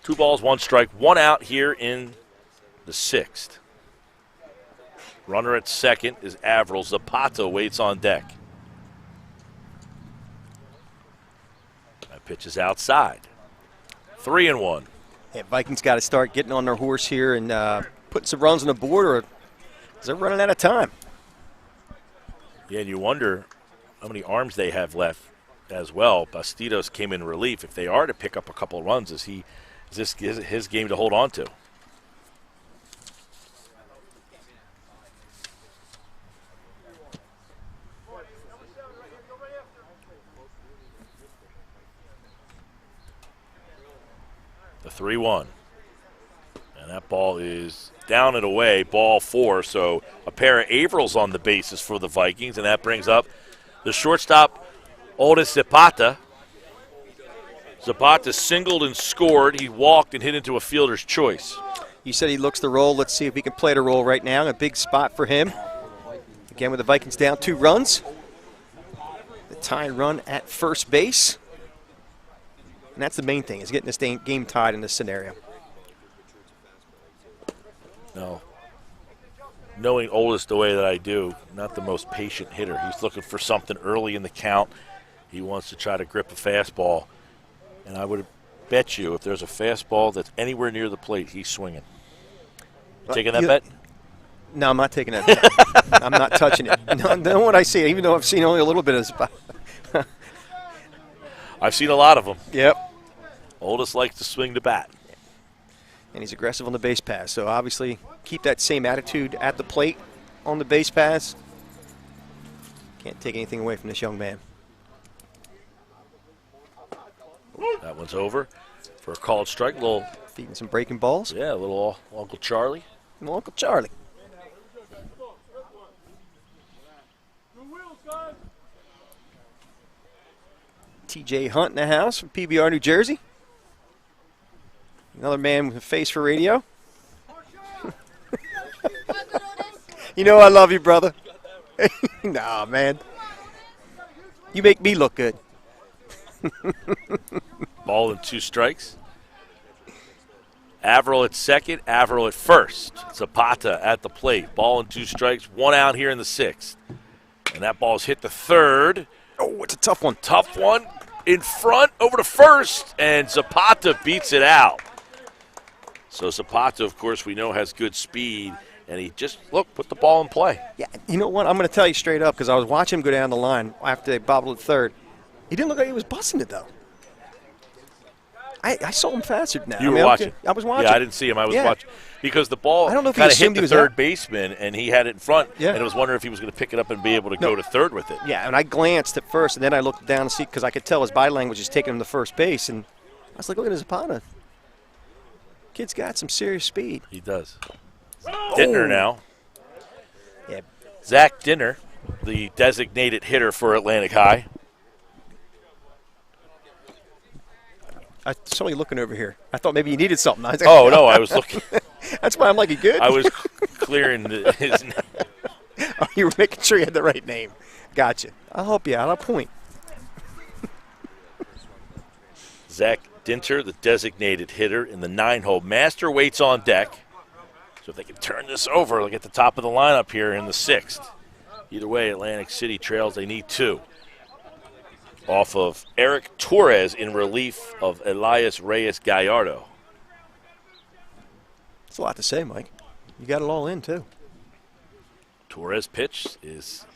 2 balls, 1 strike, 1 out here in the 6th. Runner at second is Averill. Zapata waits on deck. That pitch is outside. 3-1. Yeah, Vikings got to start getting on their horse here and putting some runs on the board, or they're running out of time. Yeah, and you wonder how many arms they have left as well. Bastidos came in relief. If they are to pick up a couple of runs, is this his game to hold on to? The 3-1. And that ball is down and away, ball 4. So a pair of Averills on the bases for the Vikings, and that brings up the shortstop, Otis Zapata. Zapata singled and scored. He walked and hit into a fielder's choice. You said he looks the role. Let's see if he can play the role right now. A big spot for him. Again, with the Vikings down 2 runs. The tying run at first base. And that's the main thing, is getting this game tied in this scenario. No. Knowing Otis the way that I do, not the most patient hitter. He's looking for something early in the count. He wants to try to grip a fastball. And I would bet you if there's a fastball that's anywhere near the plate, he's swinging. You taking that bet? No, I'm not taking that bet. I'm not touching it. No, what I see, even though I've seen only a little bit of this. I've seen a lot of them. Yep. Otis likes to swing the bat. And he's aggressive on the base pass. So obviously keep that same attitude at the plate on the base pass. Can't take anything away from this young man. That one's over for a called strike. Little Feeding some breaking balls. Yeah, a little Uncle Charlie. Little Uncle Charlie. TJ Hunt in the house from PBR, New Jersey. Another man with a face for radio. You know I love you, brother. Nah, man. You make me look good. Ball and 2 strikes. Averill at second, Averill at first. Zapata at the plate. Ball and 2 strikes, 1 out here in the 6th. And that ball's hit the 3rd. Oh, it's a tough one. Tough one in front over to first, and Zapata beats it out. So Zapata, of course, we know has good speed, and he just, put the ball in play. Yeah, you know what? I'm going to tell you straight up because I was watching him go down the line after they bobbled at third. He didn't look like he was busting it, though. I saw him faster now. You were watching. I was watching. Yeah, I didn't see him. I was watching. Because the ball kind of hit the third baseman, and he had it in front, and I was wondering if he was going to pick it up and be able to go to third with it. Yeah, and I glanced at first, and then I looked down to see because I could tell his body language is taking him to first base, and I was like, look at his opponent. Kid's got some serious speed. He does. Dintner now. Yeah. Zach Dintner, the designated hitter for Atlantic High. I saw you looking over here. I thought maybe you needed something. I was like, oh, no, I was looking. That's why I'm like, you good? I was clearing his name. Oh, you were making sure you had the right name. Gotcha. I'll help you out. I'll point. Zach Dinter, the designated hitter in the 9-hole. Master waits on deck. So if they can turn this over, they'll get the top of the lineup here in the 6th. Either way, Atlantic City trails. They need 2. Off of Eric Torres in relief of Elias Reyes Gallardo. That's a lot to say, Mike. You got it all in, too. Torres' pitch is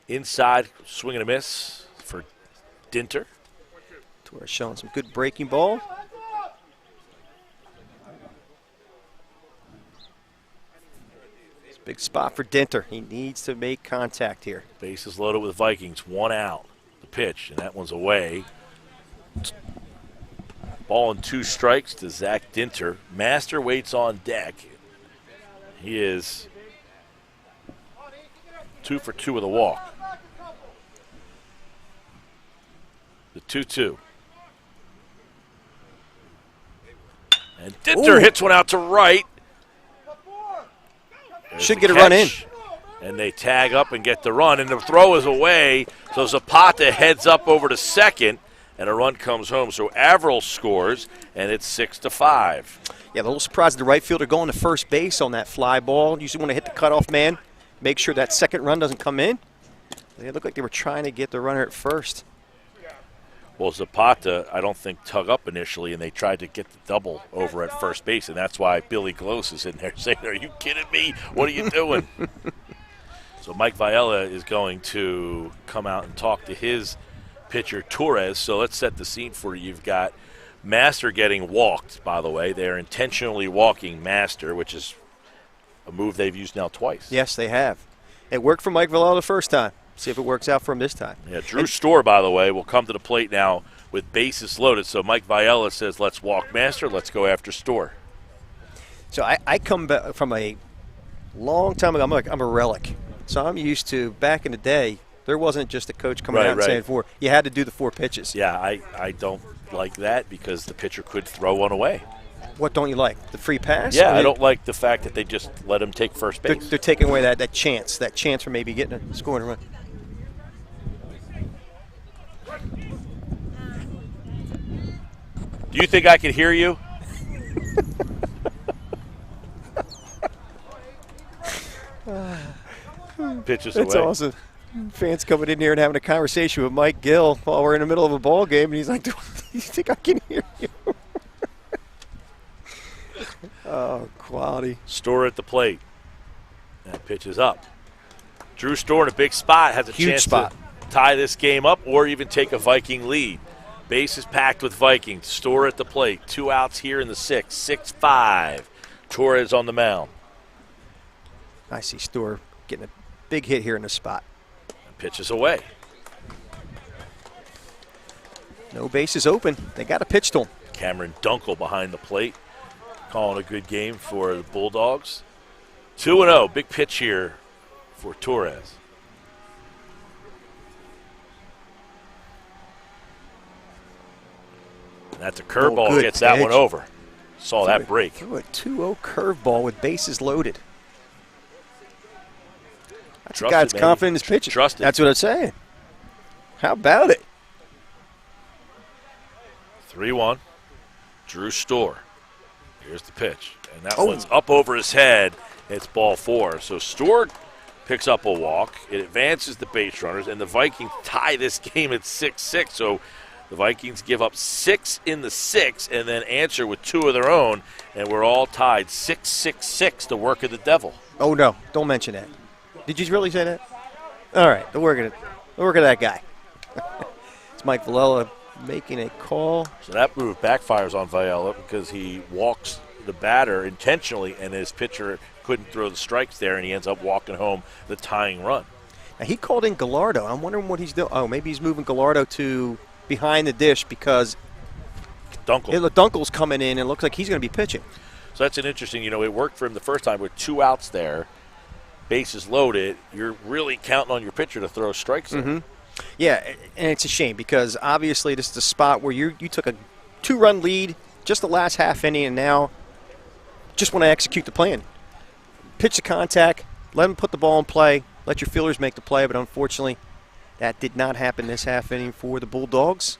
inside, swing and a miss for Dinter. Torres showing some good breaking ball. It's a big spot for Dinter. He needs to make contact here. Bases loaded with Vikings, 1 out. Pitch, and that one's away. Ball and 2 strikes to Zach Dinter. Master waits on deck. He is 2 for 2 with a walk. The 2-2. And Dinter hits one out to right. Should get a run in. And they tag up and get the run, and the throw is away. So Zapata heads up over to second, and a run comes home. So Averill scores, and it's 6-5. Yeah, a little surprised the right fielder going to first base on that fly ball. Usually want to hit the cutoff man, make sure that second run doesn't come in. They looked like they were trying to get the runner at first. Well, Zapata, I don't think, tug up initially, and they tried to get the double over at first base, and that's why Billy Close is in there saying, are you kidding me? What are you doing? So Mike Viella is going to come out and talk to his pitcher, Torres. So let's set the scene for you. You've got Master getting walked, by the way. They're intentionally walking Master, which is a move they've used now twice. Yes, they have. It worked for Mike Viella the first time. See if it works out for him this time. Yeah, Drew Storr, by the way, will come to the plate now with bases loaded. So Mike Viella says, let's walk Master. Let's go after Storr. So I come back from a long time ago. I'm a relic. So I'm used to, back in the day, there wasn't just a coach coming out and saying 4. You had to do the 4 pitches. Yeah, I don't like that because the pitcher could throw one away. What don't you like? The free pass? Yeah, I don't like the fact that they just let him take first base. They're taking away that chance for maybe getting a scoring run. Do you think I can hear you? Pitches away. That's awesome. Fans coming in here and having a conversation with Mike Gill while we're in the middle of a ball game, and he's like, do you think I can hear you? Oh, quality. Storr at the plate. That pitch is up. Drew Storr in a big spot, has a chance to tie this game up or even take a Viking lead. Base is packed with Vikings. Storr at the plate. 2 outs here in the 6th. 6-5. Torres on the mound. I see Storr getting a big hit here in the spot. Pitches away. No bases open. They got a pitch to him. Cameron Dunkel behind the plate. calling a good game for the Bulldogs. 2-0, big pitch here for Torres. And that's a curveball, good gets that pitch. one over. Saw that break. Threw a 2-0 curveball with bases loaded. That's a guy that's confident in his pitching. Trust it. That's what I'm saying. How about it? 3-1. Drew Storr. Here's the pitch. And that one's up over his head. It's ball 4. So Storr picks up a walk. It advances the base runners, and the Vikings tie this game at 6-6. So the Vikings give up 6 in the 6th and then answer with 2 of their own, and we're all tied 6-6-6, the work of the devil. Oh, no. Don't mention that. Did you really say that? All right. The work of that guy. It's Mike Villela making a call. So that move backfires on Villela because he walks the batter intentionally, and his pitcher couldn't throw the strikes there, and he ends up walking home the tying run. Now, he called in Gallardo. I'm wondering what he's doing. Oh, maybe he's moving Gallardo to behind the dish because Dunkel's coming in and looks like he's going to be pitching. So that's an interesting, it worked for him the first time with 2 outs there, bases loaded. You're really counting on your pitcher to throw strikes in. Mm-hmm. Yeah, and it's a shame because obviously this is a spot where you took a 2-run lead just the last half inning and now just want to execute the plan. Pitch the contact, let them put the ball in play, let your fielders make the play, but unfortunately that did not happen this half inning for the Bulldogs.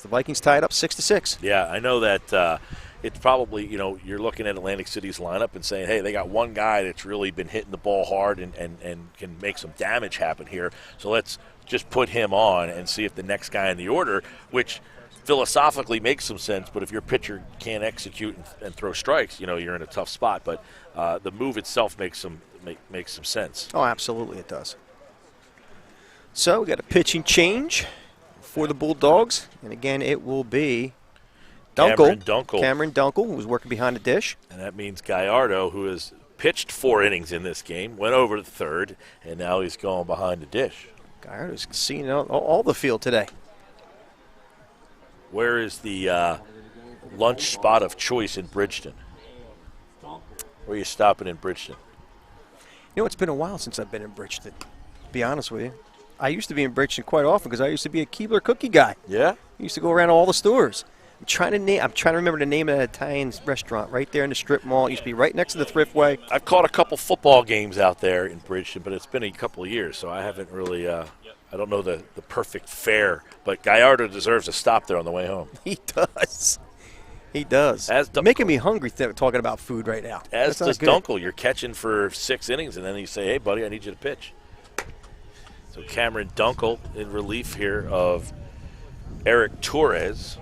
The Vikings tied up 6-6. Yeah, I know that it's probably, you're looking at Atlantic City's lineup and saying, hey, they got one guy that's really been hitting the ball hard and can make some damage happen here. So let's just put him on and see if the next guy in the order, which philosophically makes some sense, but if your pitcher can't execute and throw strikes, you're in a tough spot. But the move itself makes some sense. Oh, absolutely it does. So we got a pitching change for the Bulldogs, and again it will be Cameron Dunkel. Cameron Dunkel, who was working behind the dish. And that means Gallardo, who has pitched 4 innings in this game, went over to third, and now he's going behind the dish. Gallardo's seen all the field today. Where is the lunch spot of choice in Bridgeton? Where are you stopping in Bridgeton? It's been a while since I've been in Bridgeton, to be honest with you. I used to be in Bridgeton quite often because I used to be a Keebler cookie guy. Yeah? I used to go around to all the stores. I'm trying to remember the name of that Italian restaurant right there in the strip mall. It used to be right next to the Thriftway. I've caught a couple football games out there in Bridgeton, but it's been a couple of years, so I haven't really I don't know the perfect fare. But Gallardo deserves a stop there on the way home. He does. He does. Making me hungry talking about food right now. As does Dunkel. You're catching for 6 innings, and then you say, hey, buddy, I need you to pitch. So Cameron Dunkel in relief here of Eric Torres.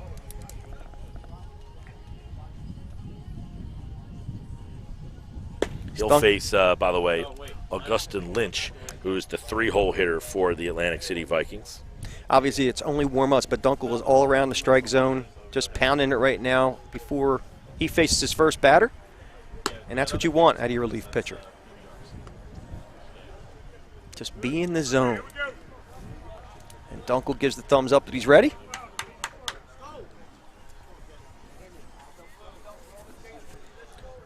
He'll face, by the way, Augustin Lynch, who is the 3-hole hitter for the Atlantic City Vikings. Obviously, it's only warm-ups, but Dunkel is all around the strike zone, just pounding it right now before he faces his first batter. And that's what you want out of your relief pitcher. Just be in the zone. And Dunkel gives the thumbs up that he's ready.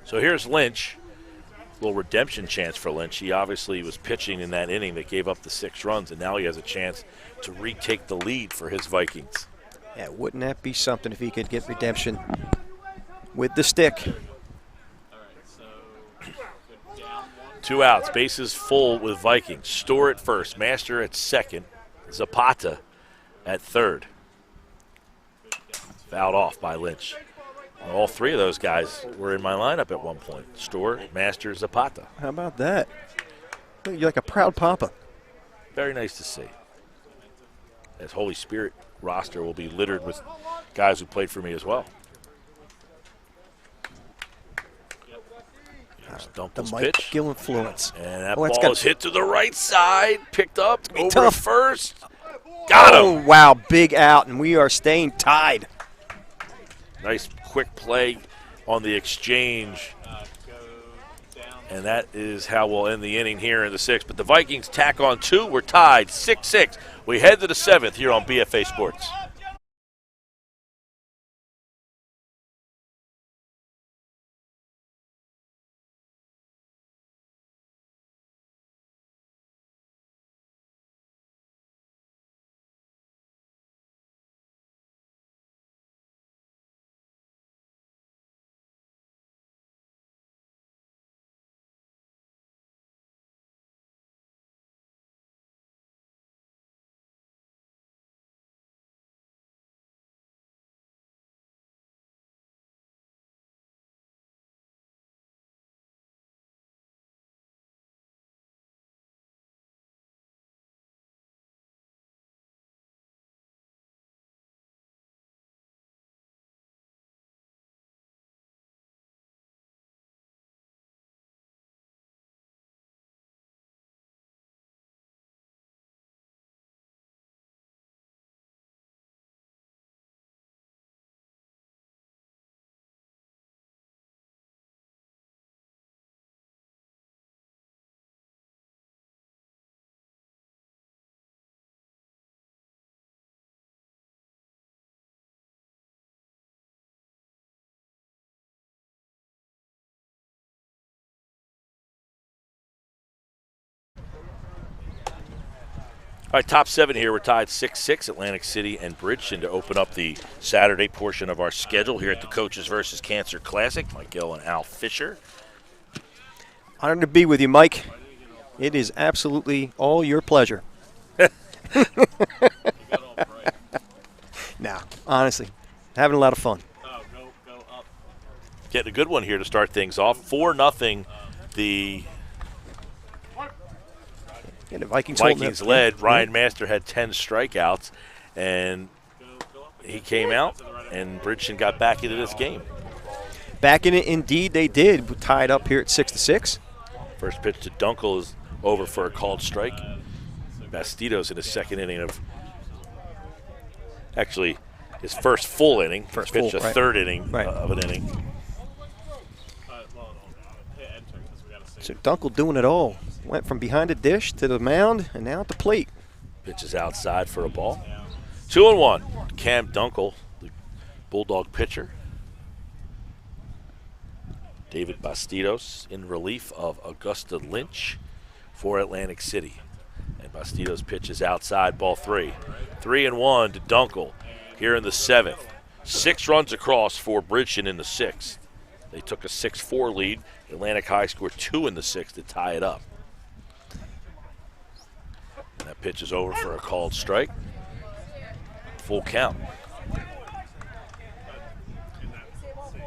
So here's Lynch. A little redemption chance for Lynch. He obviously was pitching in that inning that gave up the 6 runs, and now he has a chance to retake the lead for his Vikings. Yeah, wouldn't that be something if he could get redemption with the stick? 2 outs, bases full with Vikings. Storr at first, Master at second, Zapata at third. Fouled off by Lynch. All 3 of those guys were in my lineup at one point. Storr, Master, Zapata. How about that? You're like a proud papa. Very nice to see. As Holy Spirit roster will be littered with guys who played for me as well. Dunkel's the Mike pitch. Gill influence. And that ball is hit to the right side, picked up, over to first. Got him. Oh, wow, big out, and we are staying tied. Nice quick play on the exchange. And that is how we'll end the inning here in the 6th. But the Vikings tack on 2. We're tied 6-6. We head to the 7th here on BFA Sports. All right, top 7 here. We're tied 6-6, Atlantic City and Bridgeton, to open up the Saturday portion of our schedule here at the Coaches versus Cancer Classic. Mike Gill and Al Fisher. Honored to be with you, Mike. It is absolutely all your pleasure. Nah, honestly, having a lot of fun. Getting a good one here to start things off. 4-0. The Vikings led. Ryan Master had 10 strikeouts, and he came out, and Bridgeton got back into this game. Back in it, indeed, they did. We're tied up here at 6-6. First pitch to Dunkel is over for a called strike. Bastidos in his second inning of, actually, his first full inning. First pitched full, a right. third inning Right. of an inning. So Dunkel doing it all. Went from behind the dish to the mound and now at the plate. Pitches outside for a ball. 2-1. Cam Dunkel, the Bulldog pitcher. David Bastidos in relief of Augusta Lynch for Atlantic City. And Bastidos pitches outside, ball 3. 3-1 to Dunkel here in the 7th. 6 runs across for Bridgeton in the 6th. They took a 6-4 lead. Atlantic High scored 2 in the 6th to tie it up. And that pitch is over for a called strike. Full count.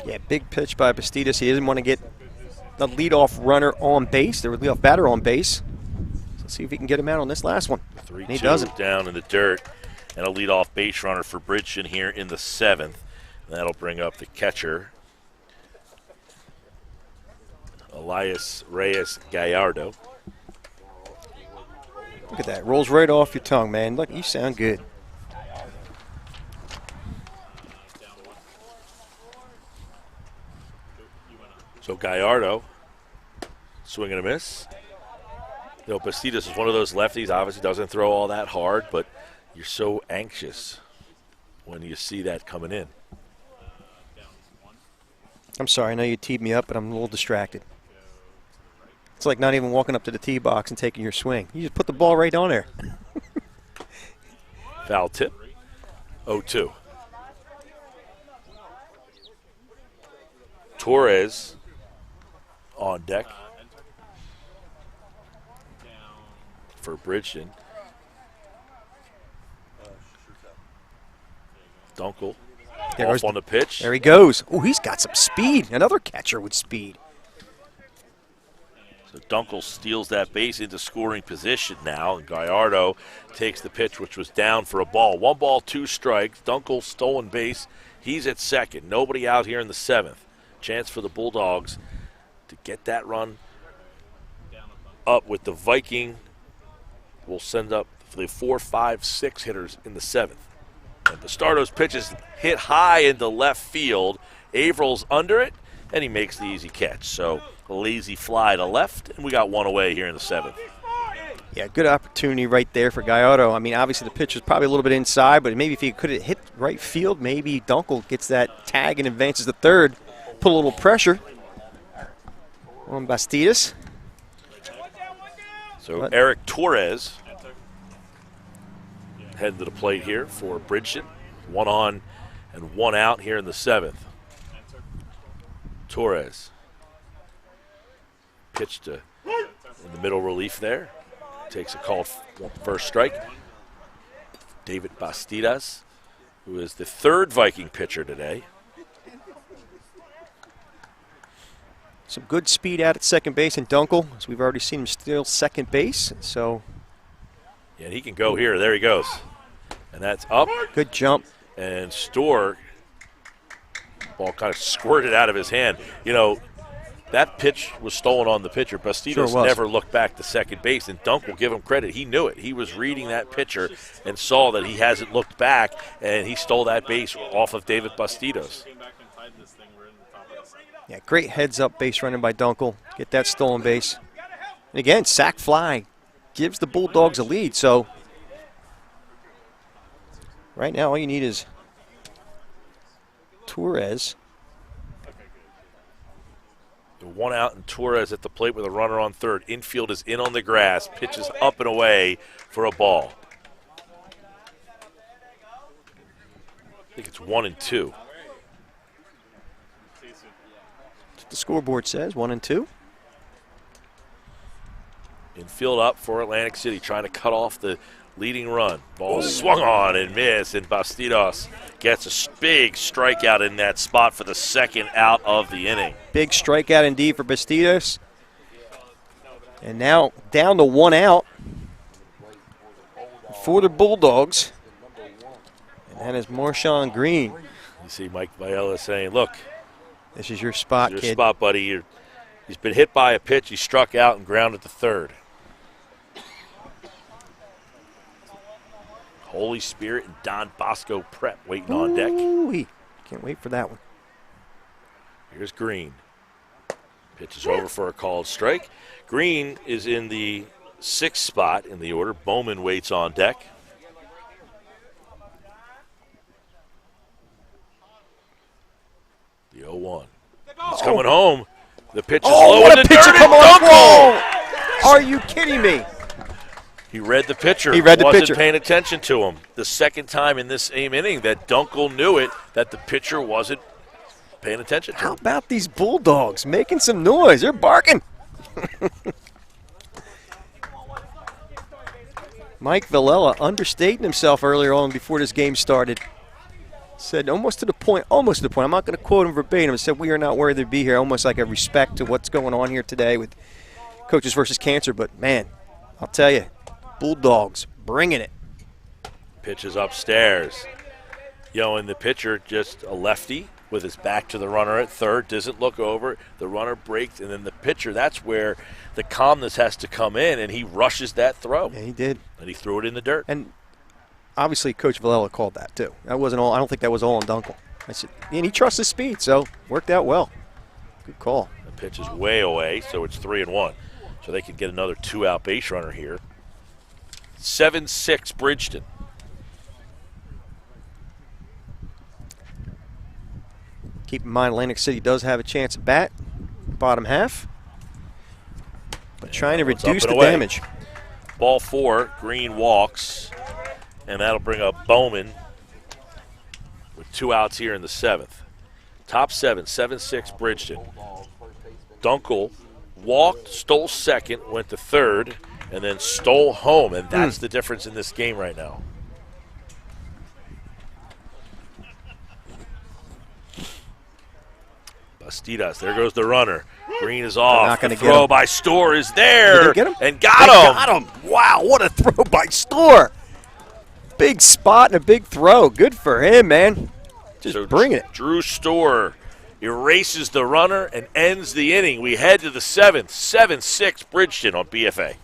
Yeah, big pitch by Bastidas. He doesn't want to get the leadoff runner on base, the leadoff batter on base. So let's see if he can get him out on this last one. 3-2 he doesn't. down in the dirt. And a leadoff base runner for Bridgeton here in the 7th. And that'll bring up the catcher, Elias Reyes Gallardo. Look at that. Rolls right off your tongue, man. Look, you sound good. So Gallardo, swing and a miss. You know, Bastidas is one of those lefties, obviously doesn't throw all that hard, but you're so anxious when you see that coming in. I'm sorry, I know you teed me up, but I'm a little distracted. It's like not even walking up to the tee box and taking your swing. You just put the ball right on there. Foul tip, 0-2. Torres on deck for Bridgeton. Dunkel off on the pitch. There he goes. Oh, he's got some speed. Another catcher with speed. So Dunkel steals that base into scoring position now, and Gallardo takes the pitch, which was down for a ball. 1 ball, 2 strikes. Dunkel stolen base. He's at second. Nobody out here in the 7th. Chance for the Bulldogs to get that run up with the Viking. Will send up for the 4, 5, 6 hitters in the 7th. And Bastardo's pitch is hit high into left field. Avril's under it, and he makes the easy catch. So a lazy fly to left, and we got 1 away here in the 7th. Yeah, good opportunity right there for Gallardo. I mean, obviously the pitch was probably a little bit inside, but maybe if he could have hit right field, maybe Dunkel gets that tag and advances to third. Put a little pressure on Bastidas. So Eric Torres heading to the plate here for Bridgeton. 1 on and 1 out here in the 7th. Torres pitched in the middle relief there. Takes a called first strike. David Bastidas, who is the 3rd Viking pitcher today. Some good speed out at second base in Dunkel, as we've already seen him steal second base. So, yeah, he can go here. There he goes. And that's up. Good jump. And Storr, ball kind of squirted out of his hand. You know, that pitch was stolen on the pitcher. Bastidas never looked back to second base, and Dunk will give him credit. He knew it. He was reading that pitcher and saw that he hasn't looked back, and he stole that base off of David Bastidas. Yeah, great heads-up base running by Dunkel. Get that stolen base. And again, sac fly gives the Bulldogs a lead. So right now all you need is Torres. The 1 out and Torres at the plate with a runner on third. Infield is in on the grass. Pitches up and away for a ball. think it's 1-2. That's what the scoreboard says, 1-2. Infield up for Atlantic City, trying to cut off the leading run. Ball swung on and missed, and Bastidas gets a big strikeout in that spot for the second out of the inning. Big strikeout indeed for Bastidas. And now down to 1 out for the Bulldogs. And that is Marshawn Green. You see Mike Viella saying, look, this is your spot, your kid. spot, buddy. He's been hit by a pitch. He struck out and grounded to third. Holy Spirit and Don Bosco Prep waiting on deck. Ooh-wee. Can't wait for that one. Here's Green. Pitch is over for a called strike. Green is in the 6th spot in the order. Bowman waits on deck. The 0-1. He's coming home. The pitch is low what in a the pitcher dirt. come on! Dunkel! Whoa! Are you kidding me? He read the pitcher. He read the wasn't pitcher. paying attention to him. The second time in this same inning that Dunkel knew it, that the pitcher wasn't paying attention to How him. about these Bulldogs making some noise? They're barking. Mike Villela understating himself earlier on before this game started. Said almost to the point. I'm not going to quote him verbatim. He said, we are not worthy to be here, almost like a respect to what's going on here today with Coaches versus Cancer. But, man, I'll tell you, Bulldogs bringing it. Pitch is upstairs. And the pitcher, just a lefty with his back to the runner at third, doesn't look over. The runner breaks, and then the pitcher, that's where the calmness has to come in, and he rushes that throw. Yeah, he did. And he threw it in the dirt. And obviously, Coach Villela called that too. That wasn't all. I don't think that was all on Dunkel. I said, and he trusts his speed, so worked out well. Good call. The pitch is way away, so it's 3-1. So they could get another 2-out base runner here. 7-6 Bridgeton. Keep in mind, Atlantic City does have a chance at bat, bottom half, but trying to reduce the damage. Ball 4, Green walks, and that'll bring up Bowman with 2 outs here in the 7th. Top 7, 7-6 Bridgeton. Dunkel walked, stole second, went to third, and then stole home, and that's the difference in this game right now. Bastidas, there goes the runner. Green is off. Not gonna the get throw him. by Storr is there. Did they get him? And got him. Wow, what a throw by Storr. Big spot and a big throw. Good for him, man. Just bringing it. Drew Storr erases the runner and ends the inning. We head to the 7th. 7-6 Bridgeton on BFA.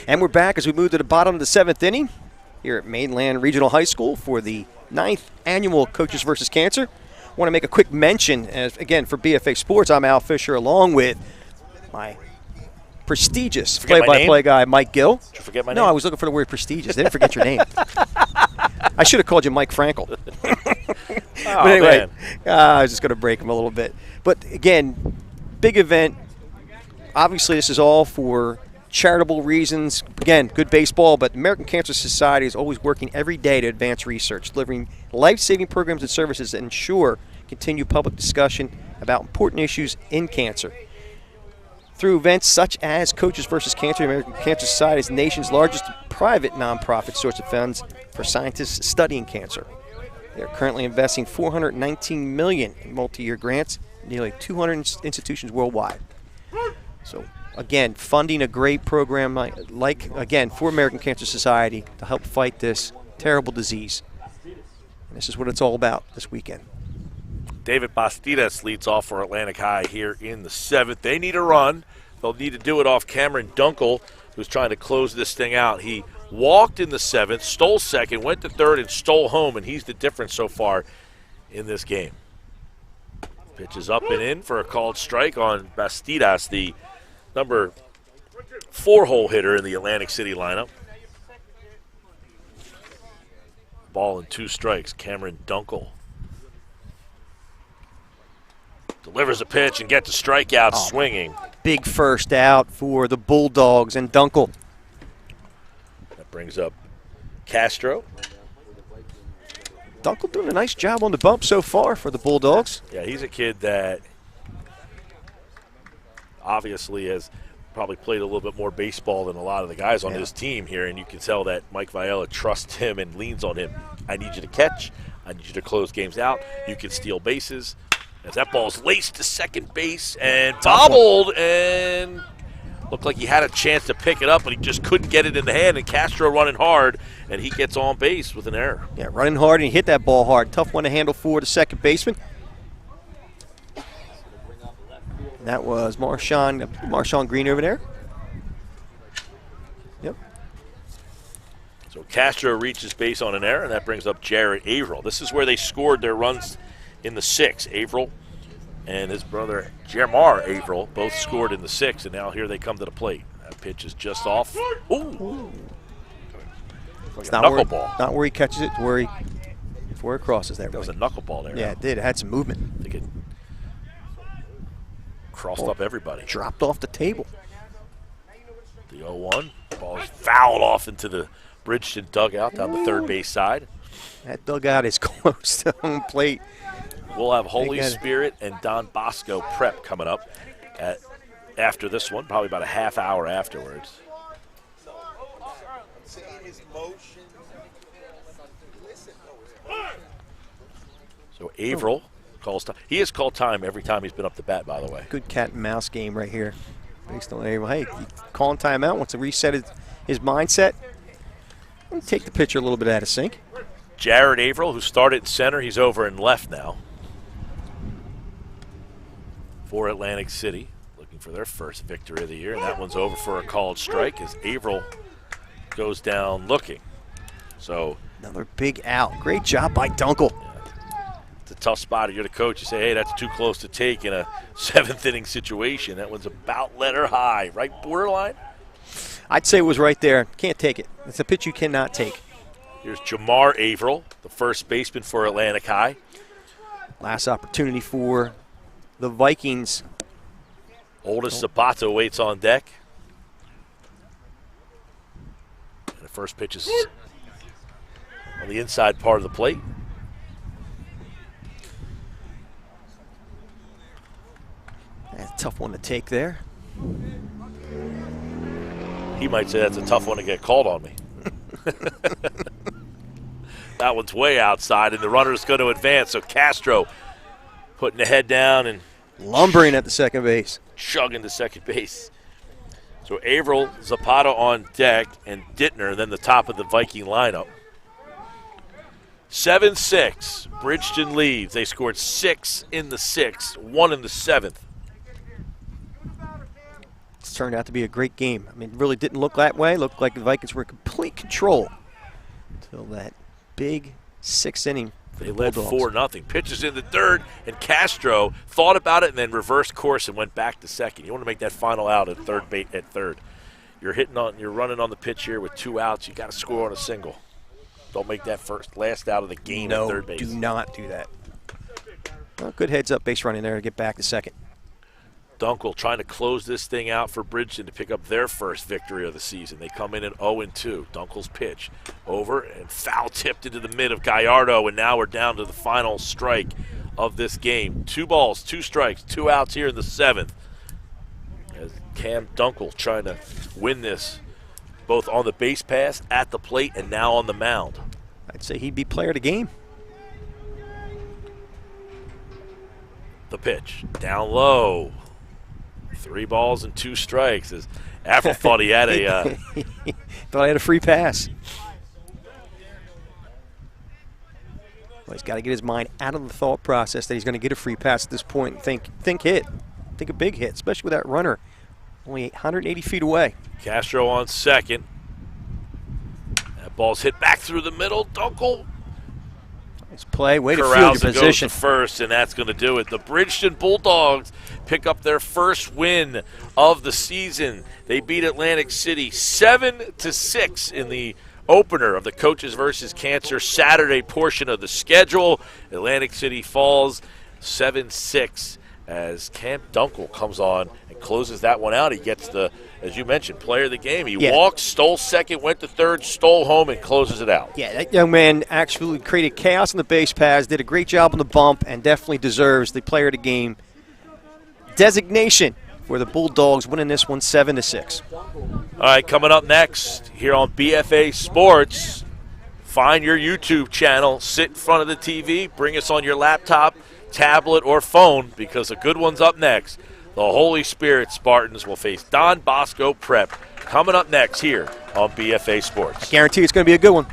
And we're back as we move to the bottom of the 7th inning here at Mainland Regional High School for the 9th annual Coaches versus Cancer. I want to make a quick mention, as again, for BFA Sports, I'm Al Fisher, along with my prestigious play-by-play guy, Mike Gill. Did you forget my name? No, I was looking for the word prestigious. Didn't forget your name. I should have called you Mike Frankel. But anyway, I was just going to break him a little bit. But again, big event. Obviously, this is all for charitable reasons. Again, good baseball, but the American Cancer Society is always working every day to advance research, delivering life-saving programs and services that ensure continue public discussion about important issues in cancer. Through events such as Coaches vs. Cancer, the American Cancer Society is the nation's largest private nonprofit source of funds for scientists studying cancer. They are currently investing $419 million in multi-year grants, nearly 200 institutions worldwide. So, again, funding a great program again, for American Cancer Society to help fight this terrible disease. And this is what it's all about this weekend. David Bastidas leads off for Atlantic High here in the 7th. They need a run. They'll need to do it off Cameron Dunkel, who's trying to close this thing out. He walked in the 7th, stole 2nd, went to 3rd, and stole home, and he's the difference so far in this game. Pitch is up and in for a called strike on Bastidas, the number 4-hole hitter in the Atlantic City lineup. Ball and 2 strikes, Cameron Dunkel. Delivers a pitch and gets a strikeout swinging. Big first out for the Bulldogs and Dunkel. That brings up Castro. Dunkel doing a nice job on the bump so far for the Bulldogs. Yeah, he's a kid that obviously has probably played a little bit more baseball than a lot of the guys on his team here, and you can tell that Mike Viella trusts him and leans on him. I need you to catch. I need you to close games out. You can steal bases. As that ball's laced to second base and bobbled and looked like he had a chance to pick it up, but he just couldn't get it in the hand, and Castro running hard, and he gets on base with an error. Yeah, running hard, and he hit that ball hard. Tough one to handle for the second baseman. That was Marshawn Green over there. Yep. So Castro reaches base on an error, and that brings up Jared Averill. This is where they scored their runs in the 6th. Averill and his brother Jermar Averill both scored in the 6th, and now here they come to the plate. That pitch is just off. Ooh. It's Like a knuckleball. Not where he catches it, where it crosses there. That was a knuckleball there. Yeah, it did. It had some movement. I think it crossed up everybody. Dropped off the table. The 0-1. Ball is fouled off into the Bridgeton dugout down the third base side. That dugout is close to home plate. We'll have Holy Spirit and Don Bosco prep coming up after this one, probably about a half hour afterwards. So Averill calls time. He has called time every time he's been up to bat, by the way. Good cat and mouse game right here. Based on Averill. Hey, calling timeout, wants to reset his mindset. Take the pitcher a little bit out of sync. Jared Averill, who started in center, he's over in left now for Atlantic City, looking for their first victory of the year, and that one's over for a called strike as Averill goes down looking. So another big out. Great job by Dunkel. Yeah, it's a tough spot. If you're the coach, you say, hey, that's too close to take in a 7th inning situation. That one's about letter high, right borderline? I'd say it was right there. Can't take it. It's a pitch you cannot take. Here's Jamar Averill, the first baseman for Atlantic High. Last opportunity for the Vikings. Oldest Zapata waits on deck. And the first pitch is on the inside part of the plate. That's a tough one to take there. He might say that's a tough one to get called on me. That one's way outside, and the runner's going to advance. So Castro putting the head down and lumbering at the second base. Chugging to second base. So Averill, Zapata on deck, and Dittner, then the top of the Viking lineup. 7-6. Bridgeton leads. They scored 6 in the 6th, 1 in the 7th. It's turned out to be a great game. I mean, it really didn't look that way. It looked like the Vikings were in complete control until that big 6th inning. They led 4-0. Pitches in the 3rd, and Castro thought about it and then reversed course and went back to second. You want to make that final out at third. You're running on the pitch here with 2 outs. You got to score on a single. Don't make that last out of the game at third base. Do not do that. Well, good heads up base running there to get back to second. Dunkel trying to close this thing out for Bridgeton to pick up their first victory of the season. They come in at 0-2. Dunkel's pitch over and foul tipped into the mid of Gallardo, and now we're down to the final strike of this game. 2 balls, 2 strikes, 2 outs here in the 7th. As Cam Dunkel trying to win this both on the base pass, at the plate, and now on the mound. I'd say he'd be player of the game. The pitch, down low. 3 balls and 2 strikes. As Avril thought he had a thought I had a free pass. Well, he's got to get his mind out of the thought process that he's going to get a free pass at this point and think hit. Think a big hit, especially with that runner only 180 feet away. Castro on second. That ball's hit back through the middle. Dunkel Nice play. Way to field corrals your and goes position. to first, and that's going to do it. The Bridgeton Bulldogs pick up their first win of the season. They beat Atlantic City 7-6 in the opener of the Coaches versus Cancer Saturday portion of the schedule. Atlantic City falls 7-6 as Cam Dunkel comes on and closes that one out. He gets the, as you mentioned, player of the game. He walked, stole second, went to third, stole home, and closes it out. Yeah, that young man actually created chaos on the base paths, did a great job on the bump, and definitely deserves the player of the game designation for the Bulldogs, winning this one 7-6. All right, coming up next here on BFA Sports, find your YouTube channel, sit in front of the TV, bring us on your laptop, tablet, or phone, because a good one's up next. The Holy Spirit Spartans will face Don Bosco Prep. Coming up next here on BFA Sports. I guarantee it's going to be a good one.